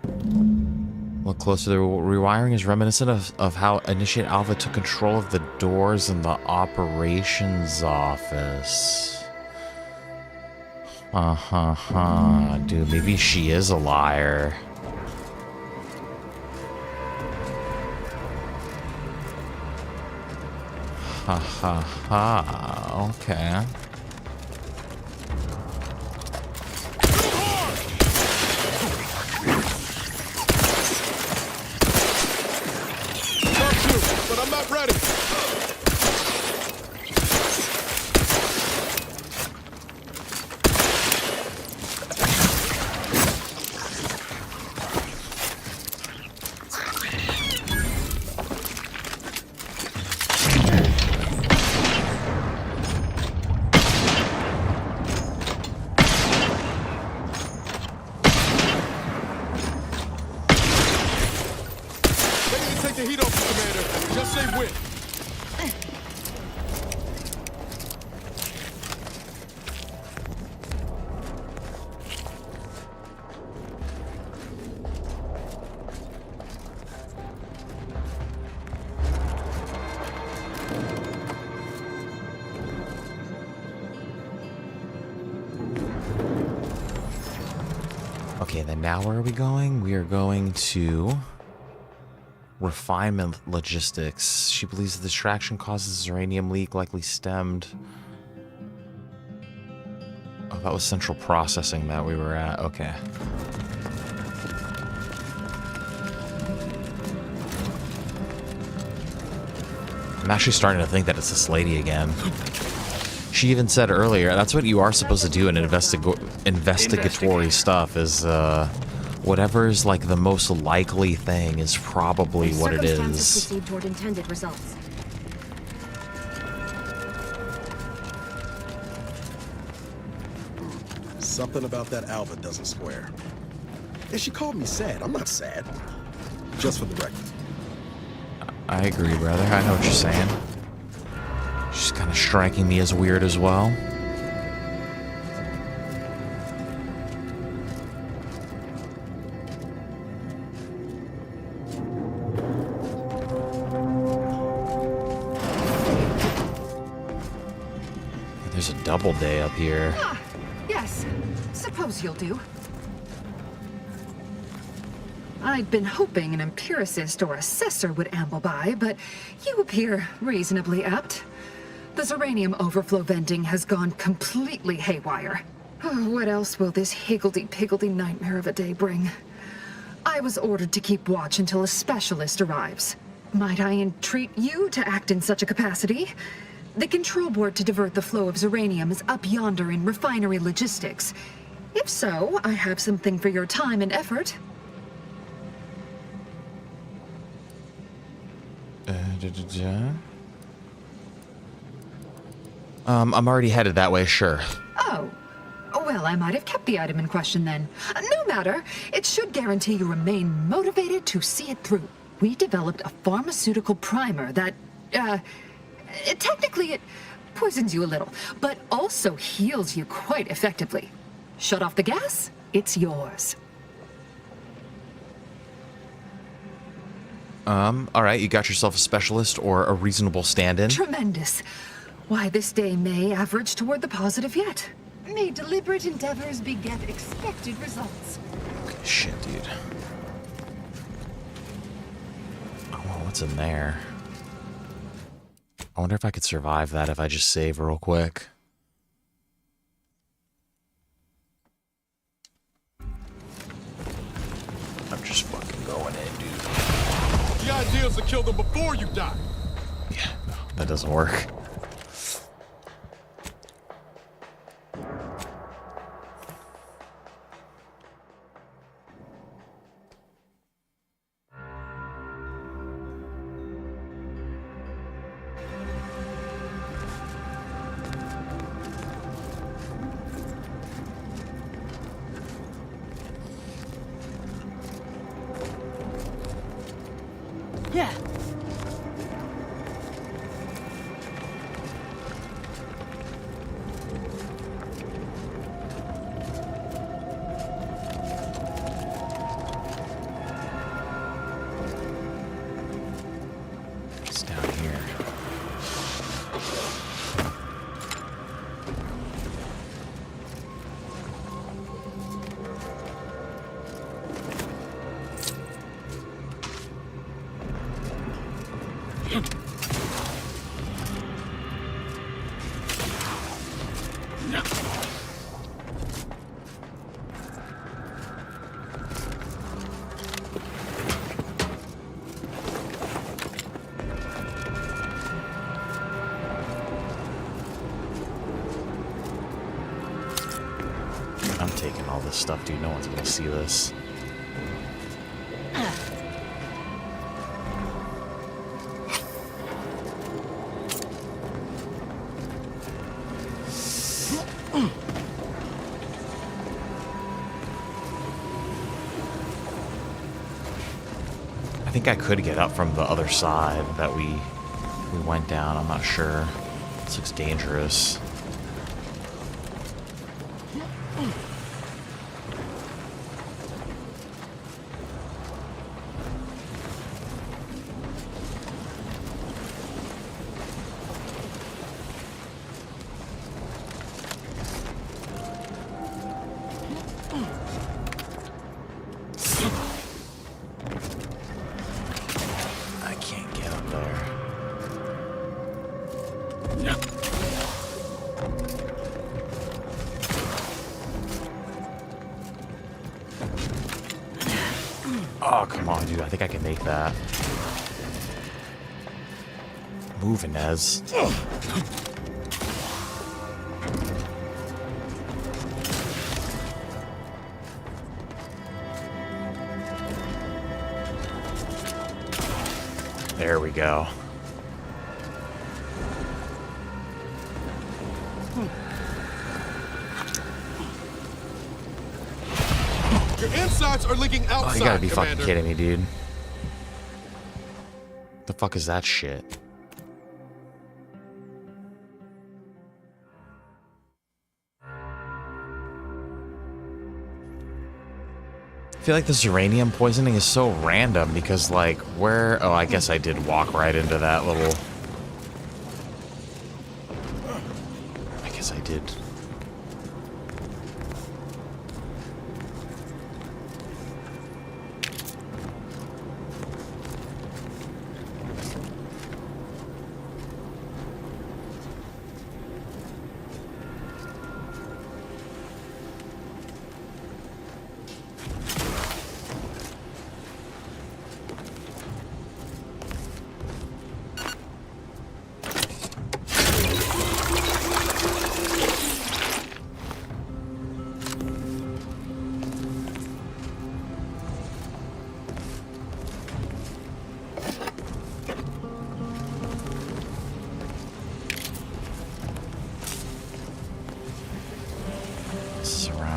Look closer. The rewiring is reminiscent of how Initiate Alpha took control of the doors in the operations office. Dude, maybe she is a liar. Ha ha ha. Okay. But I'm not ready. Take the heat off, Commander. Just say when. Okay, then now where are we going? We are going to refinement logistics. She believes the distraction causes uranium leak, likely stemmed. Oh, that was central processing that we were at. Okay. I'm actually starting to think that it's this lady again. She even said earlier, that's what you are supposed to do in investigatory stuff, is whatever's like the most likely thing is probably what it is. Proceed toward intended results. Something about that Alva doesn't square. And she called me sad. I'm not sad. Just for the record. I agree, brother. I know what you're saying. She's kind of striking me as weird as well. There's a double day up here. Ah, yes. Suppose you'll do. I'd been hoping an empiricist or assessor would amble by, but you appear reasonably apt. The zyranium overflow venting has gone completely haywire. Oh, what else will this higgledy-piggledy nightmare of a day bring? I was ordered to keep watch until a specialist arrives. Might I entreat you to act in such a capacity? The control board to divert the flow of zyranium is up yonder in refinery logistics. If so, I have something for your time and effort. I'm already headed that way, sure. Oh. Well, I might have kept the item in question then. No matter. It should guarantee you remain motivated to see it through. We developed a pharmaceutical primer that, technically it poisons you a little, but also heals you quite effectively. Shut off the gas, it's yours. Alright, you got yourself a specialist or a reasonable stand-in? Tremendous. Why, this day may average toward the positive yet. May deliberate endeavors beget expected results. Okay, shit, dude. Oh, well, what's in there? I wonder if I could survive that if I just save real quick. I'm just fucking going in, dude. The idea is to kill them before you die. Yeah, no, that doesn't work. Yeah. It's down here. taking all this stuff, dude. No one's gonna see this. I think I could get up from the other side that we went down. I'm not sure. This looks dangerous. Oh, come on, dude. I think I can make that. Move, Inez. There we go. Your insides are leaking outside, Oh, you gotta be Commander. fucking kidding me, dude. The fuck is that shit? I feel like this uranium poisoning is so random because, like, where... Oh, I guess I did walk right into that little... I guess I did.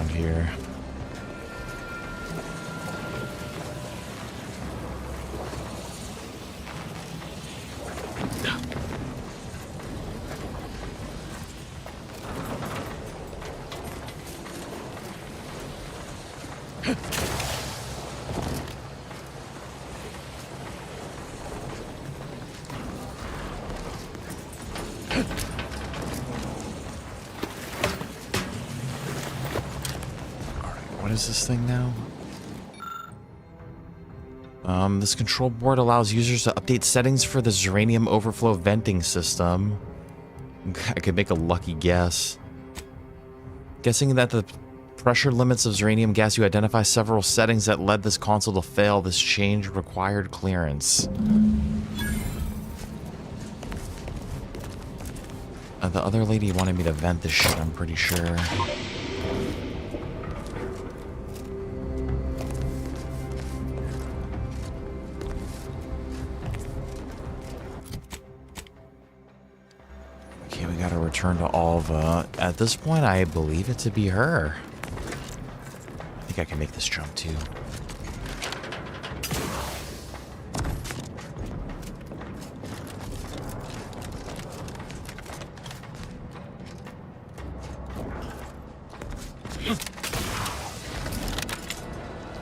Here. What is this thing now? This control board allows users to update settings for the zyranium overflow venting system. I could make a lucky guess. Guessing that the pressure limits of zyranium gas, you identify several settings that led this console to fail. This change required clearance. The other lady wanted me to vent this shit, I'm pretty sure. Return to Alva. At this point, I believe it to be her. I think I can make this jump too.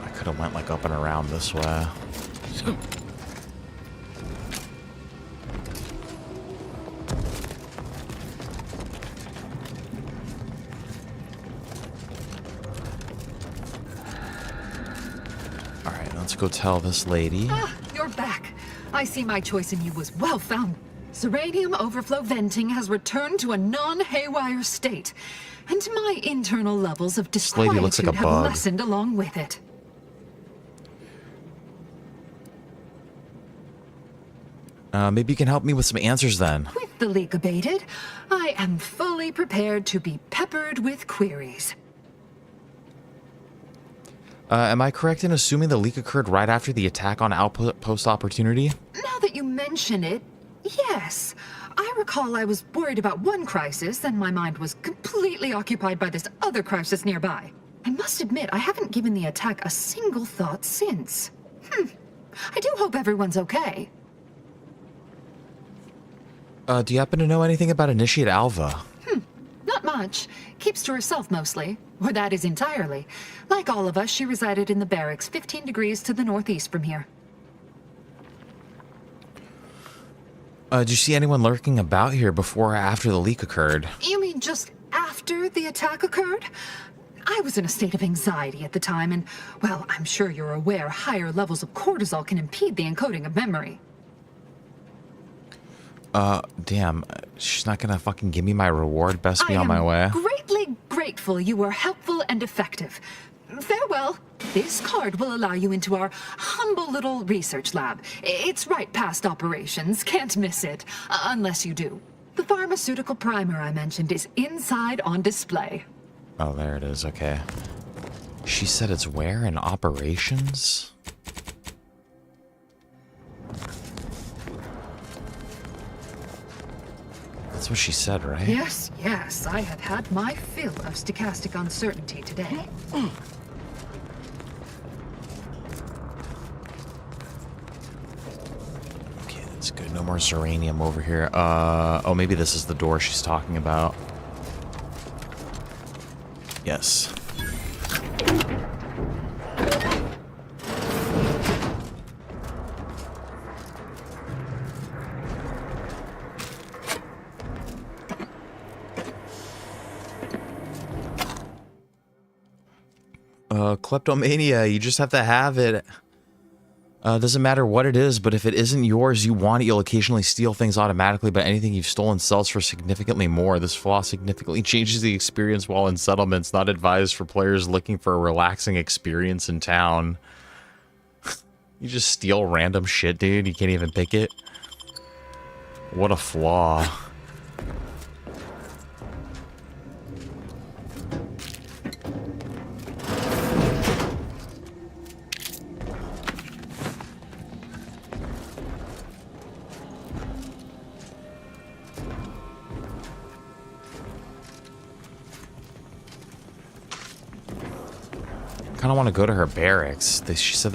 I could have went like up and around this way. Go tell this lady. Ah, you're back. I see my choice in you was well found. Zyranium overflow venting has returned to a non-haywire state, and my internal levels of disquietude have lessened along with it. Maybe you can help me with some answers then. With the leak abated, I am fully prepared to be peppered with queries. Am I correct in assuming the leak occurred right after the attack on Outpost Opportunity? Now that you mention it, yes. I recall I was worried about one crisis, and my mind was completely occupied by this other crisis nearby. I must admit, I haven't given the attack a single thought since. I do hope everyone's okay. Do you happen to know anything about Initiate Alva? Not much. Keeps to herself mostly. Or that is entirely. Like all of us, she resided in the barracks 15 degrees to the northeast from here. Did you see anyone lurking about here before or after the leak occurred? You mean just after the attack occurred? I was in a state of anxiety at the time, and, well, I'm sure you're aware higher levels of cortisol can impede the encoding of memory. Damn. She's not gonna fucking give me my reward. Best be on my way. I am greatly grateful you were helpful and effective. Farewell. This card will allow you into our humble little research lab. It's right past operations. Can't miss it. Unless you do. The pharmaceutical primer I mentioned is inside on display. Oh, there it is. Okay. She said it's where in operations? That's what she said, right? Yes, yes. I have had my fill of stochastic uncertainty today. Okay, that's good. No more zyranium over here. Oh, maybe this is the door she's talking about. Yes. Kleptomania, you just have to have it. Doesn't matter what it is, but if it isn't yours, you want it, you'll occasionally steal things automatically, but anything you've stolen sells for significantly more. This flaw significantly changes the experience while in settlements, not advised for players looking for a relaxing experience in town. You just steal random shit, dude. You can't even pick it. What a flaw. I kind of want to go to her barracks. She said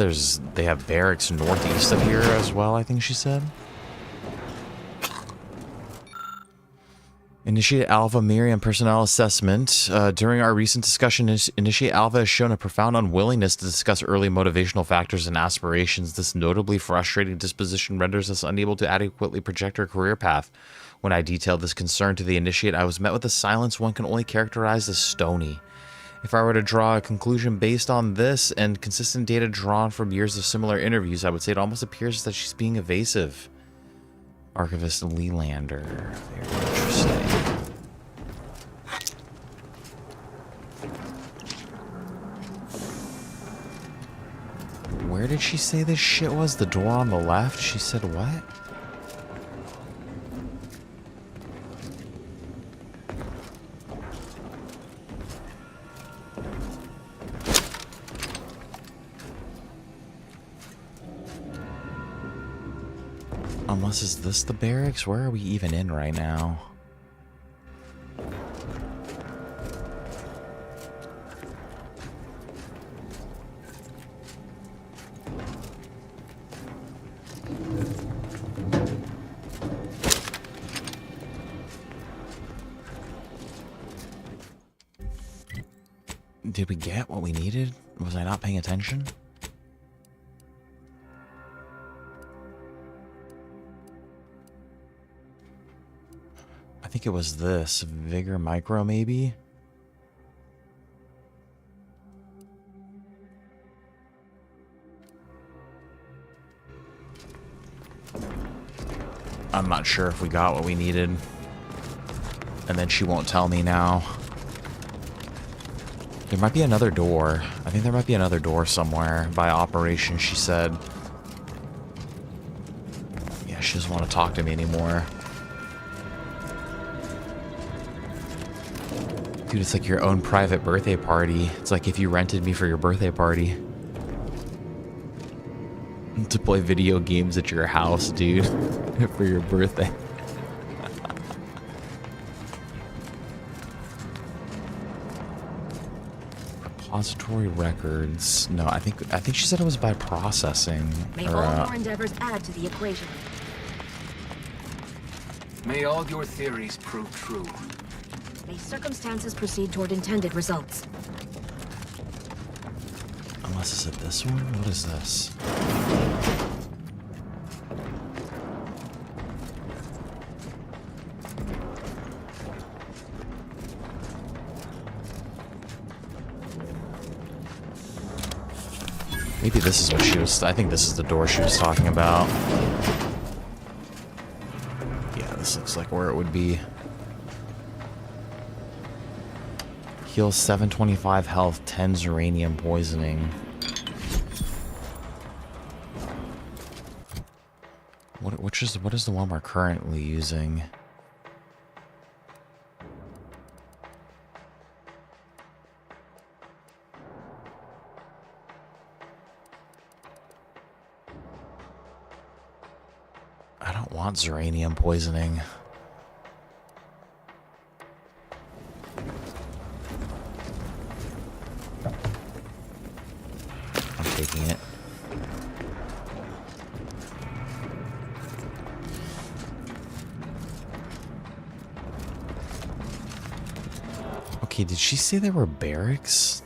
they have barracks northeast of here as well, I think she said. Initiate Alpha Miriam personnel assessment. During our recent discussion, Initiate Alpha has shown a profound unwillingness to discuss early motivational factors and aspirations. This notably frustrating disposition renders us unable to adequately project our career path. When I detailed this concern to the Initiate, I was met with a silence one can only characterize as stony. If I were to draw a conclusion based on this and consistent data drawn from years of similar interviews, I would say it almost appears that she's being evasive. Archivist Leelander. Very interesting. Where did she say this shit was? The door on the left? She said what? Unless, is this the barracks? Where are we even in right now? Did we get what we needed? Was I not paying attention? I think it was this. Vigor Micro, maybe? I'm not sure if we got what we needed. And then she won't tell me now. There might be another door. I think there might be another door somewhere by operation, she said. Yeah, she doesn't want to talk to me anymore. Dude, it's like your own private birthday party. It's like if you rented me for your birthday party. to play video games at your house, dude, for your birthday. Repository records. No, I think she said it was by processing. May Or, all your endeavors add to the equation. May all your theories prove true. May circumstances proceed toward intended results. unless is it this one? What is this? Maybe this is what she was... I think this is the door she was talking about. Yeah, this looks like where it would be. Heals 725 health, 10 zyranium poisoning. What is the one we're currently using? I don't want zyranium poisoning. I'm taking it. Okay, did she say there were barracks?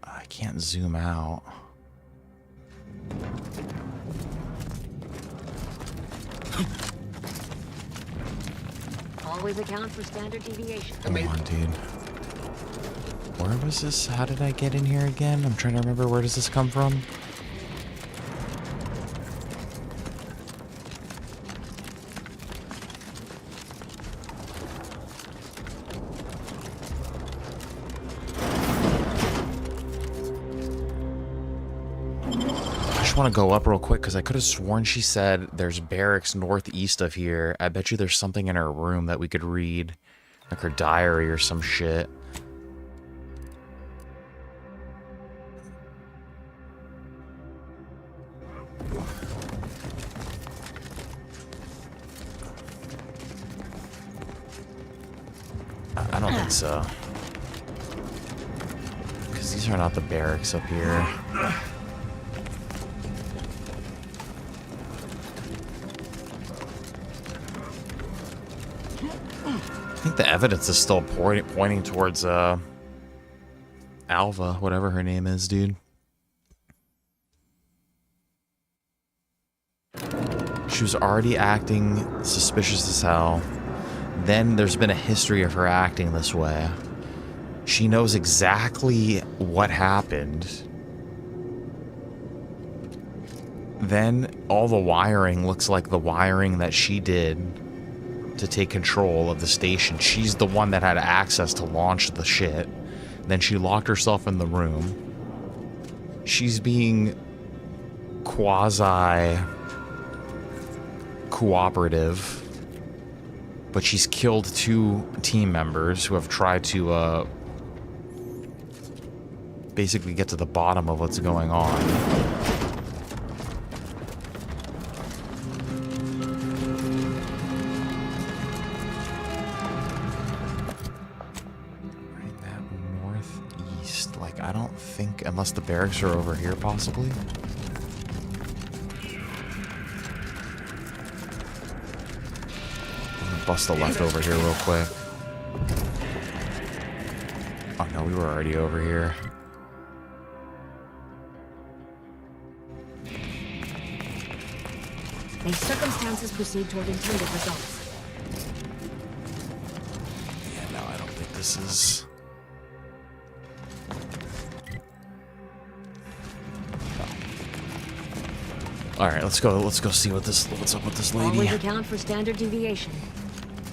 I can't zoom out. Always account for standard deviation. Come on, dude. Where was this? How did I get in here again? I'm trying to remember. Where does this come from? I want to go up real quick because I could have sworn she said there's barracks northeast of here. I bet you there's something in her room that we could read, like her diary or some shit. I don't think so, because these are not the barracks up here. I think the evidence is still pointing towards Alva, whatever her name is, dude. She was already acting suspicious as hell. Then there's been a history of her acting this way. She knows exactly what happened. Then all the wiring looks like the wiring that she did to take control of the station. She's the one that had access to launch the shit. Then she locked herself in the room. She's being quasi-cooperative, but she's killed 2 team members who have tried to basically get to the bottom of what's going on. Unless the barracks are over here, possibly. I'm gonna bust the left over here real quick. Oh no, we were already over here. May circumstances proceed toward intended results. Yeah, no, I don't think this is... All right, let's go see what's up with this lady. Always account for standard deviation.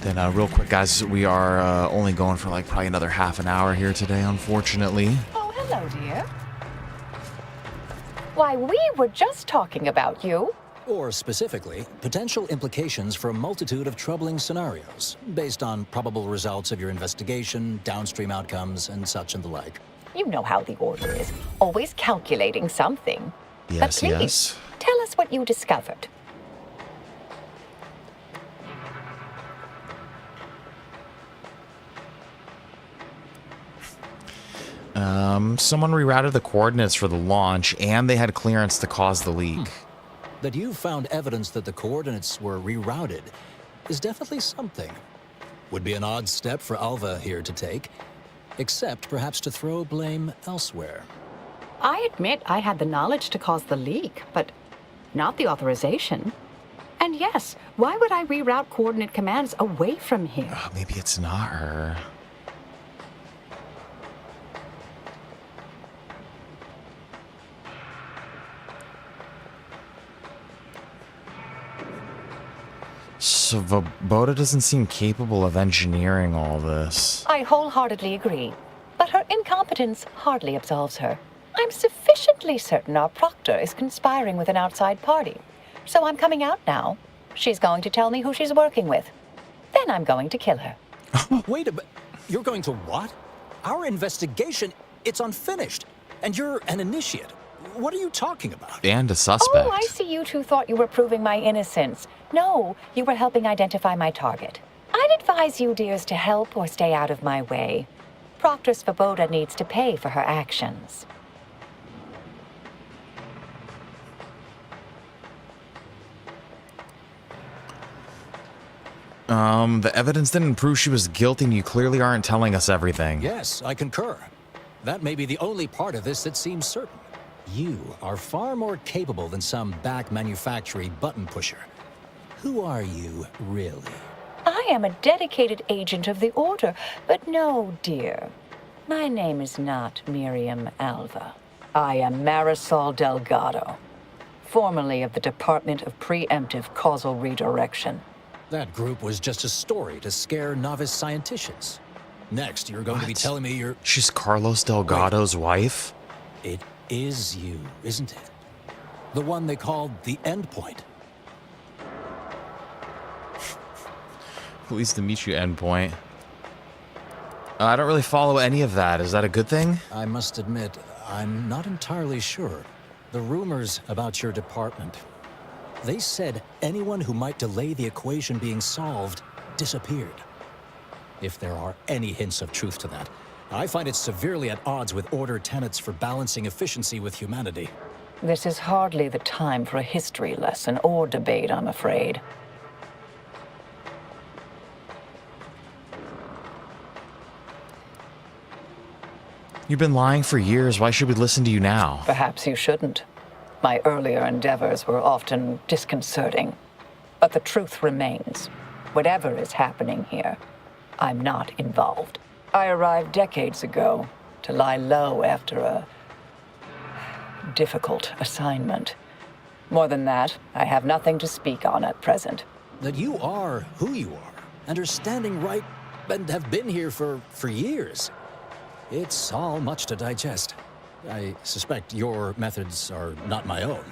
Then real quick, guys, we are only going for like probably another half an hour here today, unfortunately. Oh, hello, dear. Why, we were just talking about you. Or specifically, potential implications for a multitude of troubling scenarios, based on probable results of your investigation, downstream outcomes, and such and the like. You know how the Order is. Always calculating something. But Yes, please, yes. tell us what you discovered. Someone rerouted the coordinates for the launch, and they had clearance to cause the leak. That you found evidence that the coordinates were rerouted is definitely something. Would be an odd step for Alva here to take, except perhaps to throw blame elsewhere. I admit I had the knowledge to cause the leak, but not the authorization. And yes, why would I reroute coordinate commands away from here? Maybe it's not her. So Svoboda doesn't seem capable of engineering all this. I wholeheartedly agree, but her incompetence hardly absolves her. I'm sufficiently certain our proctor is conspiring with an outside party, so I'm coming out now. She's going to tell me who she's working with. Then I'm going to kill her. Wait a minute. You're going to what? Our investigation, it's unfinished. And you're an initiate. What are you talking about? And a suspect. Oh, I see you two thought you were proving my innocence. No, you were helping identify my target. I'd advise you dears to help or stay out of my way. Proctor Svoboda needs to pay for her actions. The evidence didn't prove she was guilty, and you clearly aren't telling us everything. Yes, I concur. That may be the only part of this that seems certain. You are far more capable than some back manufacturing button pusher. Who are you, really? I am a dedicated agent of the Order, but no, dear. My name is not Miriam Alva. I am Marisol Delgado, formerly of the Department of Preemptive Causal Redirection. That group was just a story to scare novice scienticians. Next, you're going to be telling me you're... She's Carlos Delgado's wife? It is you, isn't it? The one they called the Endpoint. Pleased to meet you, Endpoint. I don't really follow any of that. Is that a good thing? I must admit, I'm not entirely sure. The rumors about your department... They said anyone who might delay the equation being solved disappeared. If there are any hints of truth to that, I find it severely at odds with Order tenets for balancing efficiency with humanity. This is hardly the time for a history lesson or debate, I'm afraid. You've been lying for years. Why should we listen to you now? Perhaps you shouldn't. My earlier endeavors were often disconcerting. But the truth remains. Whatever is happening here, I'm not involved. I arrived decades ago to lie low after a difficult assignment. More than that, I have nothing to speak on at present. That you are who you are, and are standing right, and have been here for years. It's all much to digest. I suspect your methods are not my own,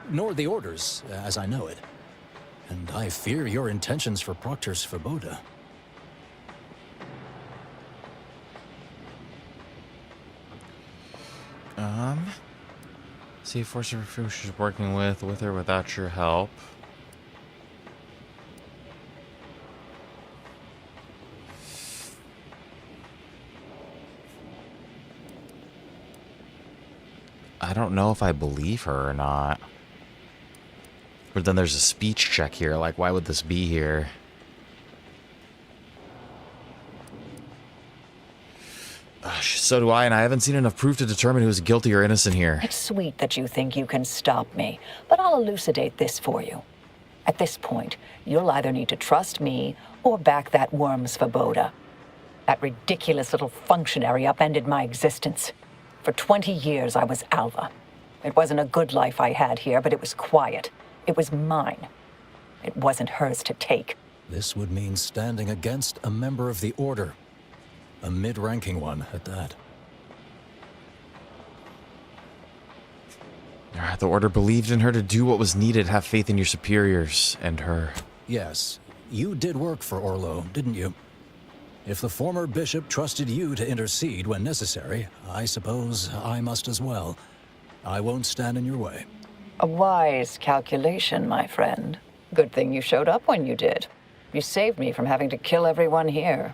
nor the Order's, as I know it. And I fear your intentions for Proctor Svoboda. See if force of who she's working with or without your help. I don't know if I believe her or not. But then there's a speech check here, like why would this be here? So do I, and I haven't seen enough proof to determine who's guilty or innocent here. It's sweet that you think you can stop me, but I'll elucidate this for you. At this point, you'll either need to trust me or back that worm Svoboda. That ridiculous little functionary upended my existence. For 20 years, I was Alva. It wasn't a good life I had here, but it was quiet. It was mine. It wasn't hers to take. This would mean standing against a member of the Order. A mid-ranking one, at that. The Order believed in her to do what was needed. Have faith in your superiors and her. Yes, you did work for Orlo, didn't you? If the former bishop trusted you to intercede when necessary, I suppose I must as well. I won't stand in your way. A wise calculation, my friend. Good thing you showed up when you did. You saved me from having to kill everyone here.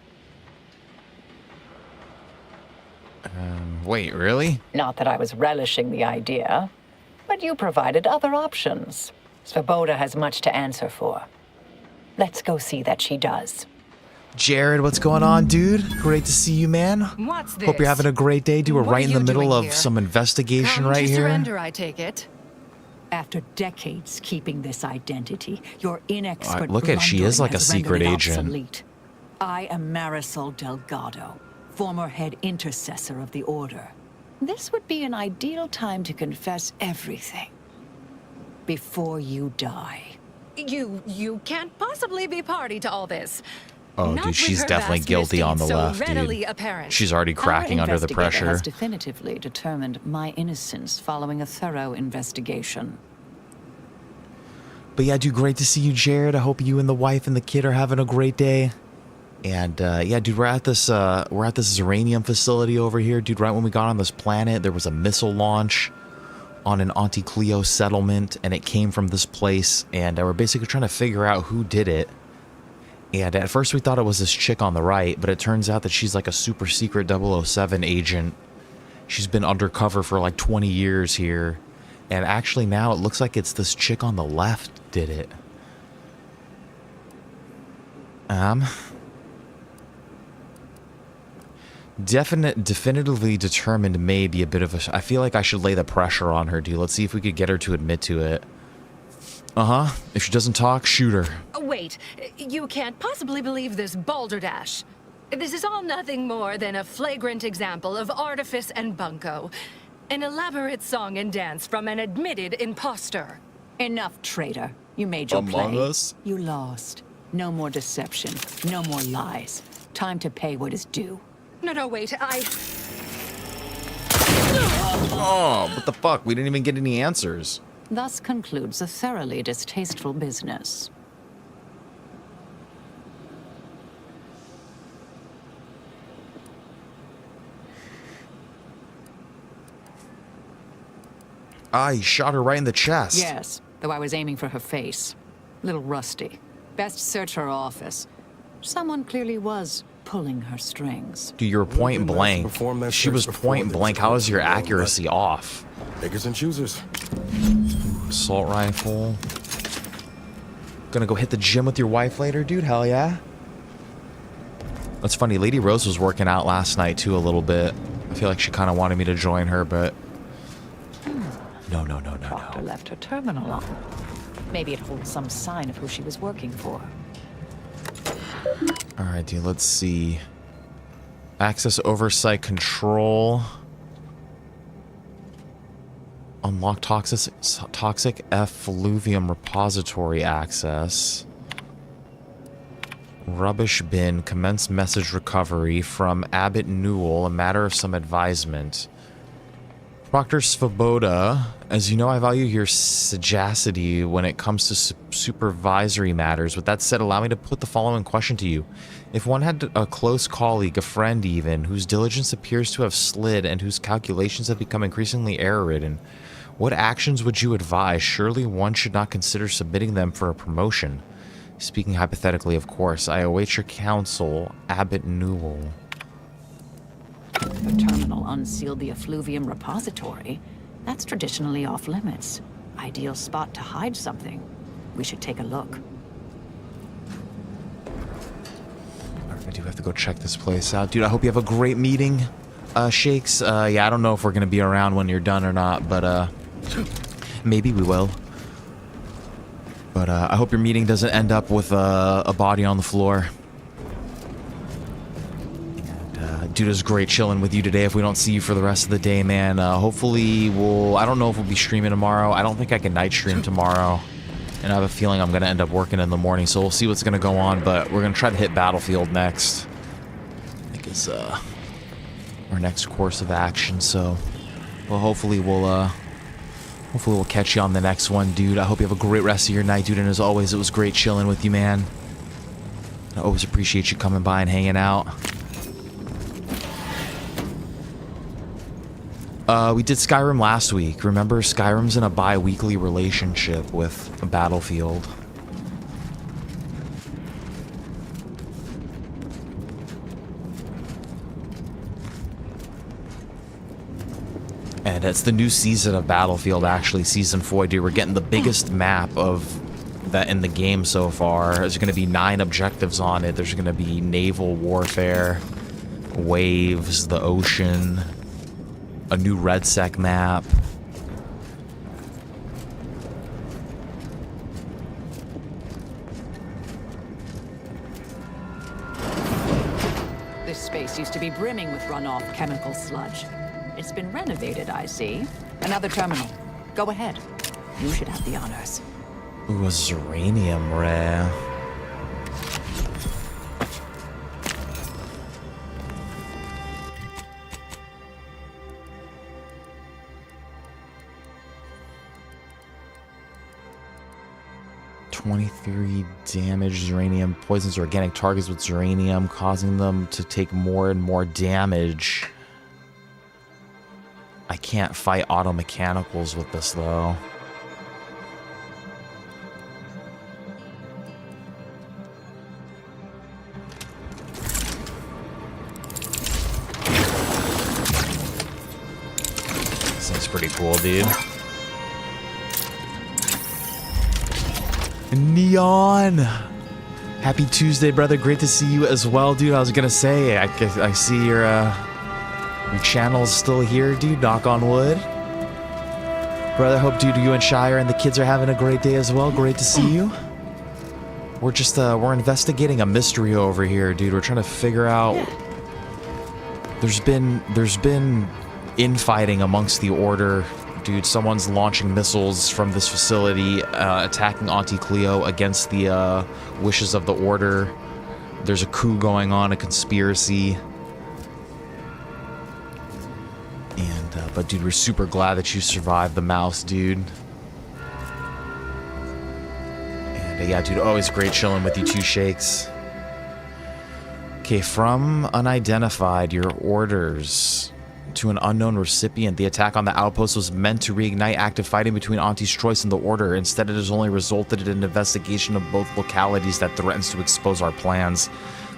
Wait, really? Not that I was relishing the idea, but you provided other options. Svoboda has much to answer for. Let's go see that she does. Jared, what's going on, dude? Great to see you, man. What's this? Hope you're having a great day, dude. We're What right are in the you middle doing of here? some investigation Come right to here. surrender, I take it. After decades keeping this identity, your inexpert look at, she is blundering like a has secret rendered it agent. obsolete. I am Marisol Delgado, former head intercessor of the Order. This would be an ideal time to confess everything. Before you die. You can't possibly be party to all this. Oh, Not dude, with she's her definitely vast guilty on the misdeeds so left, readily dude. apparent. She's already cracking Our under the investigator pressure. has definitively determined my innocence following a thorough investigation. But yeah, dude, great to see you, Jared. I hope you and the wife and the kid are having a great day. And yeah, dude, we're at this zyranium facility over here, dude. Right when we got on this planet, there was a missile launch on an Auntie Cleo settlement, and it came from this place. And we're basically trying to figure out who did it. And at first we thought it was this chick on the right, but it turns out that she's like a super secret 007 agent. She's been undercover for like 20 years here. And actually now it looks like it's this chick on the left did it. Definitively determined may be a bit of a... I feel like I should lay the pressure on her, dude. Let's see if we could get her to admit to it. If she doesn't talk, shoot her. Wait, you can't possibly believe this balderdash. This is all nothing more than a flagrant example of artifice and bunco. An elaborate song and dance from an admitted imposter. Enough, traitor. You made your Among play. Us? You lost. No more deception. No more lies. Time to pay what is due. No, wait, Oh, what the fuck? We didn't even get any answers. Thus concludes a thoroughly distasteful business. He shot her right in the chest. Yes, though I was aiming for her face. Little rusty. Best search her office. Someone clearly was pulling her strings. Dude, you were point blank. She was point blank. How is your accuracy off? Takers and choosers. Assault rifle. Gonna go hit the gym with your wife later, dude? Hell yeah. That's funny. Lady Rose was working out last night, too, a little bit. I feel like she kind of wanted me to join her, but... No. Proctor left her terminal on. Maybe it holds some sign of who she was working for. Alright, dude, let's see. Access oversight control. Unlock toxic effluvium repository access. Rubbish bin. Commence message recovery from Abbot Newell. A matter of some advisement. Proctor Svoboda, as you know, I value your sagacity when it comes to supervisory matters. With that said, allow me to put the following question to you. If one had a close colleague, a friend even, whose diligence appears to have slid and whose calculations have become increasingly error-ridden, what actions would you advise? Surely one should not consider submitting them for a promotion. Speaking hypothetically, of course. I await your counsel, Abbot Newell. The terminal unsealed the effluvium repository. That's traditionally off limits. Ideal spot to hide something. We should take a look. Alright, I do have to go check this place out. Dude, I hope you have a great meeting, Shakes. Yeah, I don't know if we're gonna be around when you're done or not, but, maybe we will. But, I hope your meeting doesn't end up with, a body on the floor. Dude, it's great chilling with you today. If we don't see you for the rest of the day, man, hopefully I don't know if we'll be streaming tomorrow. I don't think I can night stream tomorrow. And I have a feeling I'm going to end up working in the morning, so we'll see what's going to go on. But we're going to try to hit Battlefield next. I think is our next course of action, so well, hopefully we'll catch you on the next one, dude. I hope you have a great rest of your night, dude. And as always, it was great chilling with you, man. I always appreciate you coming by and hanging out. We did Skyrim last week. Remember, Skyrim's in a bi-weekly relationship with Battlefield. And it's the new season of Battlefield, actually, Season 4, dude. We're getting the biggest map of that in the game so far. There's going to be 9 objectives on it. There's going to be naval warfare, waves, the ocean, a new RedSec map. This space used to be brimming with runoff chemical sludge. It's been renovated, I see. Another terminal. Go ahead. You should have the honors. Ooh, a zyranium ray. .23 damage. Zyranium poisons organic targets with zyranium, causing them to take more and more damage. I can't fight auto mechanicals with this, though. This thing's pretty cool, dude. Neon! Happy Tuesday, brother. Great to see you as well, dude. I was gonna say, I see your channel's still here, dude. Knock on wood. Brother, hope, dude, you and Shire and the kids are having a great day as well. Great to see you. We're just, we're investigating a mystery over here, dude. We're trying to figure out... There's been infighting amongst the Order. Dude, someone's launching missiles from this facility, attacking Auntie Cleo against the wishes of the Order. There's a coup going on, a conspiracy. And, but dude, we're super glad that you survived the mouse, dude. And yeah, dude, always great chilling with you two, Shakes. Okay, from unidentified, your orders to an unknown recipient. The attack on the outpost was meant to reignite active fighting between Auntie's Choice and the Order. Instead, it has only resulted in an investigation of both localities that threatens to expose our plans.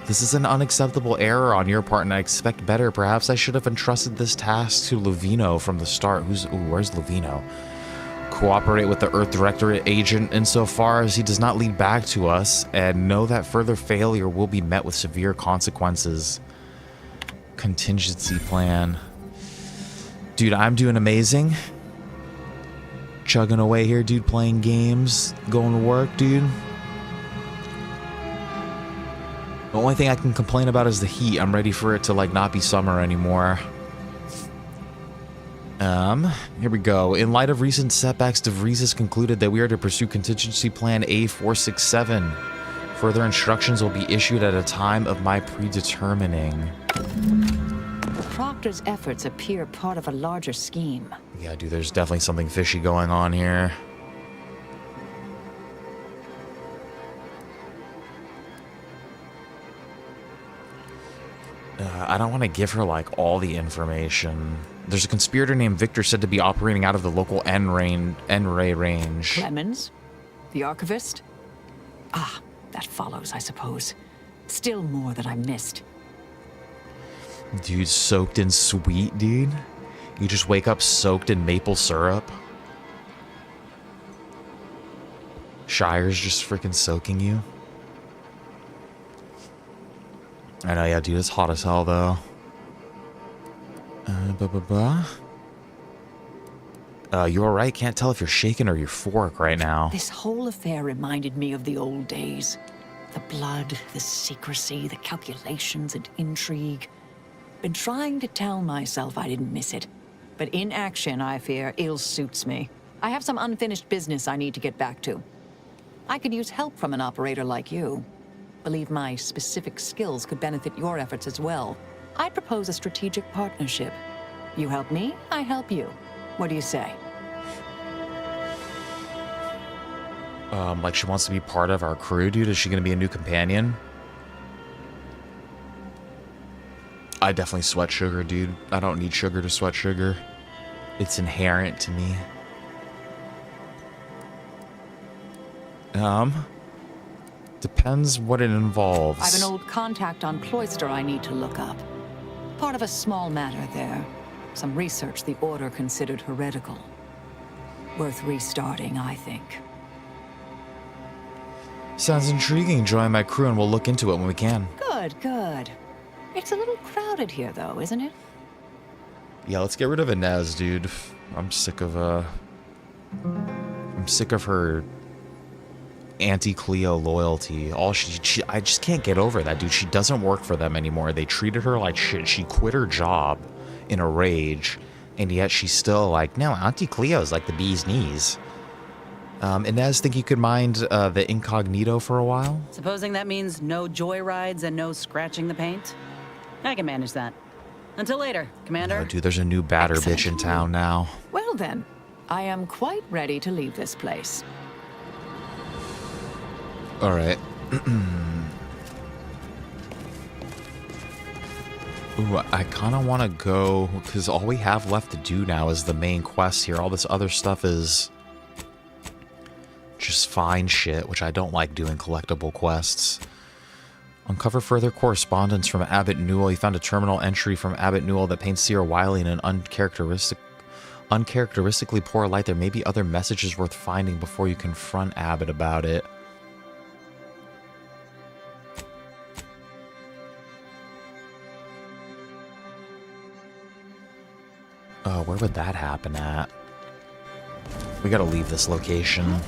This is an unacceptable error on your part, and I expect better. Perhaps I should have entrusted this task to Lovino from the start. Where's Lovino? Cooperate with the Earth Directorate agent insofar as he does not lead back to us, and know that further failure will be met with severe consequences. Contingency plan. Dude, I'm doing amazing. Chugging away here, dude, playing games, going to work, dude. The only thing I can complain about is the heat. I'm ready for it to, like, not be summer anymore. Here we go. In light of recent setbacks, De Vries has concluded that we are to pursue contingency plan A467. Further instructions will be issued at a time of my predetermining. Proctor's efforts appear part of a larger scheme. Yeah, dude, there's definitely something fishy going on here. I don't want to give her, like, all the information. There's a conspirator named Victor said to be operating out of the local N-Ray range. Clemens? The archivist? Ah, that follows, I suppose. Still more that I missed. Dude, soaked in sweet, dude. You just wake up soaked in maple syrup. Shire's just freaking soaking you. I know, yeah, dude, it's hot as hell, though. You alright? Can't tell if you're shaking or you're fork right now. This whole affair reminded me of the old days. The blood, the secrecy, the calculations and intrigue. Been trying to tell myself I didn't miss it. But in action, I fear, ill suits me. I have some unfinished business I need to get back to. I could use help from an operator like you. Believe my specific skills could benefit your efforts as well. I'd propose a strategic partnership. You help me, I help you. What do you say? Like she wants to be part of our crew, dude? Is she gonna be a new companion? I definitely sweat sugar, dude. I don't need sugar to sweat sugar. It's inherent to me. Depends what it involves. I've an old contact on Cloister I need to look up. Part of a small matter there. Some research the Order considered heretical. Worth restarting, I think. Sounds intriguing. Join my crew and we'll look into it when we can. Good, good. It's a little crowded here, though, isn't it? Yeah, let's get rid of Inez, dude. I'm sick of her Auntie Cleo loyalty. I just can't get over that, dude. She doesn't work for them anymore. They treated her like shit. She quit her job in a rage, and yet she's still like, no, Auntie Cleo's like the bee's knees. Inez, think you could mind the incognito for a while? Supposing that means no joyrides and no scratching the paint? I can manage that. Until later, Commander. Oh, dude, there's a new batter bitch in town now. Well then, I am quite ready to leave this place. All right. Ooh, I kind of want to go, because all we have left to do now is the main quest here. All this other stuff is just find shit, which I don't like doing collectible quests. Uncover further correspondence from Abbot Newell. He found a terminal entry from Abbot Newell that paints Sierra Wiley in an uncharacteristically poor light. There may be other messages worth finding before you confront Abbot about it. Oh, where would that happen at? We gotta leave this location.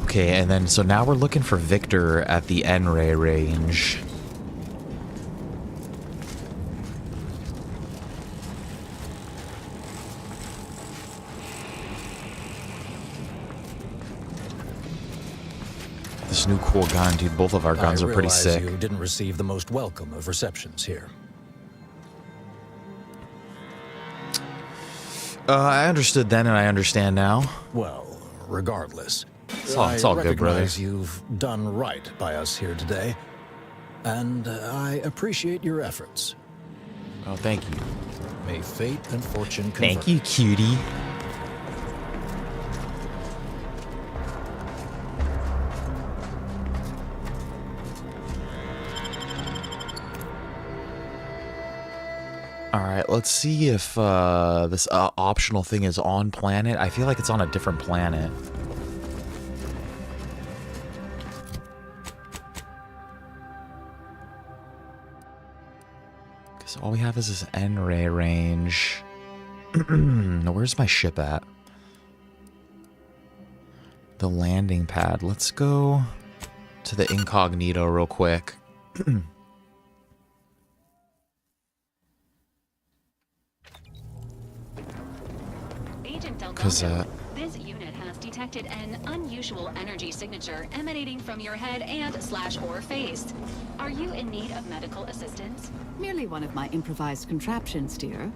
Okay, and then, so now we're looking for Victor at the N-ray range. This new cool gun, dude. Both of our guns are pretty sick. You didn't receive the most welcome of receptions here. I understood then and I understand now. Well, regardless. It's all good, brother. You've done right by us here today, and I appreciate your efforts. Oh, thank you. May fate and fortune converge. Thank you, cutie. Alright, let's see if this optional thing is on planet. I feel like it's on a different planet. Because all we have is this N-ray range. Where's my ship at? The landing pad. Let's go to the incognito real quick. Because this unit has detected an unusual energy signature emanating from your head and/or face. Are you in need of medical assistance? Merely one of my improvised contraptions, dear.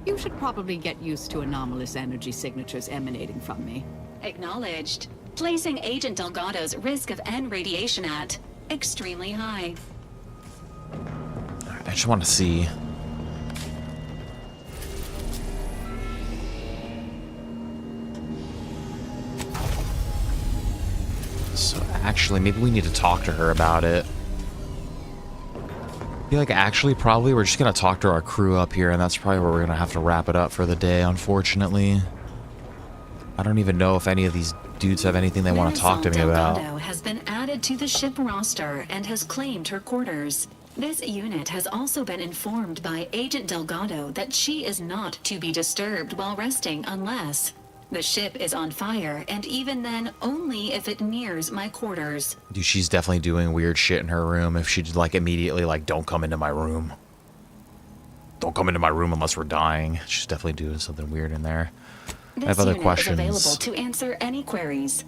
You should probably get used to anomalous energy signatures emanating from me. Acknowledged. Placing Agent Delgado's risk of N radiation at extremely high. I just want to see. So actually, maybe we need to talk to her about it. I feel like actually probably we're just going to talk to our crew up here, and that's probably where we're going to have to wrap it up for the day, unfortunately. I don't even know if any of these dudes have anything they want to talk to me about. Delgado has been added to the ship roster and has claimed her quarters. This unit has also been informed by Agent Delgado that she is not to be disturbed while resting unless the ship is on fire, and even then, only if it nears my quarters. Dude, she's definitely doing weird shit in her room. If she'd, like, immediately, like, don't come into my room. Don't come into my room unless we're dying. She's definitely doing something weird in there. I have other questions. This unit is available to answer any queries.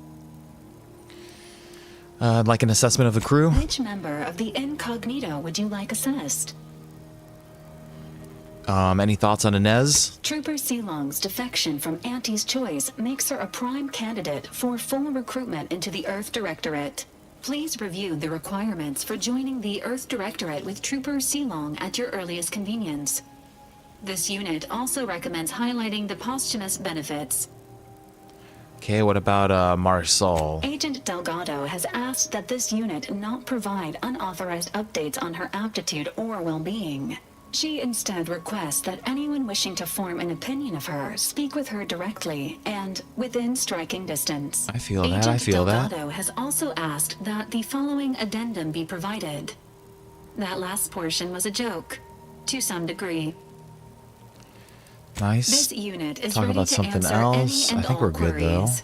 Like an assessment of the crew? Which member of the incognito would you like assessed? Any thoughts on Inez? Trooper Silong's defection from Auntie's Choice makes her a prime candidate for full recruitment into the Earth Directorate. Please review the requirements for joining the Earth Directorate with Trooper Silong at your earliest convenience. This unit also recommends highlighting the posthumous benefits. Okay, what about Marisol? Agent Delgado has asked that this unit not provide unauthorized updates on her aptitude or well-being. She instead requests that anyone wishing to form an opinion of her speak with her directly and within striking distance. I feel that, I feel that. Agent Delgado has also asked that the following addendum be provided. That last portion was a joke, to some degree. Nice. This unit is Talk ready about to something answer else. any and I think all we're good though. queries.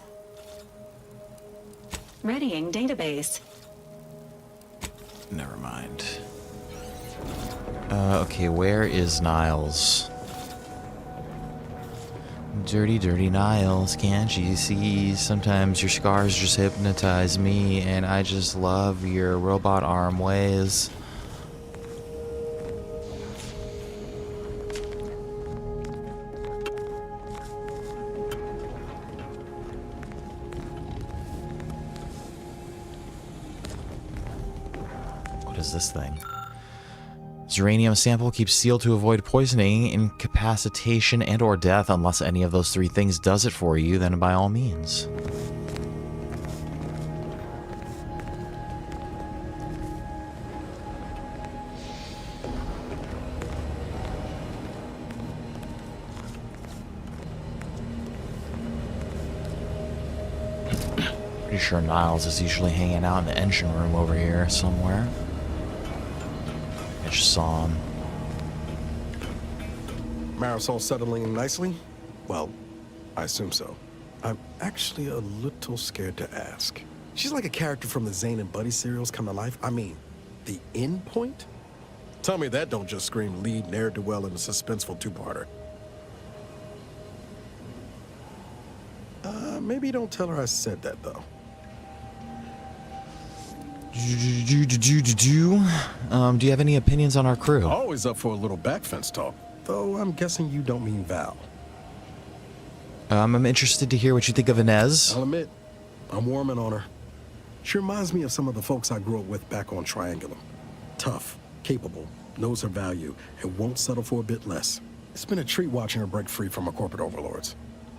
Readying database. Never mind. Okay, where is Niles? Dirty, dirty Niles, can't you see? Sometimes your scars just hypnotize me, and I just love your robot arm ways. What is this thing? Zyranium sample keeps sealed to avoid poisoning, incapacitation, and or death. Unless any of those three things does it for you, then by all means. Pretty sure Niles is usually hanging out in the engine room over here somewhere. I just saw him. Marisol settling in nicely? Well, I assume so. I'm actually a little scared to ask. She's like a character from the Zane and Buddy serials come to life. I mean, the end point? Tell me that don't just scream lead ne'er-do-well in a suspenseful two-parter. Maybe don't tell her I said that, though. Do you have any opinions on our crew? Always up for a little back fence talk, though I'm guessing you don't mean Val. I'm interested to hear what you think of Inez. I'll admit, I'm warming on her. She reminds me of some of the folks I grew up with back on Triangulum. Tough, capable, knows her value, and won't settle for a bit less. It's been a treat watching her break free from her corporate overlords.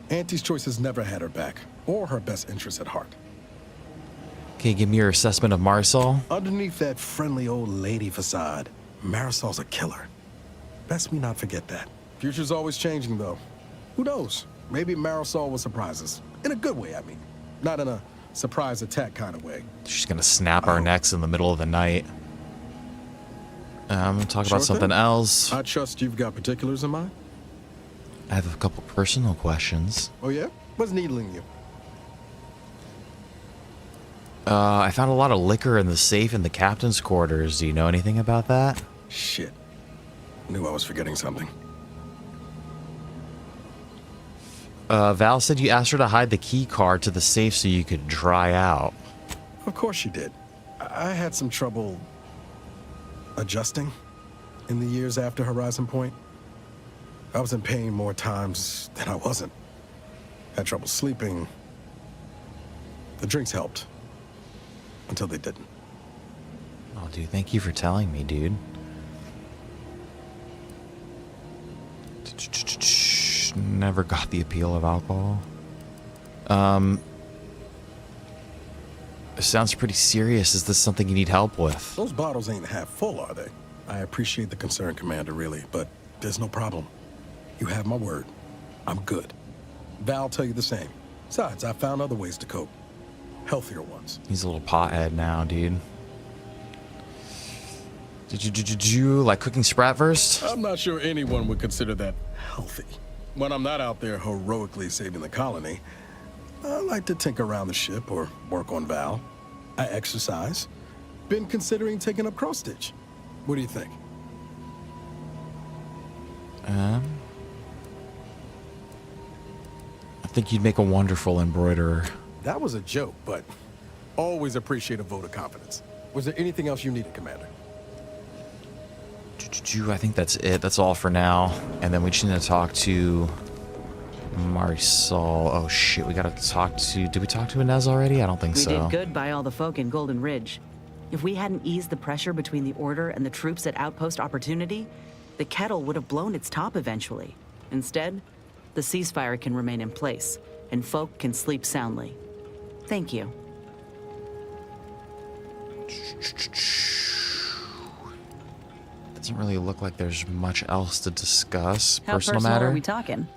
Auntie's Choice has never had her back, or her best interests at heart. Okay, give me your assessment of Marisol. Underneath that friendly old lady facade, Marisol's a killer. Best we not forget that. Future's always changing, though. Who knows? Maybe Marisol will surprise us. In a good way, I mean. Not in a surprise attack kind of way. She's gonna snap our necks in the middle of the night. I'm gonna talk about something else. I trust you've got particulars in mind? I have a couple personal questions. Oh yeah? What's needling you? I found a lot of liquor in the safe in the captain's quarters. Do you know anything about that? Shit. Knew I was forgetting something. Val said you asked her to hide the key card to the safe so you could dry out. Of course she did. I had some trouble adjusting in the years after Horizon Point. I was in pain more times than I wasn't. Had trouble sleeping. The drinks helped. Until they didn't. Oh, dude, thank you for telling me, dude. Never got the appeal of alcohol. It sounds pretty serious. Is this something you need help with? Those bottles ain't half full, are they? I appreciate the concern, Commander, really, but there's no problem. You have my word. I'm good. Val tell you the same. Besides, I found other ways to cope. Healthier ones. He's a little pothead now, dude. Did you like cooking Spratwurst? I'm not sure anyone would consider that healthy. When I'm not out there heroically saving the colony, I like to tinker around the ship or work on Val. I exercise. Been considering taking up cross-stitch. What do you think? I think you'd make a wonderful embroiderer. That was a joke, but always appreciate a vote of confidence. Was there anything else you needed, Commander? I think that's it. That's all for now. And then we just need to talk to Marisol. Oh shit, we gotta talk to... Did we talk to Inez already? I don't think so. We did good by all the folk in Golden Ridge. If we hadn't eased the pressure between the Order and the troops at Outpost Opportunity, the kettle would have blown its top eventually. Instead, the ceasefire can remain in place, and folk can sleep soundly. Thank you. Doesn't really look like there's much else to discuss. How Personal personal matter. are we talking?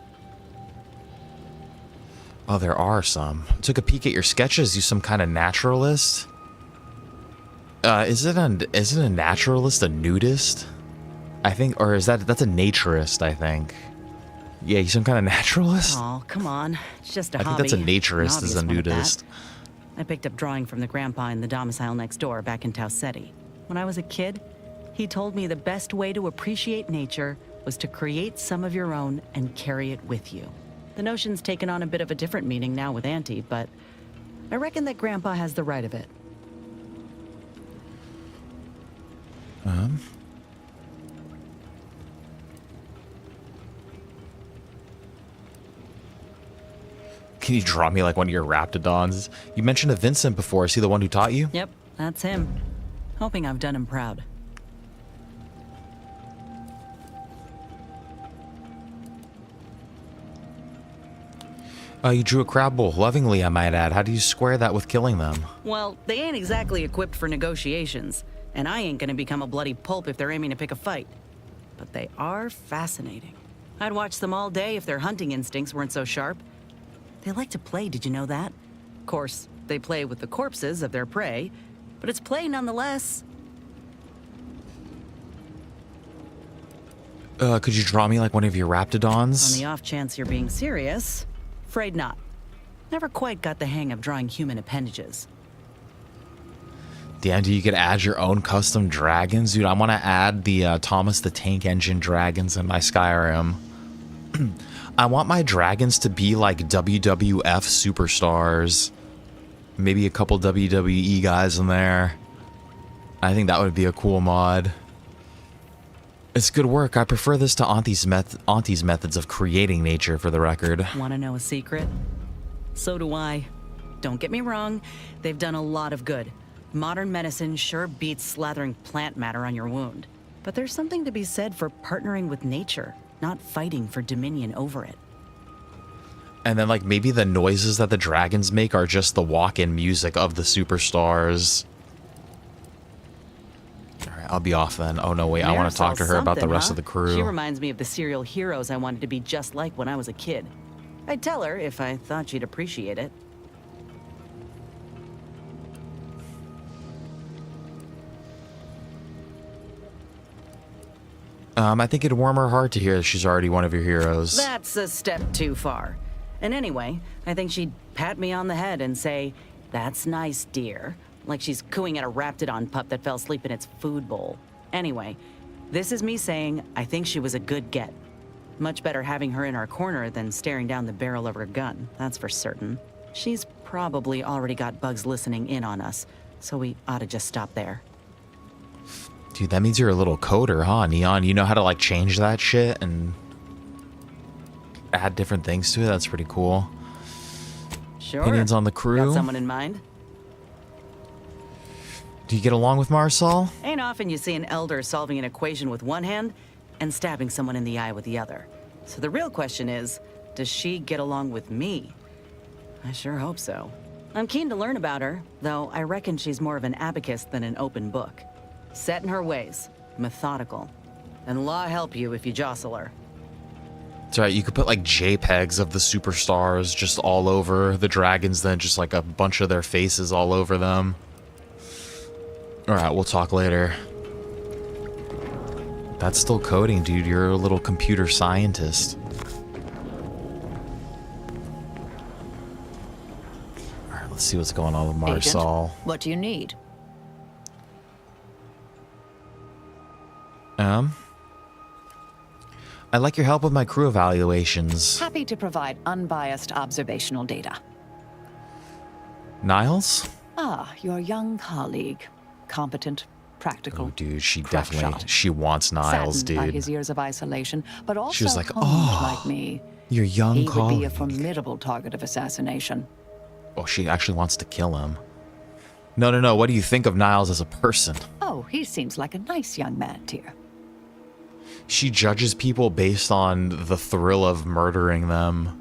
Oh, there are some. Took a peek at your sketches. You some kind of naturalist? Isn't a naturalist a nudist? I think, or is that's a naturist? I think. Yeah, you some kind of naturalist. Oh, come on. It's just a I hobby. think that's a naturist, An is a obvious one at that. nudist. I picked up drawing from the grandpa in the domicile next door back in Tau Ceti. When I was a kid, he told me the best way to appreciate nature was to create some of your own and carry it with you. The notion's taken on a bit of a different meaning now with Auntie, but I reckon that grandpa has the right of it. Can you draw me like one of your Raptidons? You mentioned a Vincent before. Is he the one who taught you? Yep, that's him. Hoping I've done him proud. You drew a crab bowl lovingly, I might add. How do you square that with killing them? Well, they ain't exactly equipped for negotiations, and I ain't gonna become a bloody pulp if they're aiming to pick a fight. But they are fascinating. I'd watch them all day if their hunting instincts weren't so sharp. They like to play, did you know that? Of course, they play with the corpses of their prey, but it's play nonetheless. Could you draw me like one of your Raptidons? On the off chance you're being serious, afraid not. Never quite got the hang of drawing human appendages. Damn, do you could add your own custom dragons? Dude, I want to add the Thomas the Tank Engine dragons in my Skyrim. I want my dragons to be like WWF superstars. Maybe a couple WWE guys in there. I think that would be a cool mod. It's good work. I prefer this to Auntie's methods of creating nature, for the record. Want to know a secret? So do I. Don't get me wrong, they've done a lot of good. Modern medicine sure beats slathering plant matter on your wound. But there's something to be said for partnering with nature, not fighting for dominion over it. And then, like, maybe the noises that the dragons make are just the walk-in music of the superstars. Alright, I'll be off then. Oh, no, wait, I want to talk to her about the rest of the crew. She reminds me of the serial heroes I wanted to be just like when I was a kid. I'd tell her if I thought she'd appreciate it. I think it'd warm her heart to hear that she's already one of your heroes. That's a step too far. And anyway, I think she'd pat me on the head and say, "That's nice, dear." Like she's cooing at a Raptidon pup that fell asleep in its food bowl. Anyway, this is me saying I think she was a good get. Much better having her in our corner than staring down the barrel of her gun, that's for certain. She's probably already got bugs listening in on us, so we ought to just stop there. Dude, that means you're a little coder, huh, Neon? You know how to, like, change that shit and add different things to it? That's pretty cool. Sure. Opinions on the crew? Got someone in mind? Do you get along with Marisol? Ain't often you see an elder solving an equation with one hand and stabbing someone in the eye with the other. So the real question is, does she get along with me? I sure hope so. I'm keen to learn about her, though I reckon she's more of an abacus than an open book. Set in her ways, methodical. And law help you if you jostle her. That's right, you could put like JPEGs of the superstars just all over the dragons, then just like a bunch of their faces all over them. Alright, we'll talk later. That's still coding, dude. You're a little computer scientist. Alright, let's see what's going on with Marisol. Agent, what do you need? I'd like your help with my crew evaluations. Happy to provide unbiased observational data. Niles? Ah, your young colleague. Competent, practical. Oh, dude, she crack definitely, shot. she wants Niles, Saddened by dude. his years of isolation, but also She was like, honed oh, like me. your young He would colleague. be a formidable target of assassination. Oh, she actually wants to kill him. No. What do you think of Niles as a person? Oh, he seems like a nice young man, dear. She judges people based on the thrill of murdering them.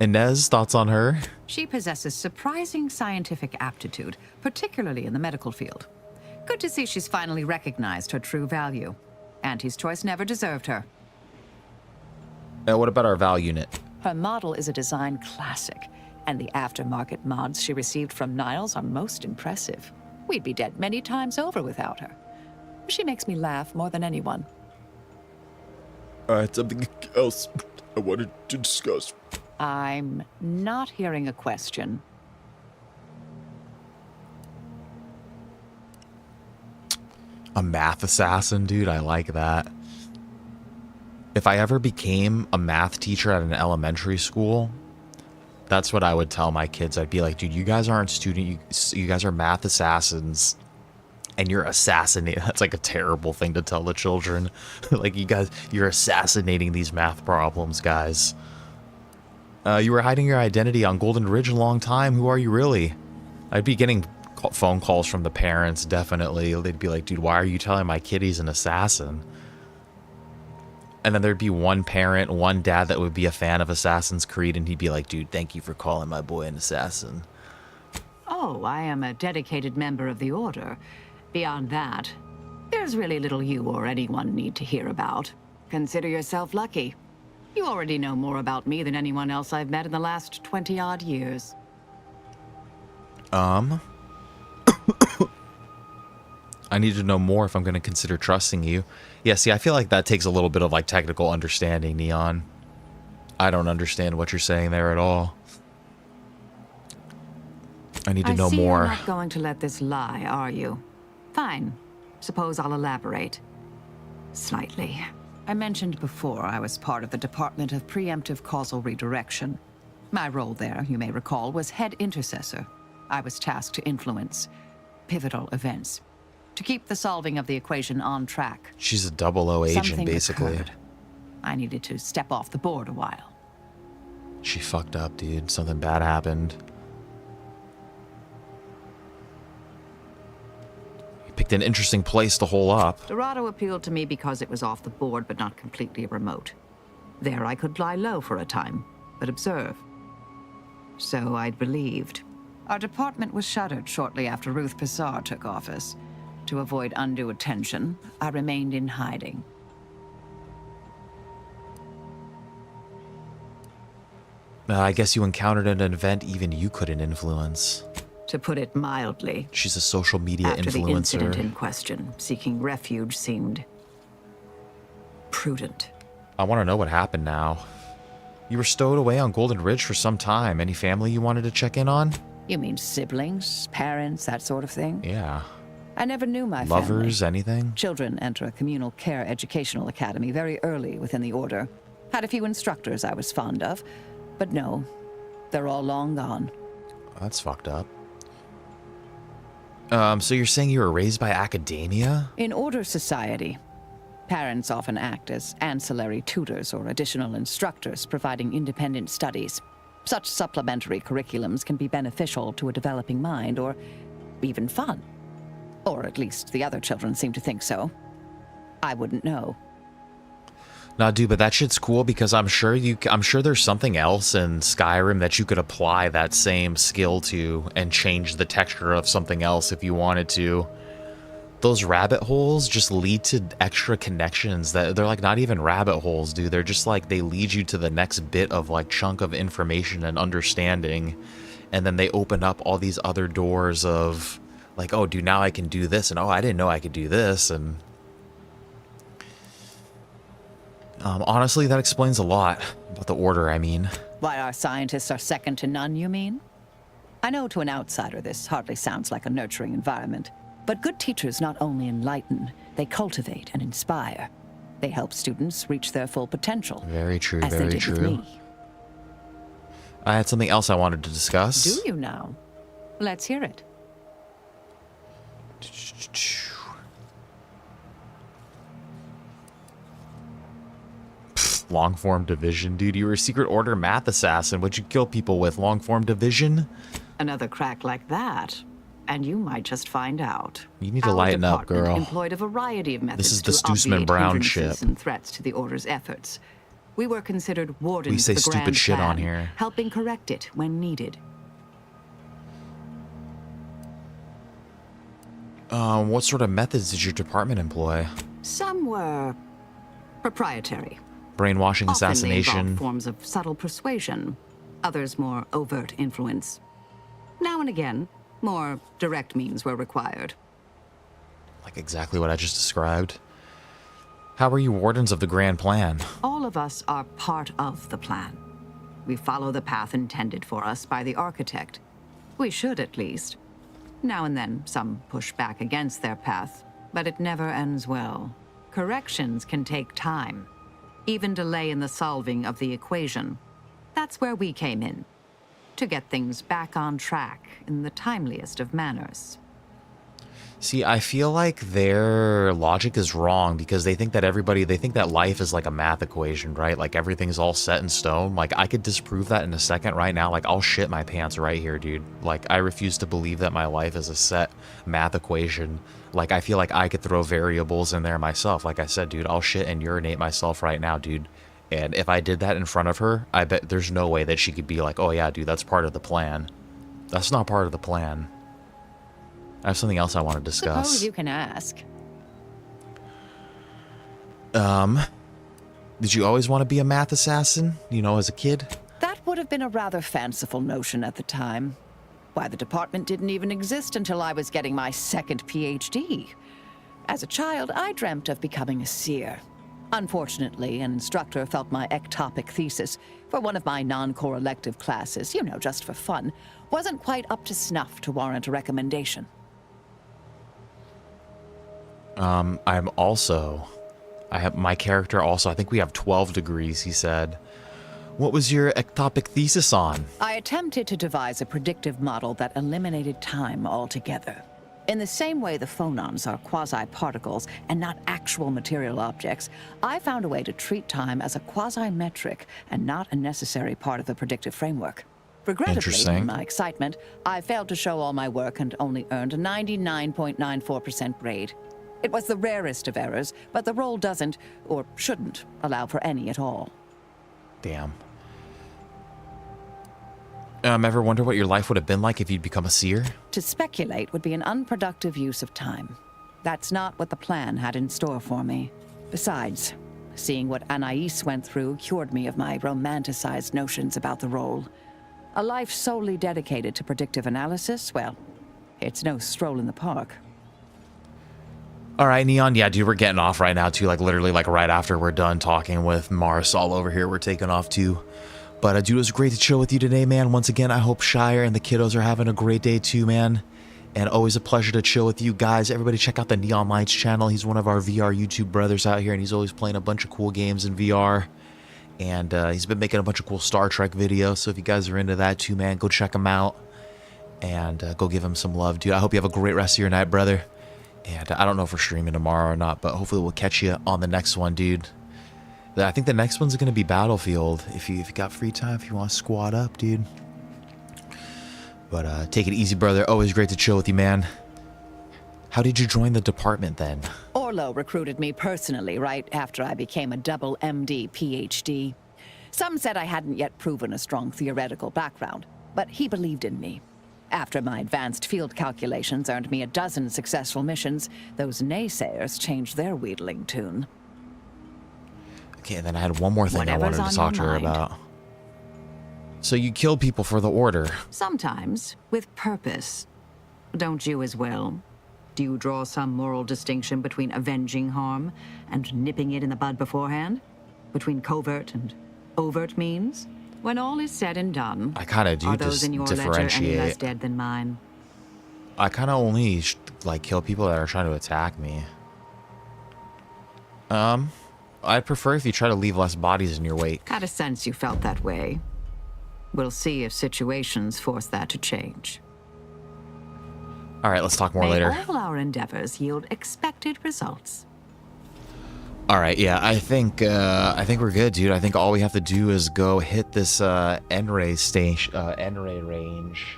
Inez, thoughts on her? She possesses surprising scientific aptitude, particularly in the medical field. Good to see she's finally recognized her true value. Auntie's choice never deserved her. What about our Val unit? Her model is a design classic, and the aftermarket mods she received from Niles are most impressive. We'd be dead many times over without her. She makes me laugh more than anyone. Alright, something else I wanted to discuss. I'm not hearing a question. A math assassin, dude, I like that. If I ever became a math teacher at an elementary school, that's what I would tell my kids. I'd be like, dude, you guys aren't you guys are math assassins, and you're assassinating. That's like a terrible thing to tell the children. Like, you're assassinating these math problems, guys. You were hiding your identity on Golden Ridge a long time. Who are you really? I'd be getting phone calls from the parents, definitely. They'd be like, dude, why are you telling my kid he's an assassin? And then there'd be one parent, one dad that would be a fan of Assassin's Creed, and he'd be like, dude, thank you for calling my boy an assassin. Oh, I am a dedicated member of the Order. Beyond that, there's really little you or anyone need to hear about. Consider yourself lucky. You already know more about me than anyone else I've met in the last 20-odd years. I need to know more if I'm going to consider trusting you. Yeah, see, I feel like that takes a little bit of, like, technical understanding, Neon. I don't understand what you're saying there at all. I need to know more. You're not going to let this lie, are you? Fine. Suppose I'll elaborate. Slightly. I mentioned before I was part of the Department of Preemptive Causal Redirection. My role there, you may recall, was head intercessor. I was tasked to influence pivotal events, to keep the solving of the equation on track. She's a 00 agent, Something basically. occurred. I needed to step off the board a while. She fucked up, dude. Something bad happened. You picked an interesting place to hole up. Dorado appealed to me because it was off the board but not completely remote. There I could lie low for a time, but observe. So I'd believed. Our department was shuttered shortly after Ruth Pissar took office. To avoid undue attention, I remained in hiding. I guess you encountered an event even you couldn't influence. To put it mildly, She's a social media after the incident in influencer. question, seeking refuge seemed prudent. I want to know what happened now. You were stowed away on Golden Ridge for some time. Any family you wanted to check in on? You mean siblings, parents, that sort of thing? Yeah. I never knew my Lovers, family. anything? Children enter a communal care educational academy very early within the Order. Had a few instructors I was fond of, but no, they're all long gone. That's fucked up. So you're saying you were raised by academia? In Order society, parents often act as ancillary tutors or additional instructors providing independent studies. Such supplementary curriculums can be beneficial to a developing mind or even fun. Or at least the other children seem to think so. I wouldn't know. Nah, dude, but that shit's cool because I'm sure there's something else in Skyrim that you could apply that same skill to and change the texture of something else if you wanted to. Those rabbit holes just lead to extra connections that they're like not even rabbit holes, dude. They're just like they lead you to the next bit of like chunk of information and understanding. And then they open up all these other doors of like, oh, dude, now I can do this. And oh, I didn't know I could do this. And honestly, that explains a lot about the Order, I mean. Why our scientists are second to none, you mean? I know to an outsider this hardly sounds like a nurturing environment. But good teachers not only enlighten, they cultivate and inspire. They help students reach their full potential. Very true, as very they did with true. me. I had something else I wanted to discuss. Do you now? Let's hear it. Long-form division, dude. You were a secret order math assassin. What'd you kill people with? Long-form division? Another crack like that, and you might just find out. You need to lighten up, girl. Employed a variety of methods This is the to Stoosman obviate Brown hindrances ship. and threats to the Order's efforts. We were considered wardens We say of the stupid grand shit plan, on here. helping correct it when needed. What sort of methods did your department employ? Some were proprietary. Brainwashing, Often they assassination. involved forms of subtle persuasion, others more overt influence. Now and again, more direct means were required. Like exactly what I just described. How are you wardens of the grand plan? All of us are part of the plan. We follow the path intended for us by the architect. We should, at least. Now and then, some push back against their path, but it never ends well. Corrections can take time, even delay in the solving of the equation. That's where we came in, to get things back on track in the timeliest of manners. See, I feel like their logic is wrong because they think that life is like a math equation, right? Like everything's all set in stone. Like I could disprove that in a second right now. Like I'll shit my pants right here, dude. Like I refuse to believe that my life is a set math equation. Like I feel like I could throw variables in there myself. Like I said, dude, I'll shit and urinate myself right now, dude. And if I did that in front of her, I bet there's no way that she could be like, oh yeah, dude, that's part of the plan. That's not part of the plan. I have something else I want to discuss. Suppose you can ask. Did you always want to be a math assassin, you know, as a kid? That would have been a rather fanciful notion at the time. Why, the department didn't even exist until I was getting my second PhD. As a child, I dreamt of becoming a seer. Unfortunately, an instructor felt my ectopic thesis for one of my non-core elective classes, you know, just for fun, wasn't quite up to snuff to warrant a recommendation. My character also, I think we have 12 degrees, he said. What was your ectopic thesis on? I attempted to devise a predictive model that eliminated time altogether. In the same way the phonons are quasi-particles and not actual material objects, I found a way to treat time as a quasi-metric and not a necessary part of the predictive framework. Regrettably, in my excitement, I failed to show all my work and only earned a 99.94% grade. It was the rarest of errors, but the role doesn't, or shouldn't, allow for any at all. Damn. Ever wonder what your life would have been like if you'd become a seer? To speculate would be an unproductive use of time. That's not what the plan had in store for me. Besides, seeing what Anais went through cured me of my romanticized notions about the role. A life solely dedicated to predictive analysis, well, it's no stroll in the park. All right, Neon. Yeah, dude, we're getting off right now, too. Like, literally, like, right after we're done talking with Mars all over here, we're taking off, too. But, dude, it was great to chill with you today, man. Once again, I hope Shire and the kiddos are having a great day, too, man. And always a pleasure to chill with you guys. Everybody check out the Neon Lights channel. He's one of our VR YouTube brothers out here, and he's always playing a bunch of cool games in VR. And he's been making a bunch of cool Star Trek videos, so if you guys are into that, too, man, go check him out. And go give him some love, dude. I hope you have a great rest of your night, brother. And I don't know if we're streaming tomorrow or not, but hopefully we'll catch you on the next one, dude. I think the next one's going to be Battlefield. If you got free time, if you want to squad up, dude. But take it easy, brother. Always great to chill with you, man. How did you join the department then? Orlo recruited me personally right after I became a double MD PhD. Some said I hadn't yet proven a strong theoretical background, but he believed in me. After my advanced field calculations earned me a dozen successful missions, those naysayers changed their wheedling tune. Okay, and then I had one more thing I wanted to talk to her about. So you kill people for the Order? Sometimes, with purpose. Don't you as well? Do you draw some moral distinction between avenging harm and nipping it in the bud beforehand? Between covert and overt means? When all is said and done, I kind of do are those in your ledger any less dead than mine? I kind of only like kill people that are trying to attack me. I'd prefer if you try to leave less bodies in your wake. Had a sense you felt that way. We'll see if situations force that to change. All right, let's talk more May later. all our endeavors yield expected results. All right, yeah, I think we're good, dude. I think all we have to do is go hit this N-ray station, N-ray range.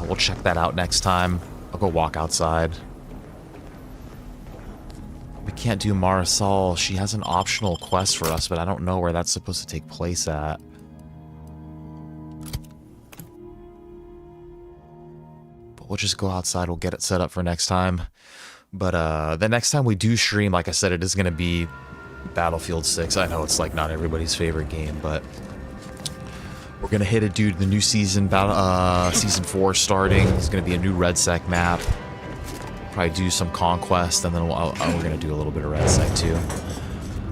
We'll check that out next time. I'll go walk outside. We can't do Marisol. She has an optional quest for us, but I don't know where that's supposed to take place at. But we'll just go outside. We'll get it set up for next time. But the next time we do stream, like I said, it is going to be Battlefield 6. I know it's like not everybody's favorite game, but we're going to hit it, dude. The new season, Season 4 starting. There's going to be a new RedSec map. Probably do some Conquest, and then we're going to do a little bit of RedSec too.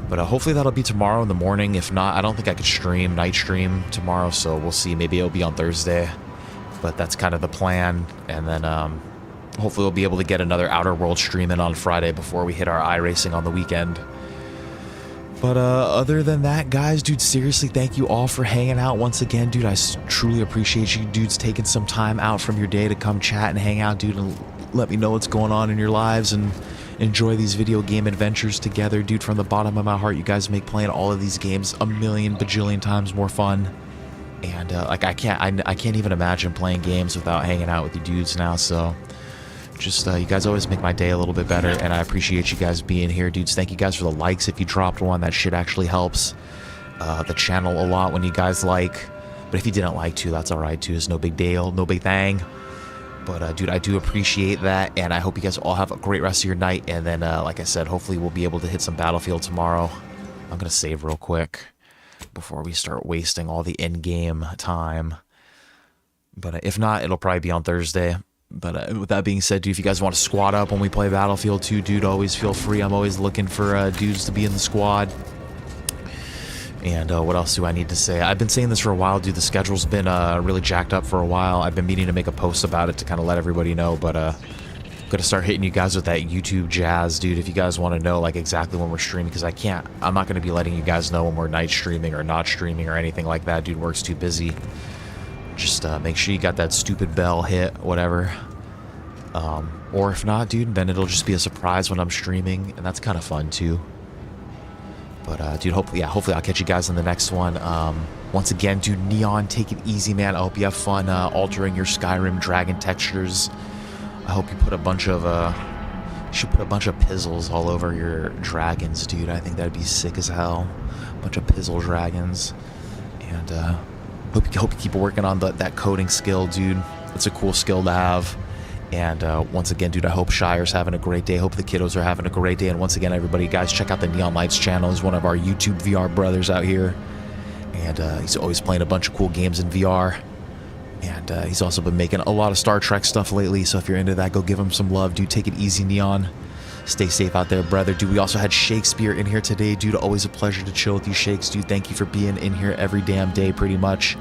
But hopefully that'll be tomorrow in the morning. If not, I don't think I could stream, night stream tomorrow, so we'll see. Maybe it'll be on Thursday. But that's kind of the plan. And then hopefully we'll be able to get another Outer World stream in on Friday before we hit our iRacing on the weekend. But other than that, guys, dude, seriously, thank you all for hanging out once again, dude. I truly appreciate you dudes taking some time out from your day to come chat and hang out, dude, and let me know what's going on in your lives and enjoy these video game adventures together, dude. From the bottom of my heart, you guys make playing all of these games a million bajillion times more fun. And like I can't even imagine playing games without hanging out with you dudes now. So just you guys always make my day a little bit better, and I appreciate you guys being here, dudes. Thank you guys for the likes. If you dropped one, that shit actually helps the channel a lot when you guys like. But if you didn't like to, that's all right too. It's no big deal, no big thing. But dude, I do appreciate that, and I hope you guys all have a great rest of your night. And then, like I said, hopefully we'll be able to hit some Battlefield tomorrow. I'm gonna save real quick before we start wasting all the in-game time. But if not, it'll probably be on Thursday. But with that being said, dude, if you guys want to squad up when we play Battlefield 2, dude, always feel free. I'm always looking for dudes to be in the squad. And what else do I need to say? I've been saying this for a while, dude. The schedule's been really jacked up for a while. I've been meaning to make a post about it to kind of let everybody know, but gonna start hitting you guys with that YouTube jazz, dude. If you guys want to know like exactly when we're streaming, because I'm not gonna be letting you guys know when we're night streaming or not streaming or anything like that, dude. Work's too busy. Just make sure you got that stupid bell hit, whatever. Or if not, dude, then it'll just be a surprise when I'm streaming, and that's kind of fun too. But dude, hopefully I'll catch you guys in the next one. Once again, dude, Neon, take it easy, man. I hope you have fun altering your Skyrim dragon textures. I hope you put a bunch of you should put a bunch of pizzles all over your dragons, dude. I think that'd be sick as hell. A bunch of pizzle dragons. And hope you keep working on that coding skill, dude. It's a cool skill to have. And once again, dude, I hope Shire's having a great day. Hope the kiddos are having a great day. And once again, everybody, guys, check out the Neon Lights channel. He's one of our YouTube VR brothers out here. And he's always playing a bunch of cool games in VR. And he's also been making a lot of Star Trek stuff lately. So if you're into that, go give him some love, dude. Take it easy, Neon. Stay safe out there, brother. Dude, we also had Shakespeare in here today, dude. Always a pleasure to chill with you, Shakes, dude. Thank you for being in here every damn day, pretty much.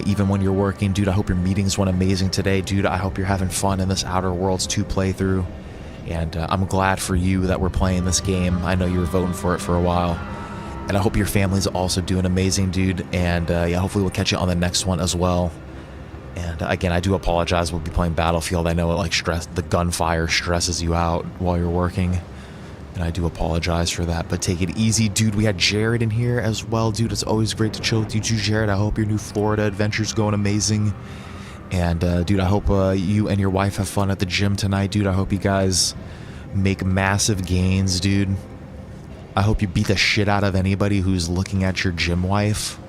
Even when you're working, dude. I hope your meetings went amazing today, dude. I hope you're having fun in this Outer Worlds 2 playthrough. And I'm glad for you that we're playing this game. I know you were voting for it for a while. And I hope your family's also doing amazing, dude. And yeah, hopefully we'll catch you on the next one as well. And again, I do apologize. We'll be playing Battlefield. I know it the gunfire stresses you out while you're working. And I do apologize for that, but take it easy, dude. We had Jared in here as well, dude. It's always great to chill with you too, Jared. I hope your new Florida adventure's going amazing. And, dude, I hope you and your wife have fun at the gym tonight, dude. I hope you guys make massive gains, dude. I hope you beat the shit out of anybody who's looking at your gym wife.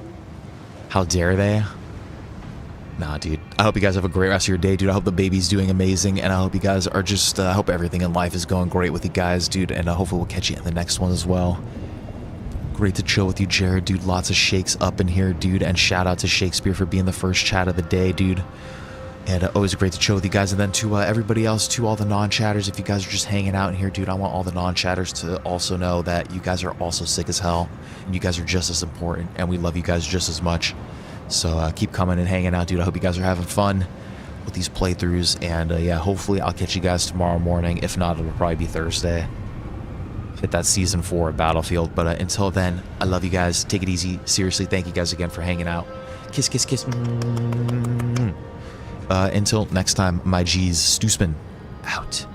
How dare they? Nah, dude. I hope you guys have a great rest of your day, dude. I hope the baby's doing amazing, and I hope you guys are just, I hope everything in life is going great with you guys, dude, and hopefully we'll catch you in the next one as well. Great to chill with you, Jared, dude. Lots of shakes up in here, dude, and shout out to Shakespeare for being the first chat of the day, dude. And always great to chill with you guys, and then to everybody else, to all the non-chatters, if you guys are just hanging out in here, dude, I want all the non-chatters to also know that you guys are also sick as hell, and you guys are just as important, and we love you guys just as much. So keep coming and hanging out, dude. I hope you guys are having fun with these playthroughs. And yeah, hopefully I'll catch you guys tomorrow morning. If not, it'll probably be Thursday. Hit that Season 4 of Battlefield. But until then, I love you guys. Take it easy. Seriously, thank you guys again for hanging out. Kiss, kiss, kiss. Until next time, my G's, Stoosman out.